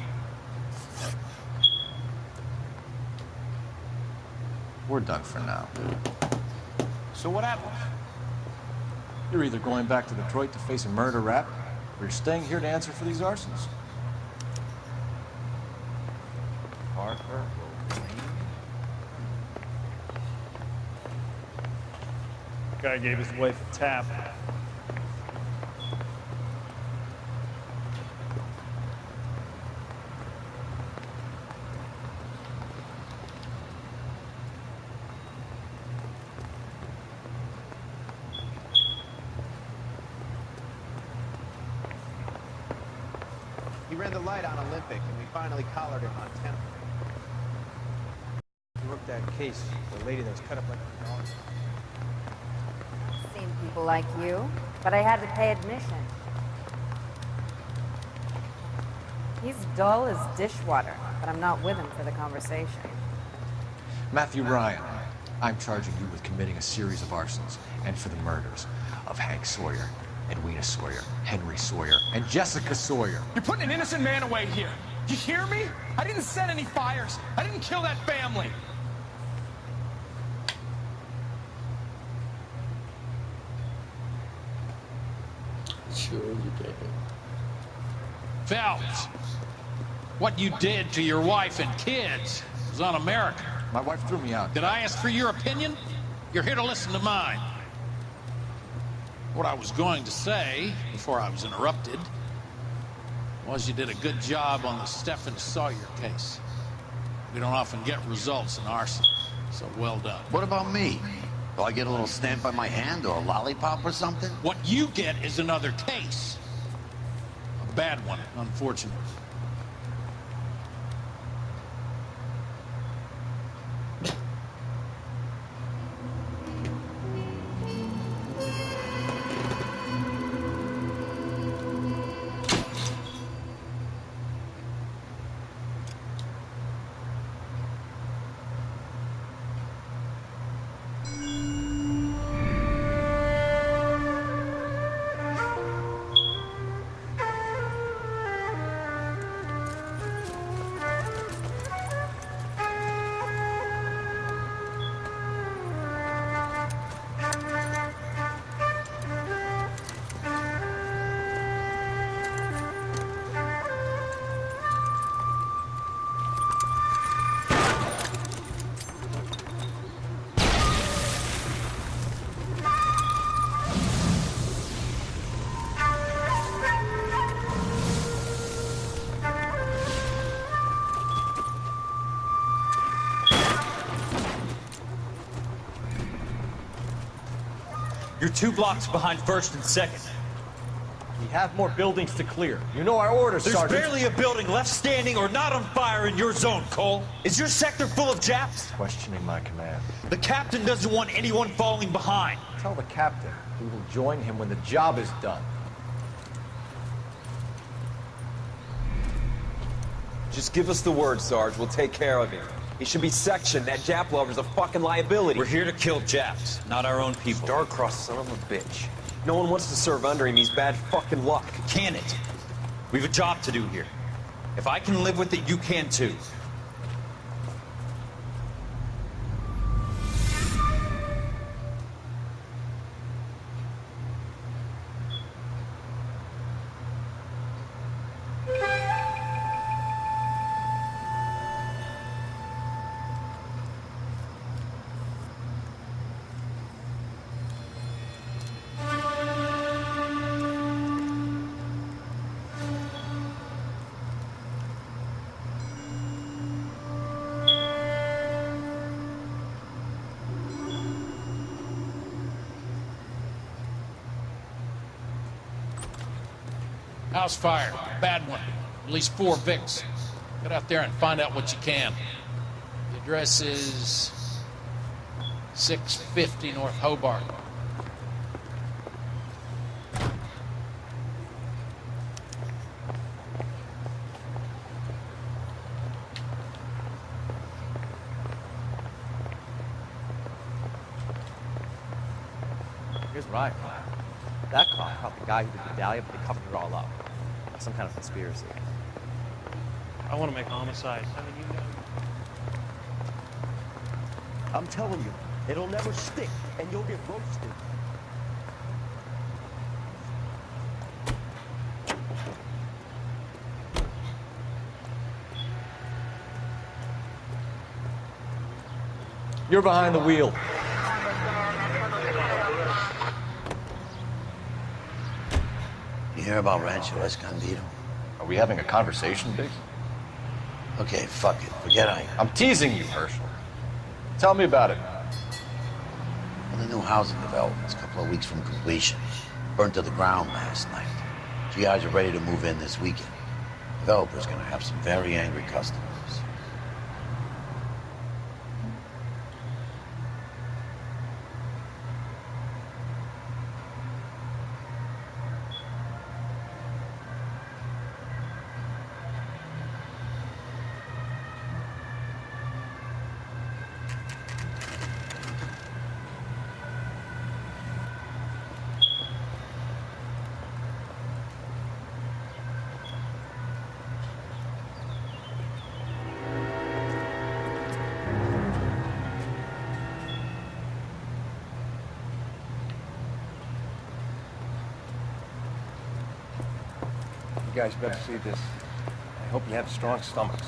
We're done for now. So what happens? You're either going back to Detroit to face a murder rap, or you're staying here to answer for these arsons. Parker. Guy gave his wife a tap. He ran the light on Olympic, and we finally collared him on 10th. You worked that case, the lady that was cut up like a dog. Seen people like you, but I had to pay admission. He's dull as dishwater, but I'm not with him for the conversation. Matthew Ryan, I'm charging you with committing a series of arsons and for the murders of Hank Sawyer, Edwina Sawyer, Henry Sawyer, and Jessica Sawyer. You're putting an innocent man away here. You hear me? I didn't set any fires. I didn't kill that family. Sure you did. Phelps, what you did to your wife and kids was un-American. My wife threw me out. Did I ask for your opinion? You're here to listen to mine. What I was going to say, before I was interrupted, was you did a good job on the Stephen Sawyer case. We don't often get results in arson, so well done. What about me? Do I get a little stamp by my hand or a lollipop or something? What you get is another case. A bad one, unfortunately. You're 2 blocks behind 1st and 2nd. We have more buildings to clear. You know our orders, There's Sergeant. barely a building left standing or not on fire in your zone, Cole. Is your sector full of Japs? Questioning my command. The captain doesn't want anyone falling behind. Tell the captain we will join him when the job is done. Just give us the word, Sarge. We'll take care of it. He should be sectioned. That Jap lover's a fucking liability. We're here to kill Japs, not our own people. Star-crossed son of a bitch. No one wants to serve under him. He's bad fucking luck. Can it? We have a job to do here. If I can live with it, you can too. House fire. Bad one. At least 4 Vicks. Get out there and find out what you can. The address is 650 North Hobart. Here's what I thought. That cop caught the guy who did the medallion, but they covered it all up. Some kind of conspiracy. I want to make homicide. I mean, you know. I'm telling you, it'll never stick, and you'll get roasted. You're behind the wheel. You hear about Rancho Escondido? Are we having a conversation, Biggs? Okay, fuck it. Forget I'm teasing you, Herschel. Tell me about it. Well, the new housing development's a couple of weeks from completion. Burnt to the ground last night. GIs are ready to move in this weekend. Developer's gonna have some very angry customers. You guys better see this. I hope you have strong stomachs.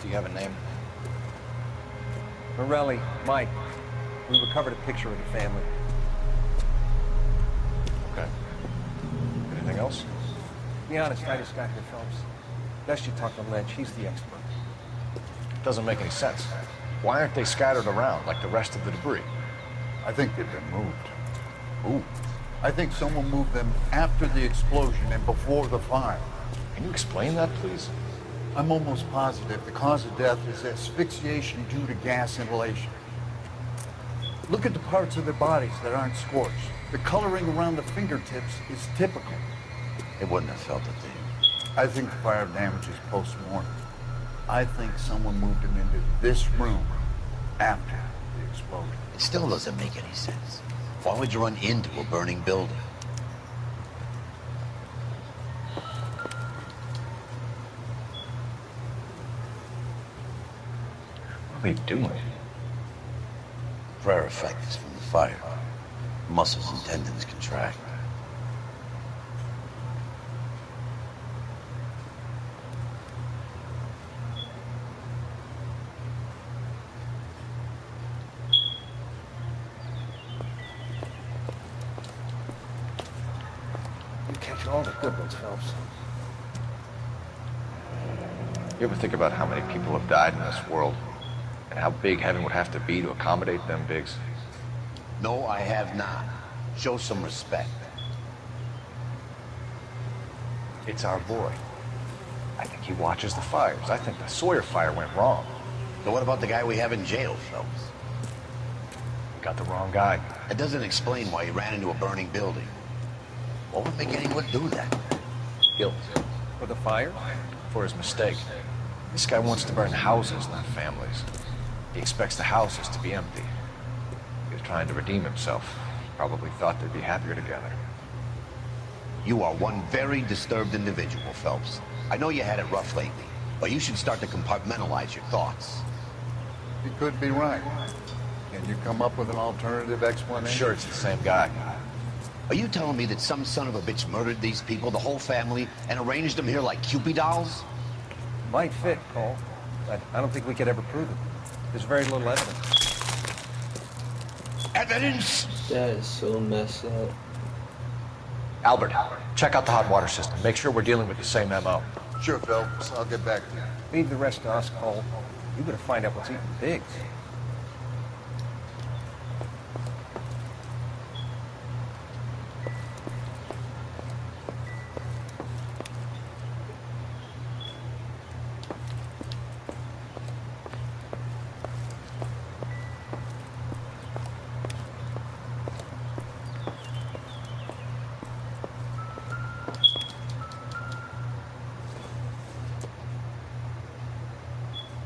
Do you have a name? Morelli, Mike. We recovered a picture of the family. Okay. Anything else? Be honest, I just got here, Phelps. Best you talk to Lynch. He's the expert. Doesn't make any sense. Why aren't they scattered around like the rest of the debris? I think they've been moved. Ooh. I think someone moved them after the explosion and before the fire. Can you explain that, please? I'm almost positive the cause of death is asphyxiation due to gas inhalation. Look at the parts of their bodies that aren't scorched. The coloring around the fingertips is typical. They wouldn't have felt a thing. I think the fire damage is post-mortem. I think someone moved him into this room after the explosion. It still doesn't make any sense. Why would you run into a burning building? What are we doing? Prayer effect is from the fire. Muscles and tendons contract. You catch all the good ones, Phelps. You ever think about how many people have died in this world? And how big heaven would have to be to accommodate them bigs? No, I have not. Show some respect. It's our boy. I think he watches the fires. I think the Sawyer fire went wrong. So what about the guy we have in jail, Phelps? We got the wrong guy. It doesn't explain why he ran into a burning building. What would make anyone do that? Guilt. For the fire? For his mistake. This guy wants to burn houses, not families. He expects the houses to be empty. He was trying to redeem himself. Probably thought they'd be happier together. You are one very disturbed individual, Phelps. I know you had it rough lately, but you should start to compartmentalize your thoughts. He could be right. Can you come up with an alternative explanation? Sure, it's the same guy. Are you telling me that some son of a bitch murdered these people, the whole family, and arranged them here like Cupid dolls? Might fit, Cole, but I don't think we could ever prove it. There's very little evidence. Evidence? That is so messed up. Albert, check out the hot water system. Make sure we're dealing with the same MO. Sure, Phelps. I'll get back to you. Leave the rest to us, Cole. You gotta find out what's eating pigs.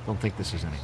Don't think this is anything.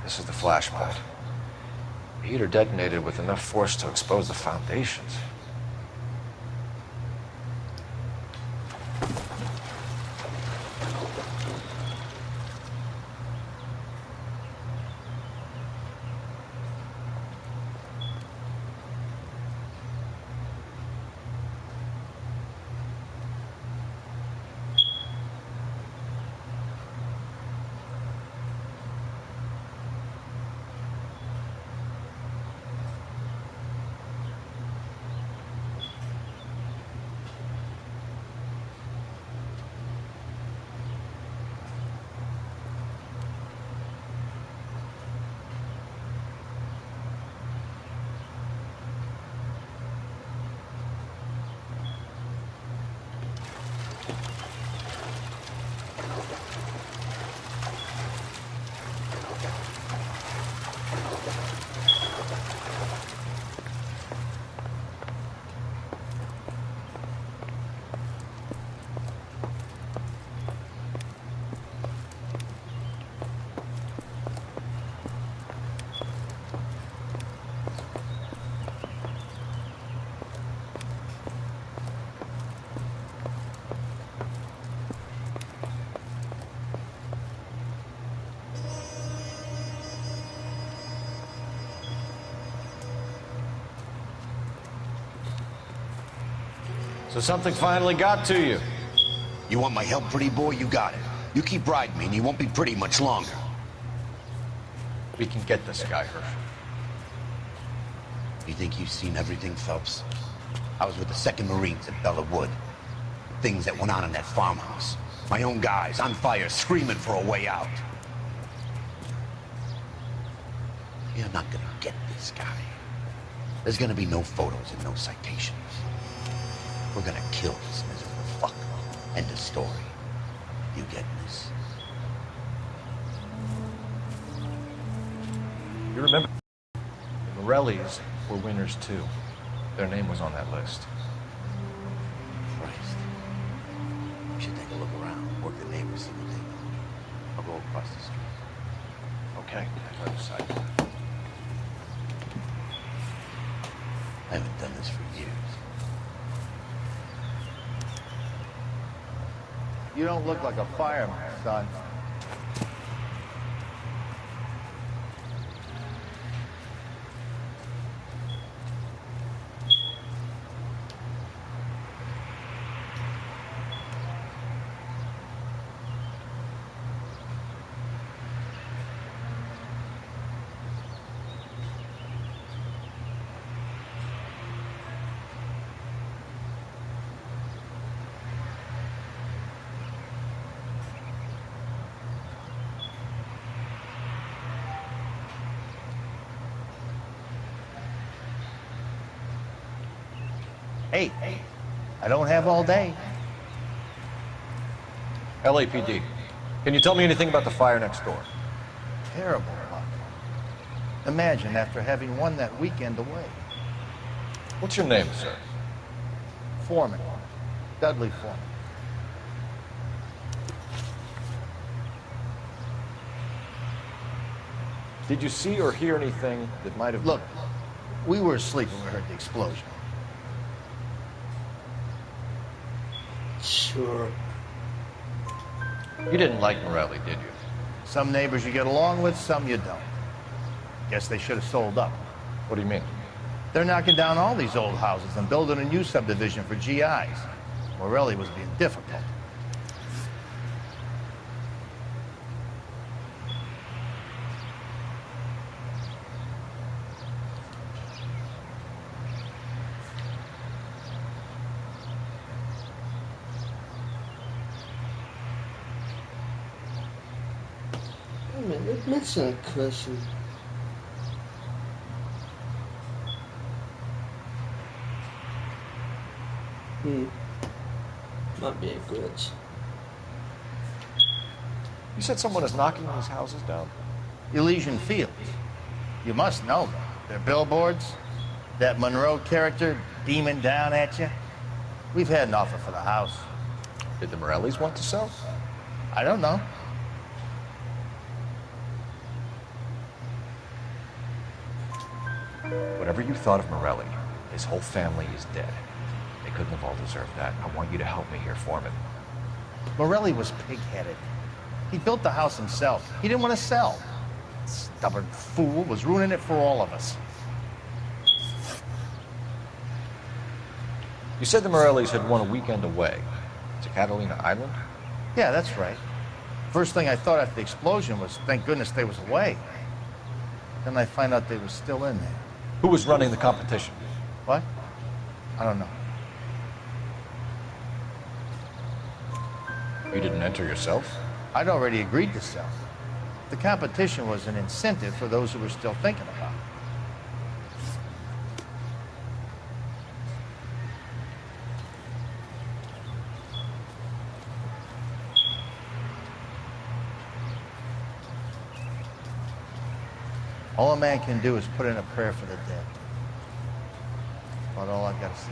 This is the flashpoint. The heater detonated with enough force to expose the foundations. So something finally got to you. You want my help, pretty boy? You got it. You keep riding me and you won't be pretty much longer. We can get this guy, Herschel. You think you've seen everything, Phelps? I was with the 2nd Marines at Bella Wood. Things that went on in that farmhouse. My own guys on fire, screaming for a way out. You're not gonna get this guy. There's gonna be no photos and no citations. We're gonna kill this miserable fuck. End of story. You getting this? You remember, the Morellis were winners too. Their name was on that list. Christ. We should take a look around, work the neighbors, see what they know. I'll go across the street. okay? I've heard the side. I haven't done this for years. You don't look like a fireman, son. Hey, I don't have all day. LAPD. Can you tell me anything about the fire next door? Terrible luck. Imagine after having won that weekend away. What's your name, sir? Foreman. Dudley Foreman. Did you see or hear anything that might have... Look, we were asleep when we heard the explosion. Sure. You didn't like Morelli, did you? Some neighbors you get along with, some you don't. Guess they should have sold up. What do you mean? They're knocking down all these old houses and building a new subdivision for GIs. Morelli was being difficult. That's not a question. Might be a glitch. You said someone is knocking these houses down? Elysian Fields. You must know them. Their billboards, that Monroe character beaming down at you. We've had an offer for the house. Did the Morellis want to sell? I don't know. Whatever you thought of Morelli, his whole family is dead. They couldn't have all deserved that. I want you to help me here, Foreman. Morelli was pig-headed. He built the house himself. He didn't want to sell. Stubborn fool was ruining it for all of us. You said the Morellis had won a weekend away to Catalina Island? Yeah, that's right. First thing I thought after the explosion was, thank goodness they was away. Then I find out they were still in there. Who was running the competition? What? I don't know. You didn't enter yourself? I'd already agreed to sell. The competition was an incentive for those who were still thinking about it. All a man can do is put in a prayer for the dead. About all I've got to say.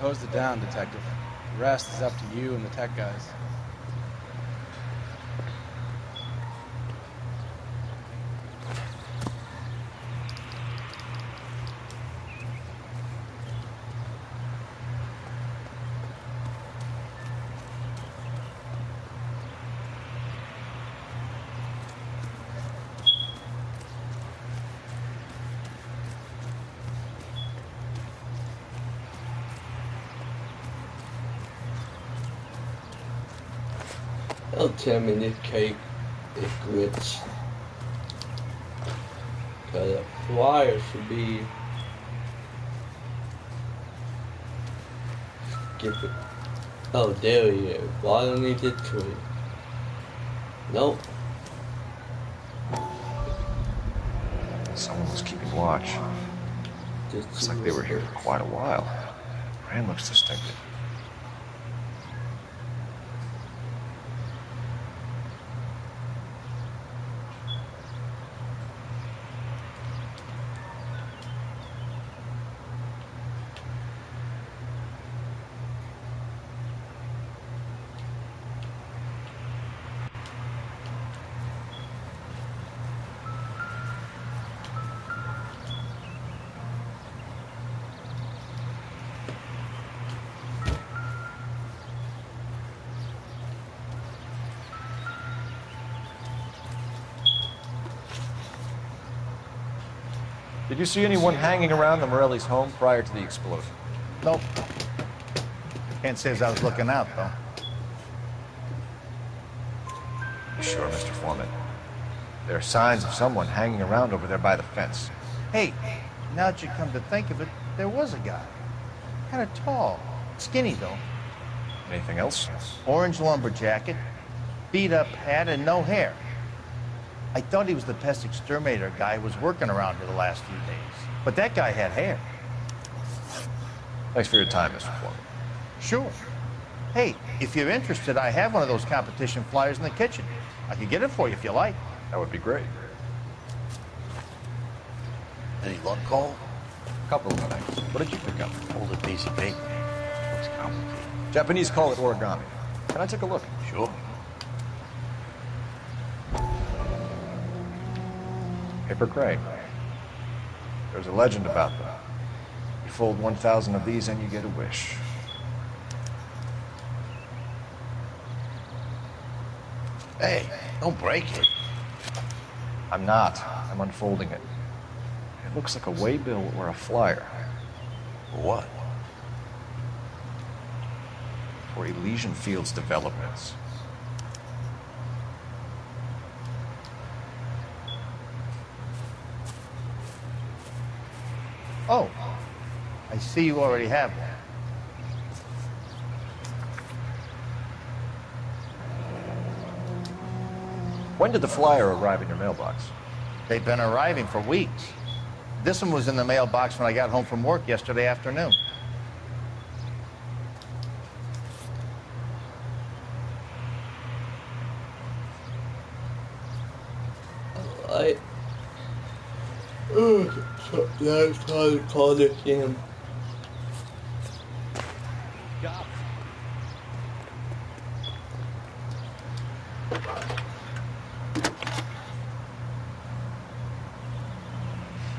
Hosed it down, Detective. The rest is up to you and the tech guys. Don't tell me this cake is glitch. Cause a flyer should be Oh, there he is. Following the tree. Nope. Someone was keeping watch. Looks like they were here for quite a while. Brand looks distinctive. Did you see anyone hanging around the Morelli's home prior to the explosion? Nope. Can't say as I was looking out, though. You sure, Mr. Foreman? There are signs of someone hanging around over there by the fence. Hey, now that you come to think of it, there was a guy. Kind of tall. Skinny, though. Anything else? Orange lumber jacket, beat-up hat, and no hair. I thought he was the pest exterminator guy who was working around here the last few days. But that guy had hair. Thanks for your time, Mr. Foreman. Sure. Hey, if you're interested, I have one of those competition flyers in the kitchen. I could get it for you if you like. That would be great. Any luck, Cole? A couple of things. What did you pick up? Hold a piece of paper. It's complicated. Japanese call it origami. Can I take a look? Sure. Paper crane. There's a legend about them. You fold 1,000 of these and you get a wish. Hey, don't break it. I'm not. I'm unfolding it. It looks like a waybill or a flyer. For what? For Elysian Fields developments. Oh, I see you already have one. When did the flyer arrive in your mailbox? They've been arriving for weeks. This one was in the mailbox when I got home from work yesterday afternoon. That's how to call this game.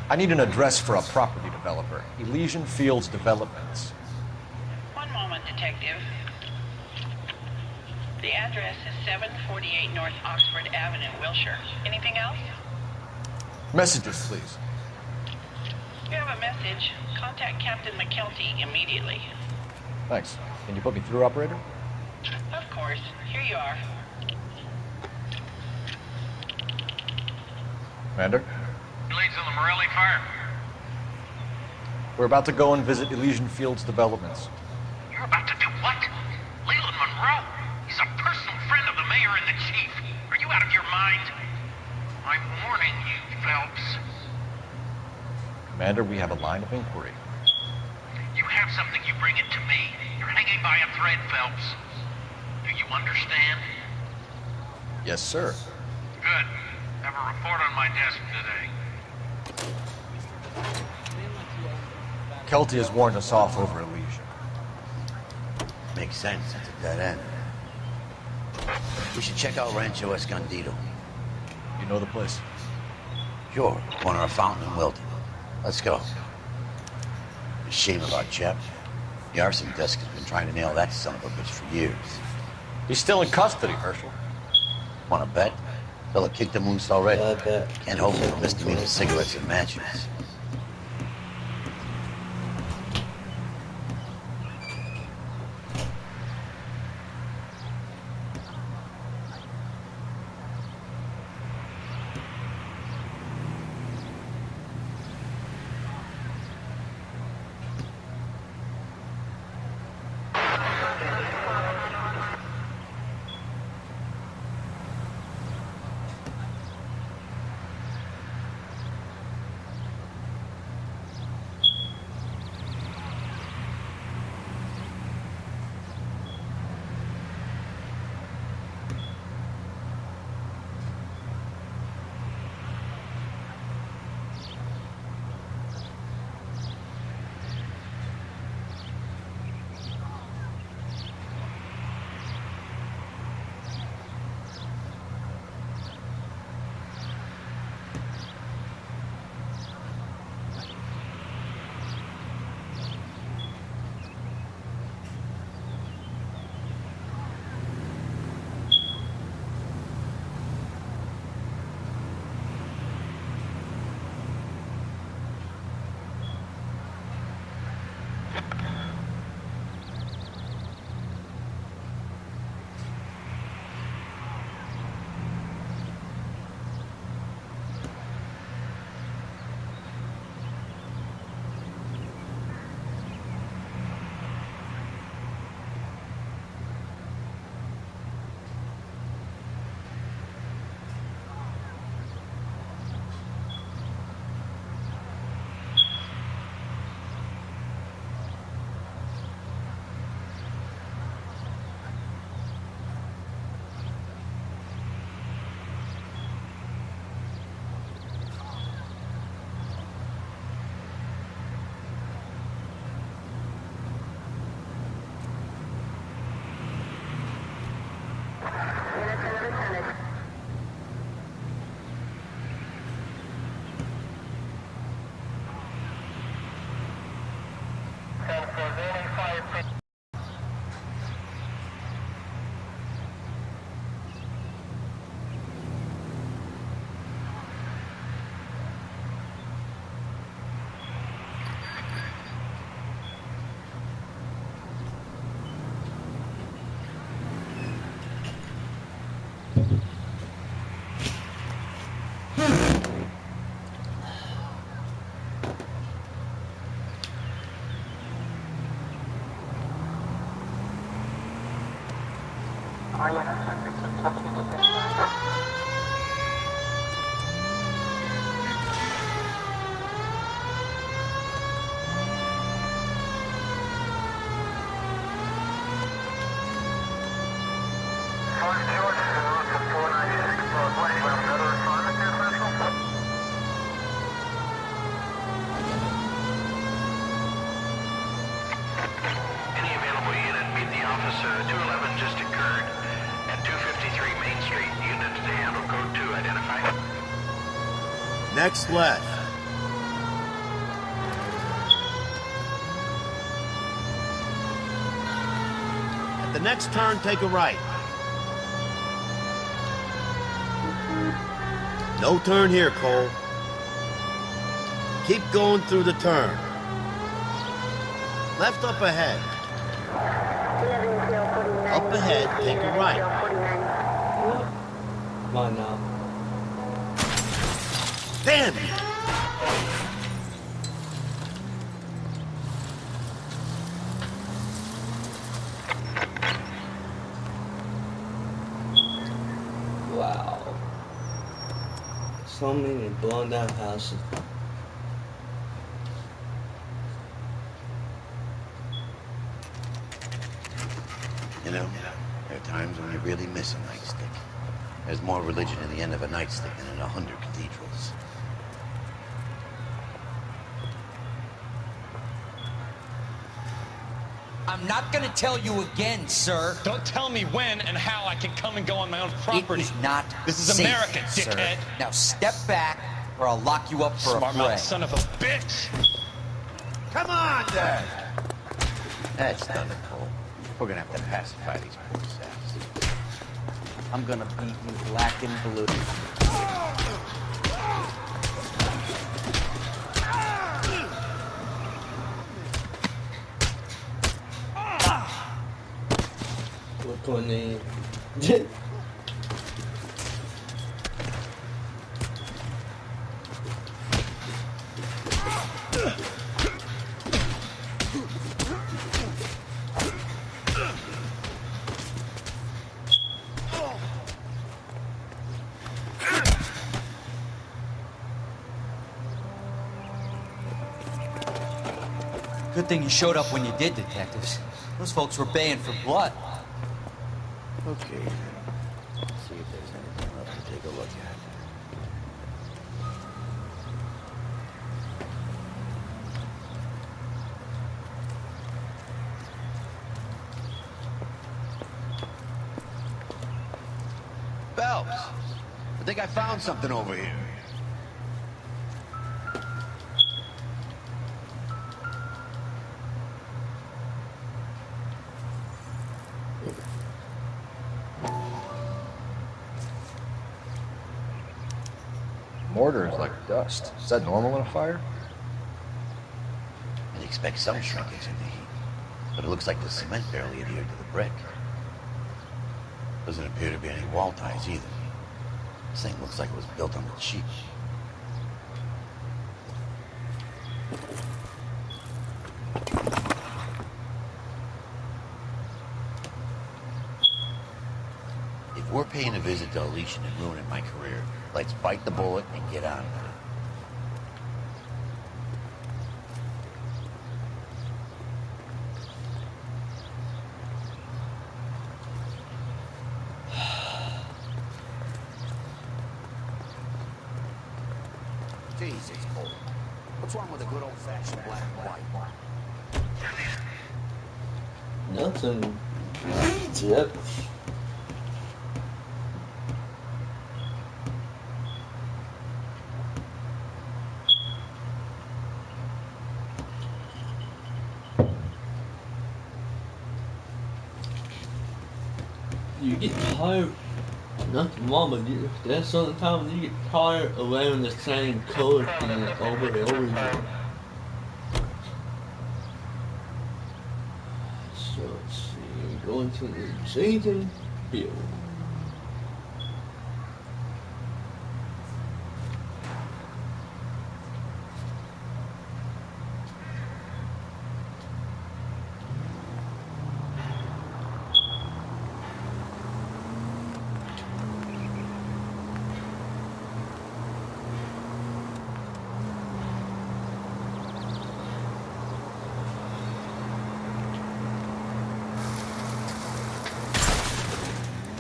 I need an address for a property developer. Elysian Fields Developments. One moment, Detective. The address is 748 North Oxford Avenue, Wilshire. Anything else? Messages, please. You have a message. Contact Captain McKelty immediately. Thanks. Can you put me through, operator? Of course. Here you are. Commander? Leads on the Morelli fire. We're about to go and visit Elysian Fields Developments. You're about to do what? Leland Monroe? He's a personal friend of the mayor and the chief. Are you out of your mind? I'm warning you, Phelps. Commander, we have a line of inquiry. You have something, you bring it to me. You're hanging by a thread, Phelps. Do you understand? Yes, sir. Good. Have a report on my desk today. Kelty has warned us off over Elysian. Makes sense. It's a dead end. We should check out Rancho Escondido. You know the place? Sure. Corner of Fountain and Wilton. Let's go. A shame about Jep. The arson desk has been trying to nail that son of a bitch for years. He's still in custody, Herschel. Want to bet? Fella kicked the moose already. Yeah, I bet. Can't hope for misdemeanor cigarettes and matches. Next left. At the next turn, take a right. No turn here, Cole. Keep going through the turn. Left up ahead. Up ahead, take a right. Come on now. Damn you! Wow. So many blown down houses. You know, there are times when you really miss a nightstick. There's more religion in the end of a nightstick than in 100 cathedrals. I'm not gonna tell you again, sir. Don't tell me when and how I can come and go on my own property. It is not This is safe, America, sir. dickhead. Now step back, or I'll lock you up for a Smart fray. mouth son of a bitch. Come on, Dad! That's done it, Cole. We're gonna have to pacify these poor saps. I'm gonna beat you black and blue. Look on the... Good thing you showed up when you did, detectives. Those folks were baying for blood. Okay, let's see if there's anything left to take a look at. Phelps, I think I found something over here. Mortar is like dust. Is that normal in a fire? I'd expect some shrinkage in the heat, but it looks like the cement barely adhered to the brick. Doesn't appear to be any wall ties either. This thing looks like it was built on the cheap. If we're paying a visit to Alicia and ruining my career, let's bite the bullet and get on with it. Jesus, Cole. What's wrong with a good old-fashioned black and white? Nothing. Yep. You get tired. Nothing wrong, but there's certain times you get tired of wearing the same color thing over and over again. So let's see, going to the Arrington field.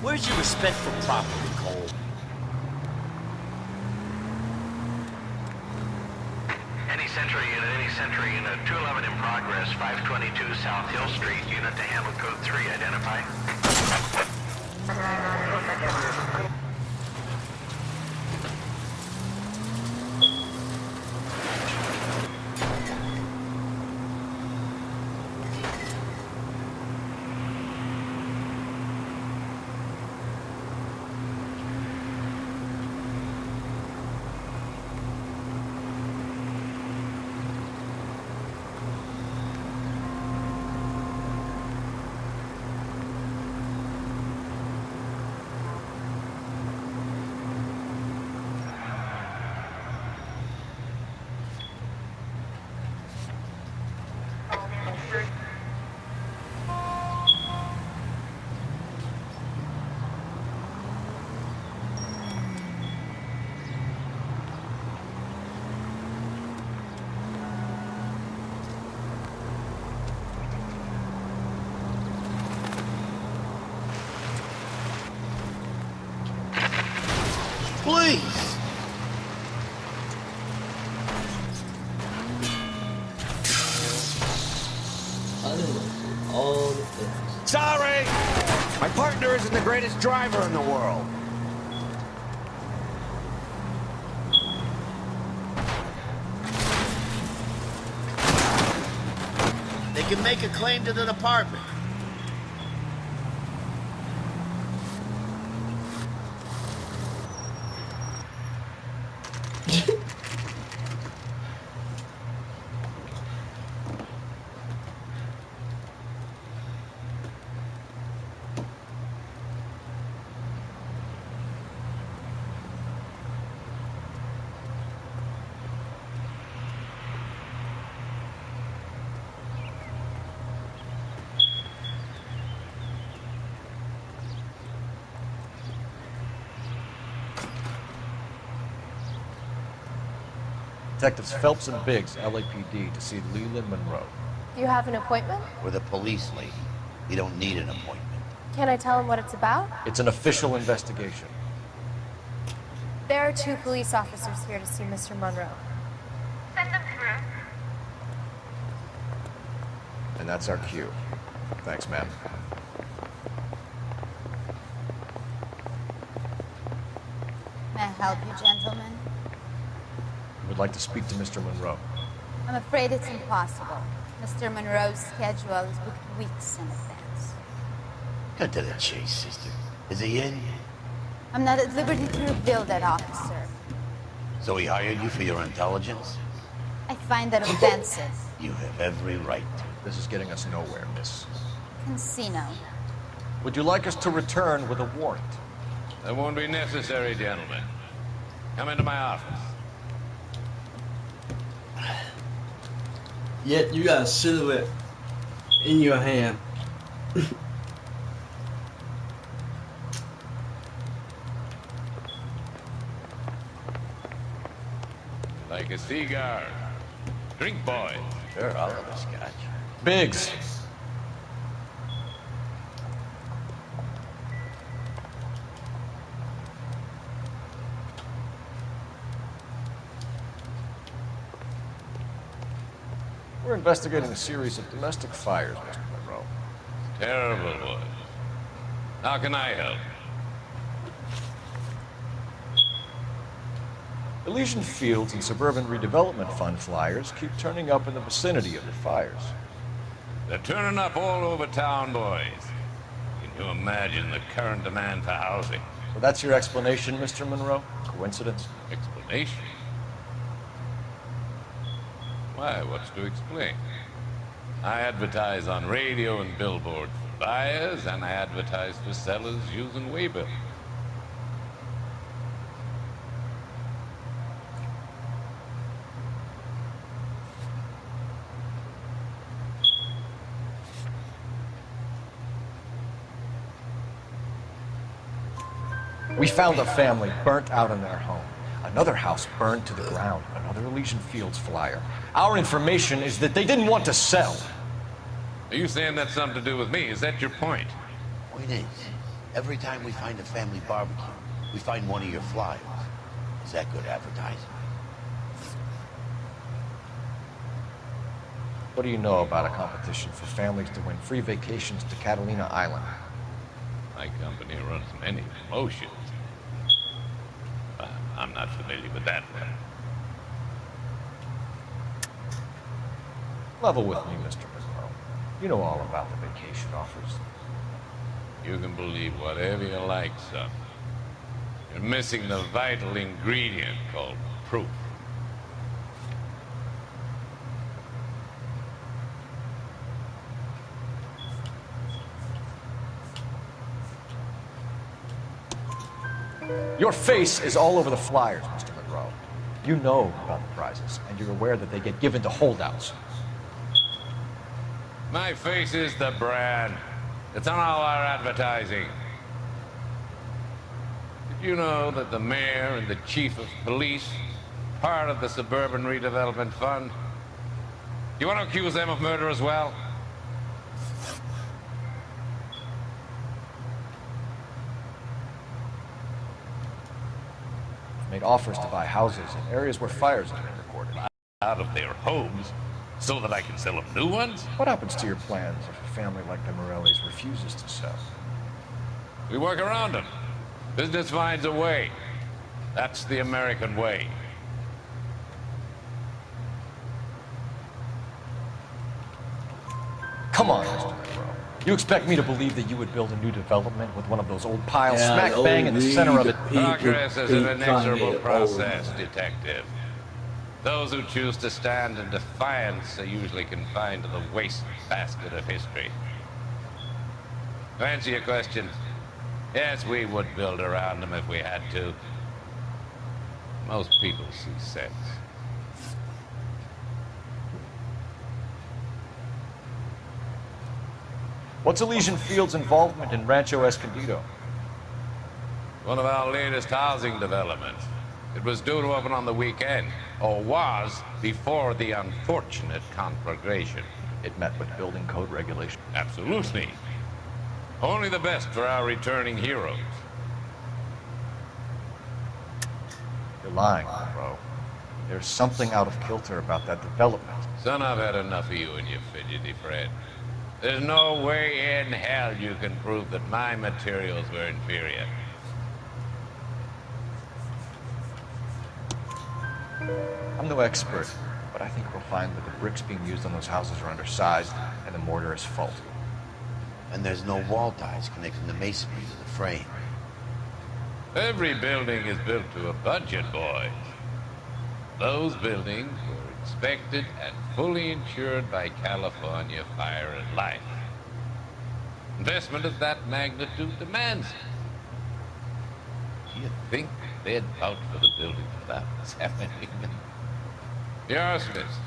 Where's your respect for property, Cole? Any Sentry unit, 211 in progress, 522 South Hill Street, unit to handle code 3, identify. Please! All the things. Sorry! My partner isn't the greatest driver in the world. They can make a claim to the department. Detectives Phelps and Biggs, LAPD, to see Leland Monroe. You have an appointment? We're the police, lady. We don't need an appointment. Can I tell him what it's about? It's an official investigation. There are 2 police officers here to see Mr. Monroe. Send them through. And that's our cue. Thanks, ma'am. May I help you, gentlemen? We would like to speak to Mr. Monroe. I'm afraid it's impossible. Mr. Monroe's schedule is booked weeks in advance. Cut to the chase, sister. Is he in? I'm not at liberty to reveal that, officer. So he hired you for your intelligence? I find that offensive. You have every right. This is getting us nowhere, miss. Casino. Would you like us to return with a warrant? That won't be necessary, gentlemen. Come into my office. Yet you got a silhouette in your hand. Like a cigar. Drink, boy. Sure, I'll have a scotch. Biggs. We're investigating a series of domestic fires, Mr. Monroe. Terrible one. How can I help? Elysian Fields and Suburban Redevelopment Fund flyers keep turning up in the vicinity of the fires. They're turning up all over town, boys. In You imagine the current demand for housing. So that's your explanation, Mr. Monroe? Coincidence? Explanation? Why, what's to explain? I advertise on radio and billboards for buyers, and I advertise for sellers using waybill. We found a family burnt out in their home. Another house burned to the ground. Another Elysian Fields flyer. Our information is that they didn't want to sell. Are you saying that's something to do with me? Is that your point? Point is, every time we find a family barbecue, we find one of your flyers. Is that good advertising? What do you know about a competition for families to win free vacations to Catalina Island? My company runs many promotions. I'm not familiar with that one. Level with me, Mr. Monroe. You know all about the vacation offers. You can believe whatever you like, son. You're missing the vital ingredient called proof. Your face is all over the flyers, Mr. Monroe. You know about the prizes, and you're aware that they get given to holdouts. My face is the brand. It's on all our advertising. Did you know that the mayor and the chief of police are part of the Suburban Redevelopment Fund? Do you want to accuse them of murder as well? Made offers to buy houses in areas where fires have been recorded. Out of their homes, so that I can sell them new ones? What happens to your plans if a family like the Morellis refuses to sell? We work around them. Business finds a way. That's the American way. Come on, Mr. Monroe. You expect me to believe that you would build a new development with one of those old piles smack bang in the center of it? Progress is an inexorable process, detective. Those who choose to stand in defiance are usually confined to the waste basket of history. To answer your question, yes, we would build around them if we had to. Most people see sense. What's Elysian Fields' involvement in Rancho Escondido? One of our latest housing developments. It was due to open on the weekend, or was before the unfortunate conflagration. It met with building code regulation. Absolutely. Only the best for our returning heroes. You're lying, Monroe. There's something out of kilter about that development. Son, I've had enough of you and your fidgety friend. There's no way in hell you can prove that my materials were inferior. I'm no expert, but I think we'll find that the bricks being used on those houses are undersized and the mortar is faulty. And there's no wall ties connecting the masonry to the frame. Every building is built to a budget, boys. Those buildings were inspected and fully insured by California Fire and Life. Investment of that magnitude demands it. Do you think they'd vouch for the buildings without us having even... The arsonist.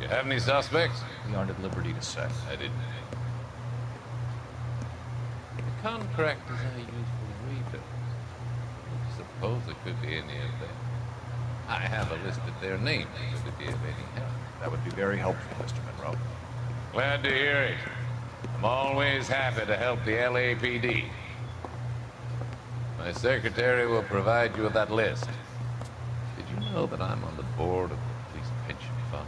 You have any suspects? We aren't at liberty to say. I didn't. The contractors I use for rebuilds. Suppose it could be any of them. I have a list of their names. Could it be of any help? That would be very helpful, Mr. Monroe. Glad to hear it. I'm always happy to help the LAPD. My secretary will provide you with that list. Did you know that I'm on the board of the police pension fund?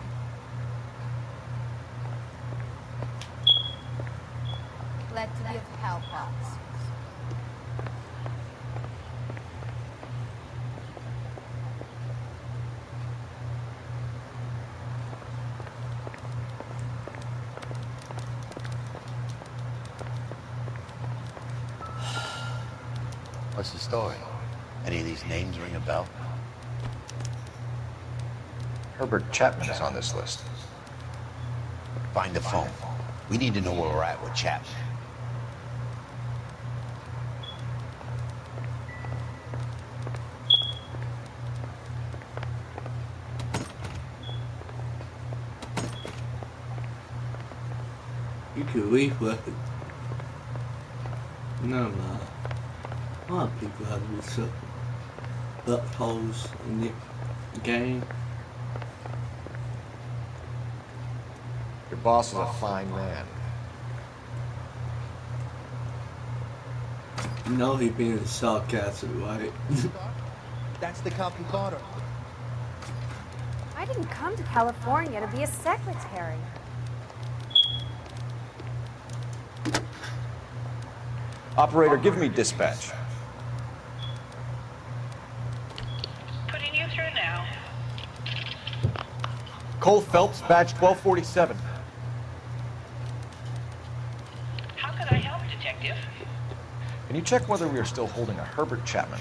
Glad to be of help, officers. What's the story? Any of these names ring a bell? Herbert Chapman is on this list. Find the phone. We need to know where we're at with Chapman. You could reflect it. No, man. A lot of people have been such buttholes in the game. Your boss is a fine man. You know he being sarcastic, right? That's the cop who caught her. I didn't come to California to be a secretary. Operator, give me dispatch. Putting you through now. Cole Phelps, badge 1247. How could I help, Detective? Can you check whether we are still holding a Herbert Chapman?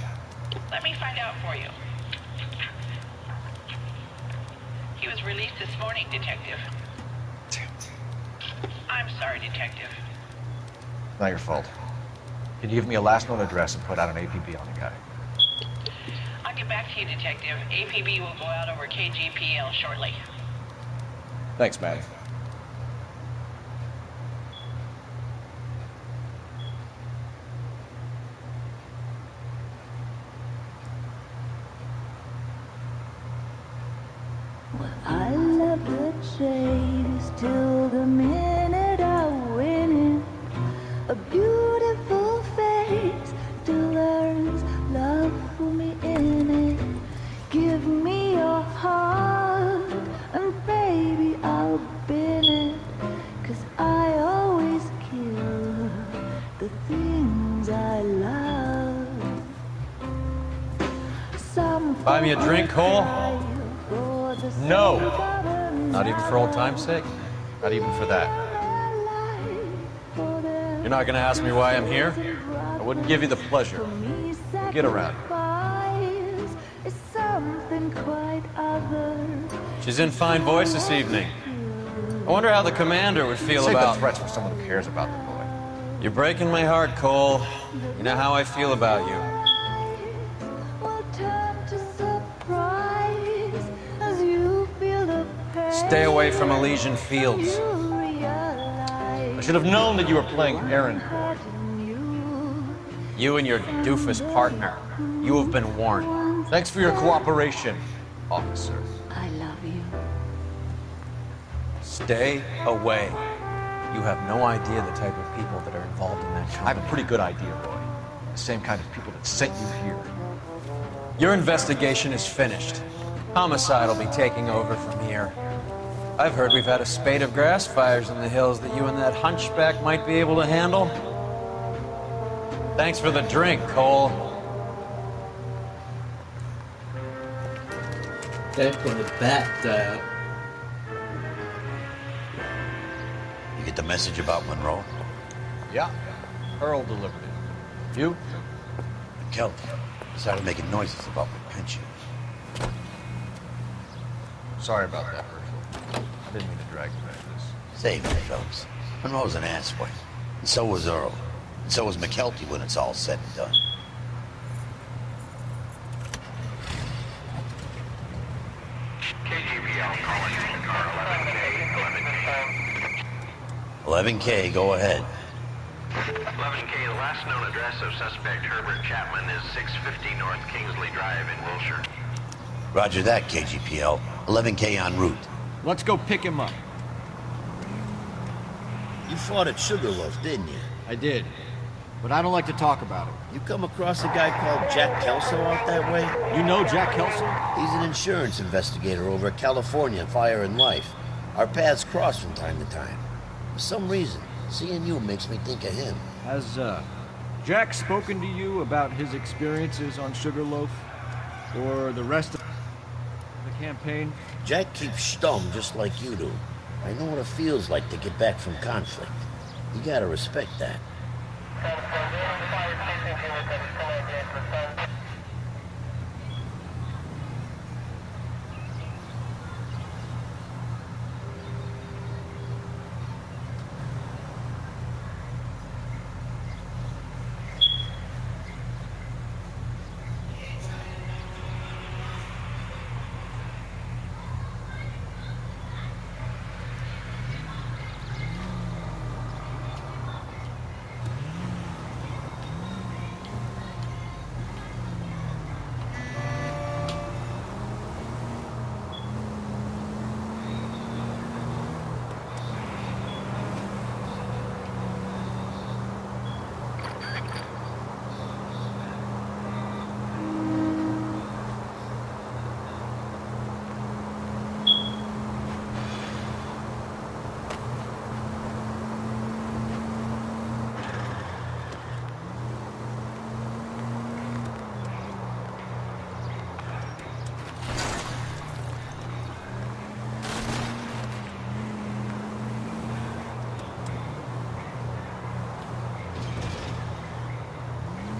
Let me find out for you. He was released this morning, Detective. I'm sorry, Detective. Not your fault. Can you give me a last known address and put out an APB on the guy? I'll get back to you, Detective. APB will go out over KGPL shortly. Thanks, man. I love the chase till the minute I win it. A beautiful face still learns love for me in it. Give me your heart and baby I'll bin it. 'Cause I always kill the things I love. Some Buy me a drink, Cole? No. Not even for old time's sake? Not even for that. You're not gonna ask me why I'm here? I wouldn't give you the pleasure. Get around here. It's something quite other. She's in fine voice this evening. I wonder how the commander would feel Save about... the threats for someone who cares about the boy. You're breaking my heart, Cole. You know how I feel about you. Stay away from Elysian Fields. I should have known that you were playing errand boy. You and your doofus partner. You have been warned. Thanks for your cooperation, officer. I love you. Stay away. You have no idea the type of people that are involved in that company. I have a pretty good idea, Roy. The same kind of people that sent you here. Your investigation is finished. Homicide will be taking over from here. I've heard we've had a spate of grass fires in the hills that you and that hunchback might be able to handle. Thanks for the drink, Cole. They put it back there. You get the message about Monroe? Yeah. Earl delivered it. You? McKelty started making noises about my pension. Sorry about that, Herschel. I didn't mean to drag you into this. Save me, Phelps. Monroe's an asswipe. And so was Earl. And so was McKelty when it's all said and done. KGPL calling from car 11K, 11K, go ahead. 11K, the last known address of suspect Herbert Chapman is 650 North Kingsley Drive in Wilshire. Roger that, KGPL. 11K en route. Let's go pick him up. You fought at Sugarloaf, didn't you? I did. But I don't like to talk about it. You come across a guy called Jack Kelso out that way? You know Jack Kelso? He's an insurance investigator over at California Fire and Life. Our paths cross from time to time. For some reason, seeing you makes me think of him. Has, Jack spoken to you about his experiences on Sugarloaf? Or the rest of the campaign? Jack keeps stum just like you do. I know what it feels like to get back from conflict. You gotta respect that.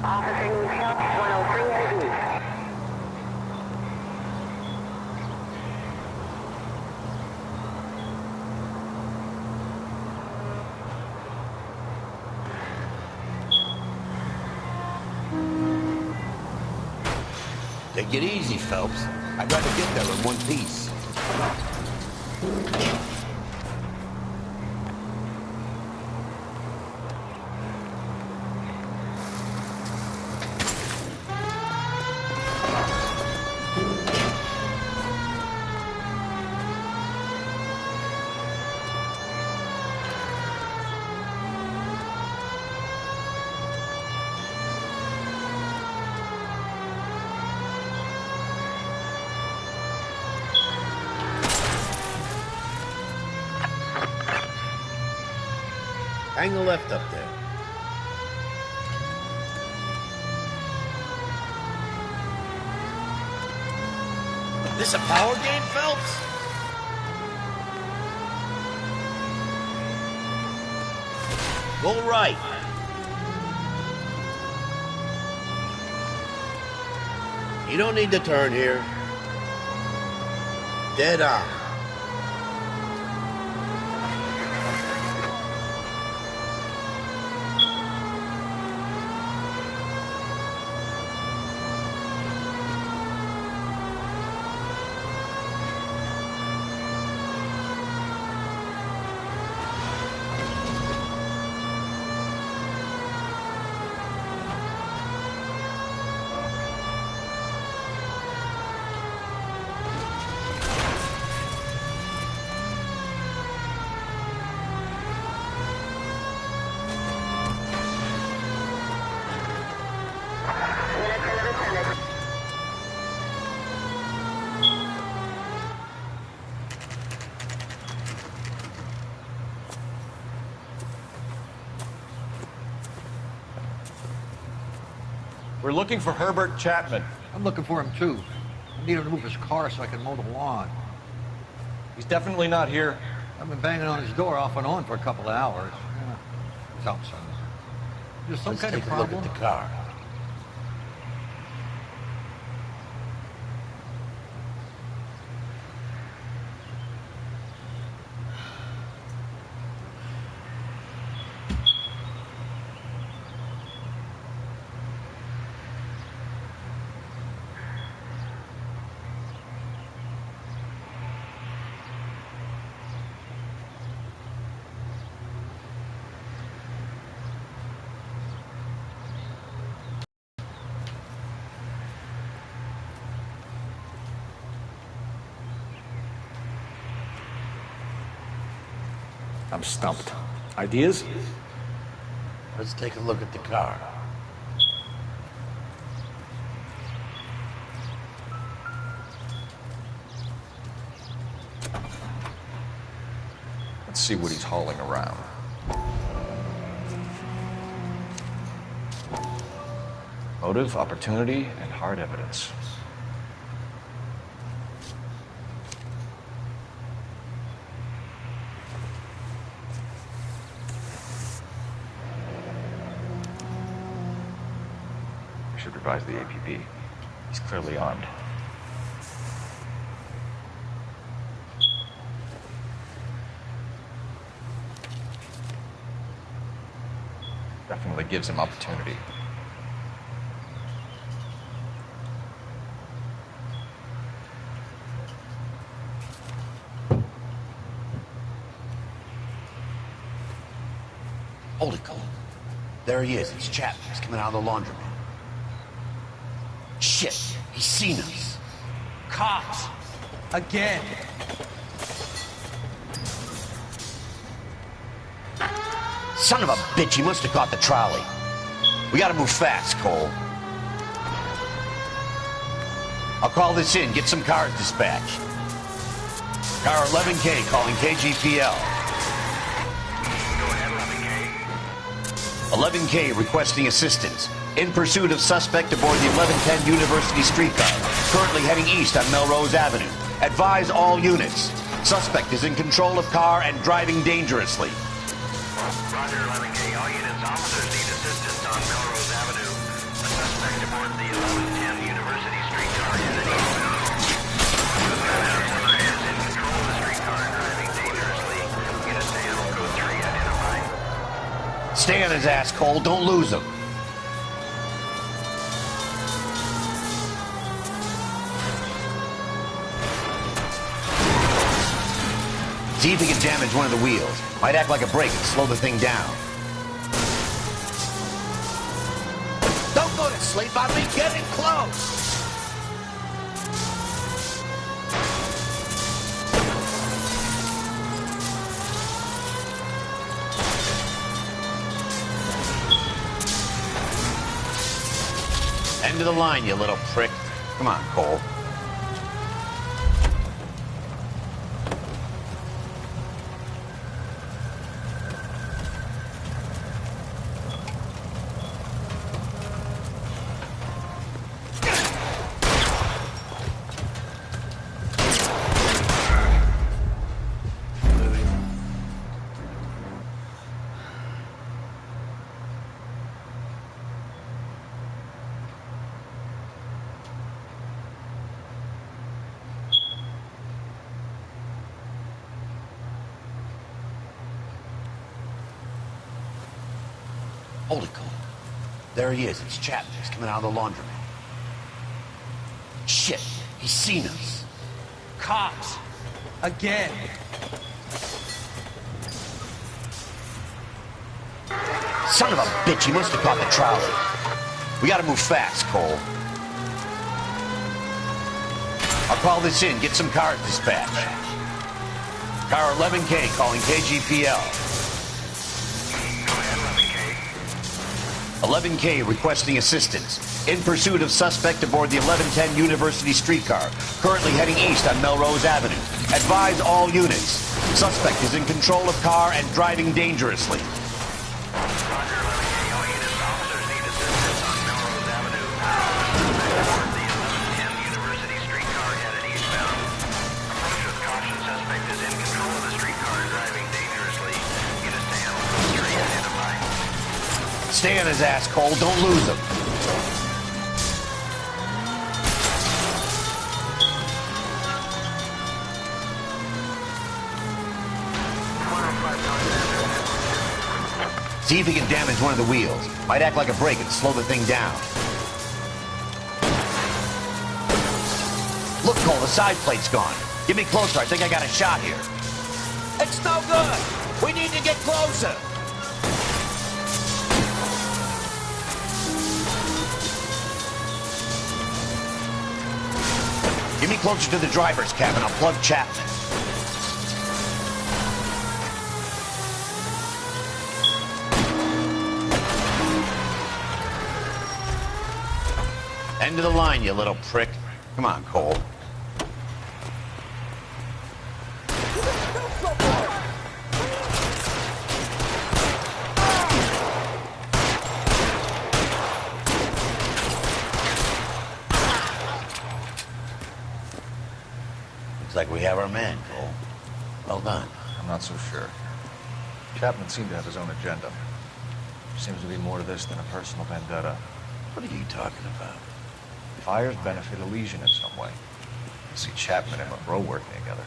Officer needs help, 103 and east. Take it easy, Phelps. I'd rather get there in one piece. Hang the left up there. This a power game, Phelps? Go right. You don't need to turn here. Dead on. We're looking for Herbert Chapman. I'm looking for him, too. I need him to move his car so I can mow the lawn. He's definitely not here. I've been banging on his door off and on for a couple of hours. Yeah, he's outside. There's some kind of problem. Let's take a look at the car. I'm stumped. Ideas? Let's take a look at the car. Let's see what he's hauling around. Motive, opportunity, and hard evidence. should revise the APB. He's clearly armed. Definitely gives him opportunity. Holy cow. There he is. It's Chapman. He's coming out of the laundromat. Shit. He's seen us. Cops! Again! Son of a bitch. He must have caught the trolley. We gotta move fast, Cole. I'll call this in. Get some cars dispatched. Car 11K calling KGPL. 11K requesting assistance. In pursuit of suspect aboard the 1110 University streetcar. Currently heading east on Melrose Avenue. Advise all units. Suspect is in control of car and driving dangerously. Roger, 11K. All units, officers need assistance on Melrose Avenue. A suspect aboard the 1110 University streetcar headed eastbound. Suspect is in control of the streetcar and driving dangerously. Units to handle code 3 identified. Stay on his ass, Cole. Don't lose him. See if he can damage one of the wheels. Might act like a brake and slow the thing down. Don't go to sleep on me. Get in close. End of the line, you little prick. Come on, Cole. Holy cow. There he is. It's Chapman. He's coming out of the laundromat. Shit. He's seen us. Cops! Again! Son of a bitch. He must have caught the trolley. We gotta move fast, Cole. I'll call this in. Get some cars dispatched. Car 11K calling KGPL. 11K requesting assistance. In pursuit of suspect aboard the 1110 University streetcar. Currently heading east on Melrose Avenue. Advise all units. Suspect is in control of car and driving dangerously. Stay on his ass, Cole. Don't lose him. See if he can damage one of the wheels. Might act like a brake and slow the thing down. Look, Cole, the side plate's gone. Get me closer. I think I got a shot here. It's no good. We need to get closer. Get me closer to the driver's cabin. I'll plug Chapman. End of the line, you little prick. Come on, Cole. Looks like we have our man, Cole. Well done. I'm not so sure. Chapman seemed to have his own agenda. Seems to be more to this than a personal vendetta. What are you talking about? Fires benefit Elysian in some way. You see Chapman and Monroe working together.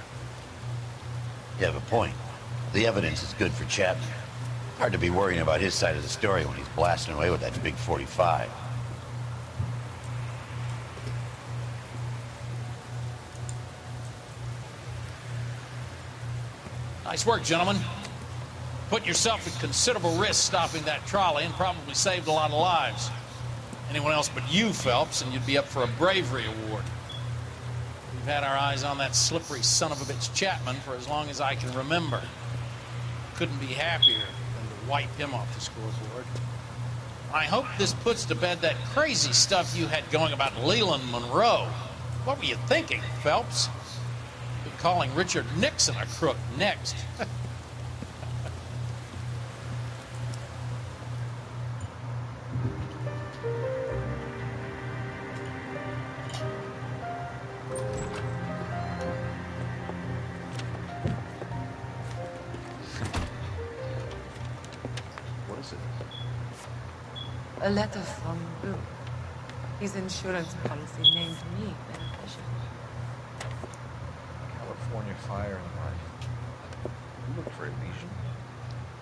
You have a point. The evidence is good for Chapman. Hard to be worrying about his side of the story when he's blasting away with that big 45. Nice work, gentlemen. Put yourself at considerable risk stopping that trolley and probably saved a lot of lives. Anyone else but you, Phelps, and you'd be up for a bravery award. We've had our eyes on that slippery son of a bitch Chapman for as long as I can remember. Couldn't be happier than to wipe him off the scoreboard. I hope this puts to bed that crazy stuff you had going about Leland Monroe. What were you thinking, Phelps? You'll be calling Richard Nixon a crook next. A letter from Lou. His insurance policy named me beneficiary. California fire and life. You look for Elysian.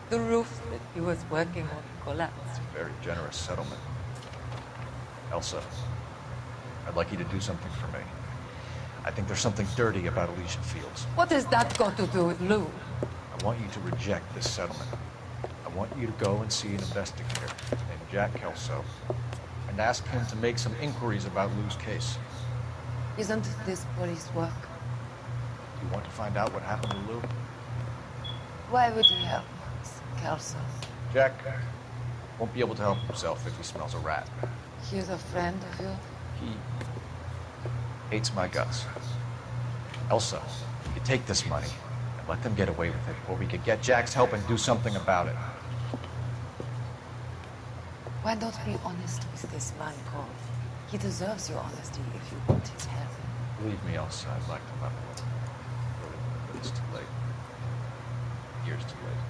The roof that he was working on collapsed. It's a very generous settlement. Elsa, I'd like you to do something for me. I think there's something dirty about Elysian Fields. What has that got to do with Lou? I want you to reject this settlement. I want you to go and see an investigator named Jack Kelso and ask him to make some inquiries about Lou's case. Isn't this police work? Do you want to find out what happened to Lou? Why would he help Kelso? Jack won't be able to help himself if he smells a rat. He's a friend of yours? He hates my guts. Elsa, you take this money and let them get away with it, or we could get Jack's help and do something about it. Why not be honest with this man, Cole? He deserves your honesty if you want his help. Believe me, Elsa, I'd like to love him. But it's too late. Years too late.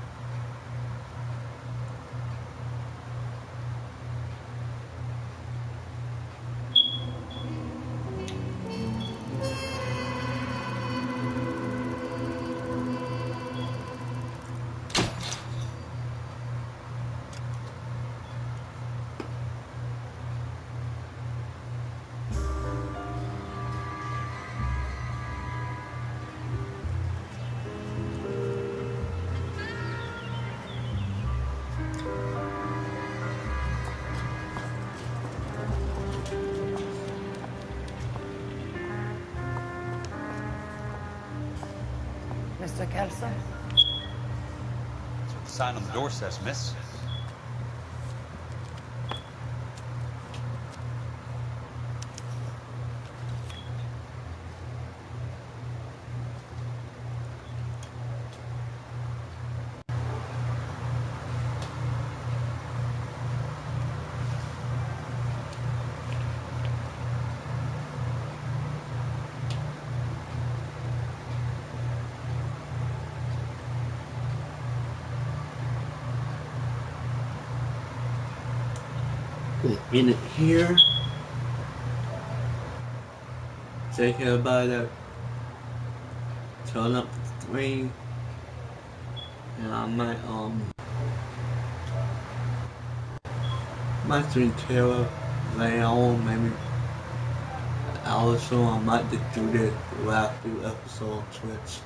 Mr. Kelso? That's what the sign on the door says, miss. In it here, thinking about it, turn up the 3, and I might drink Tera later on, maybe an hour or so. I might just do that the last few episodes, which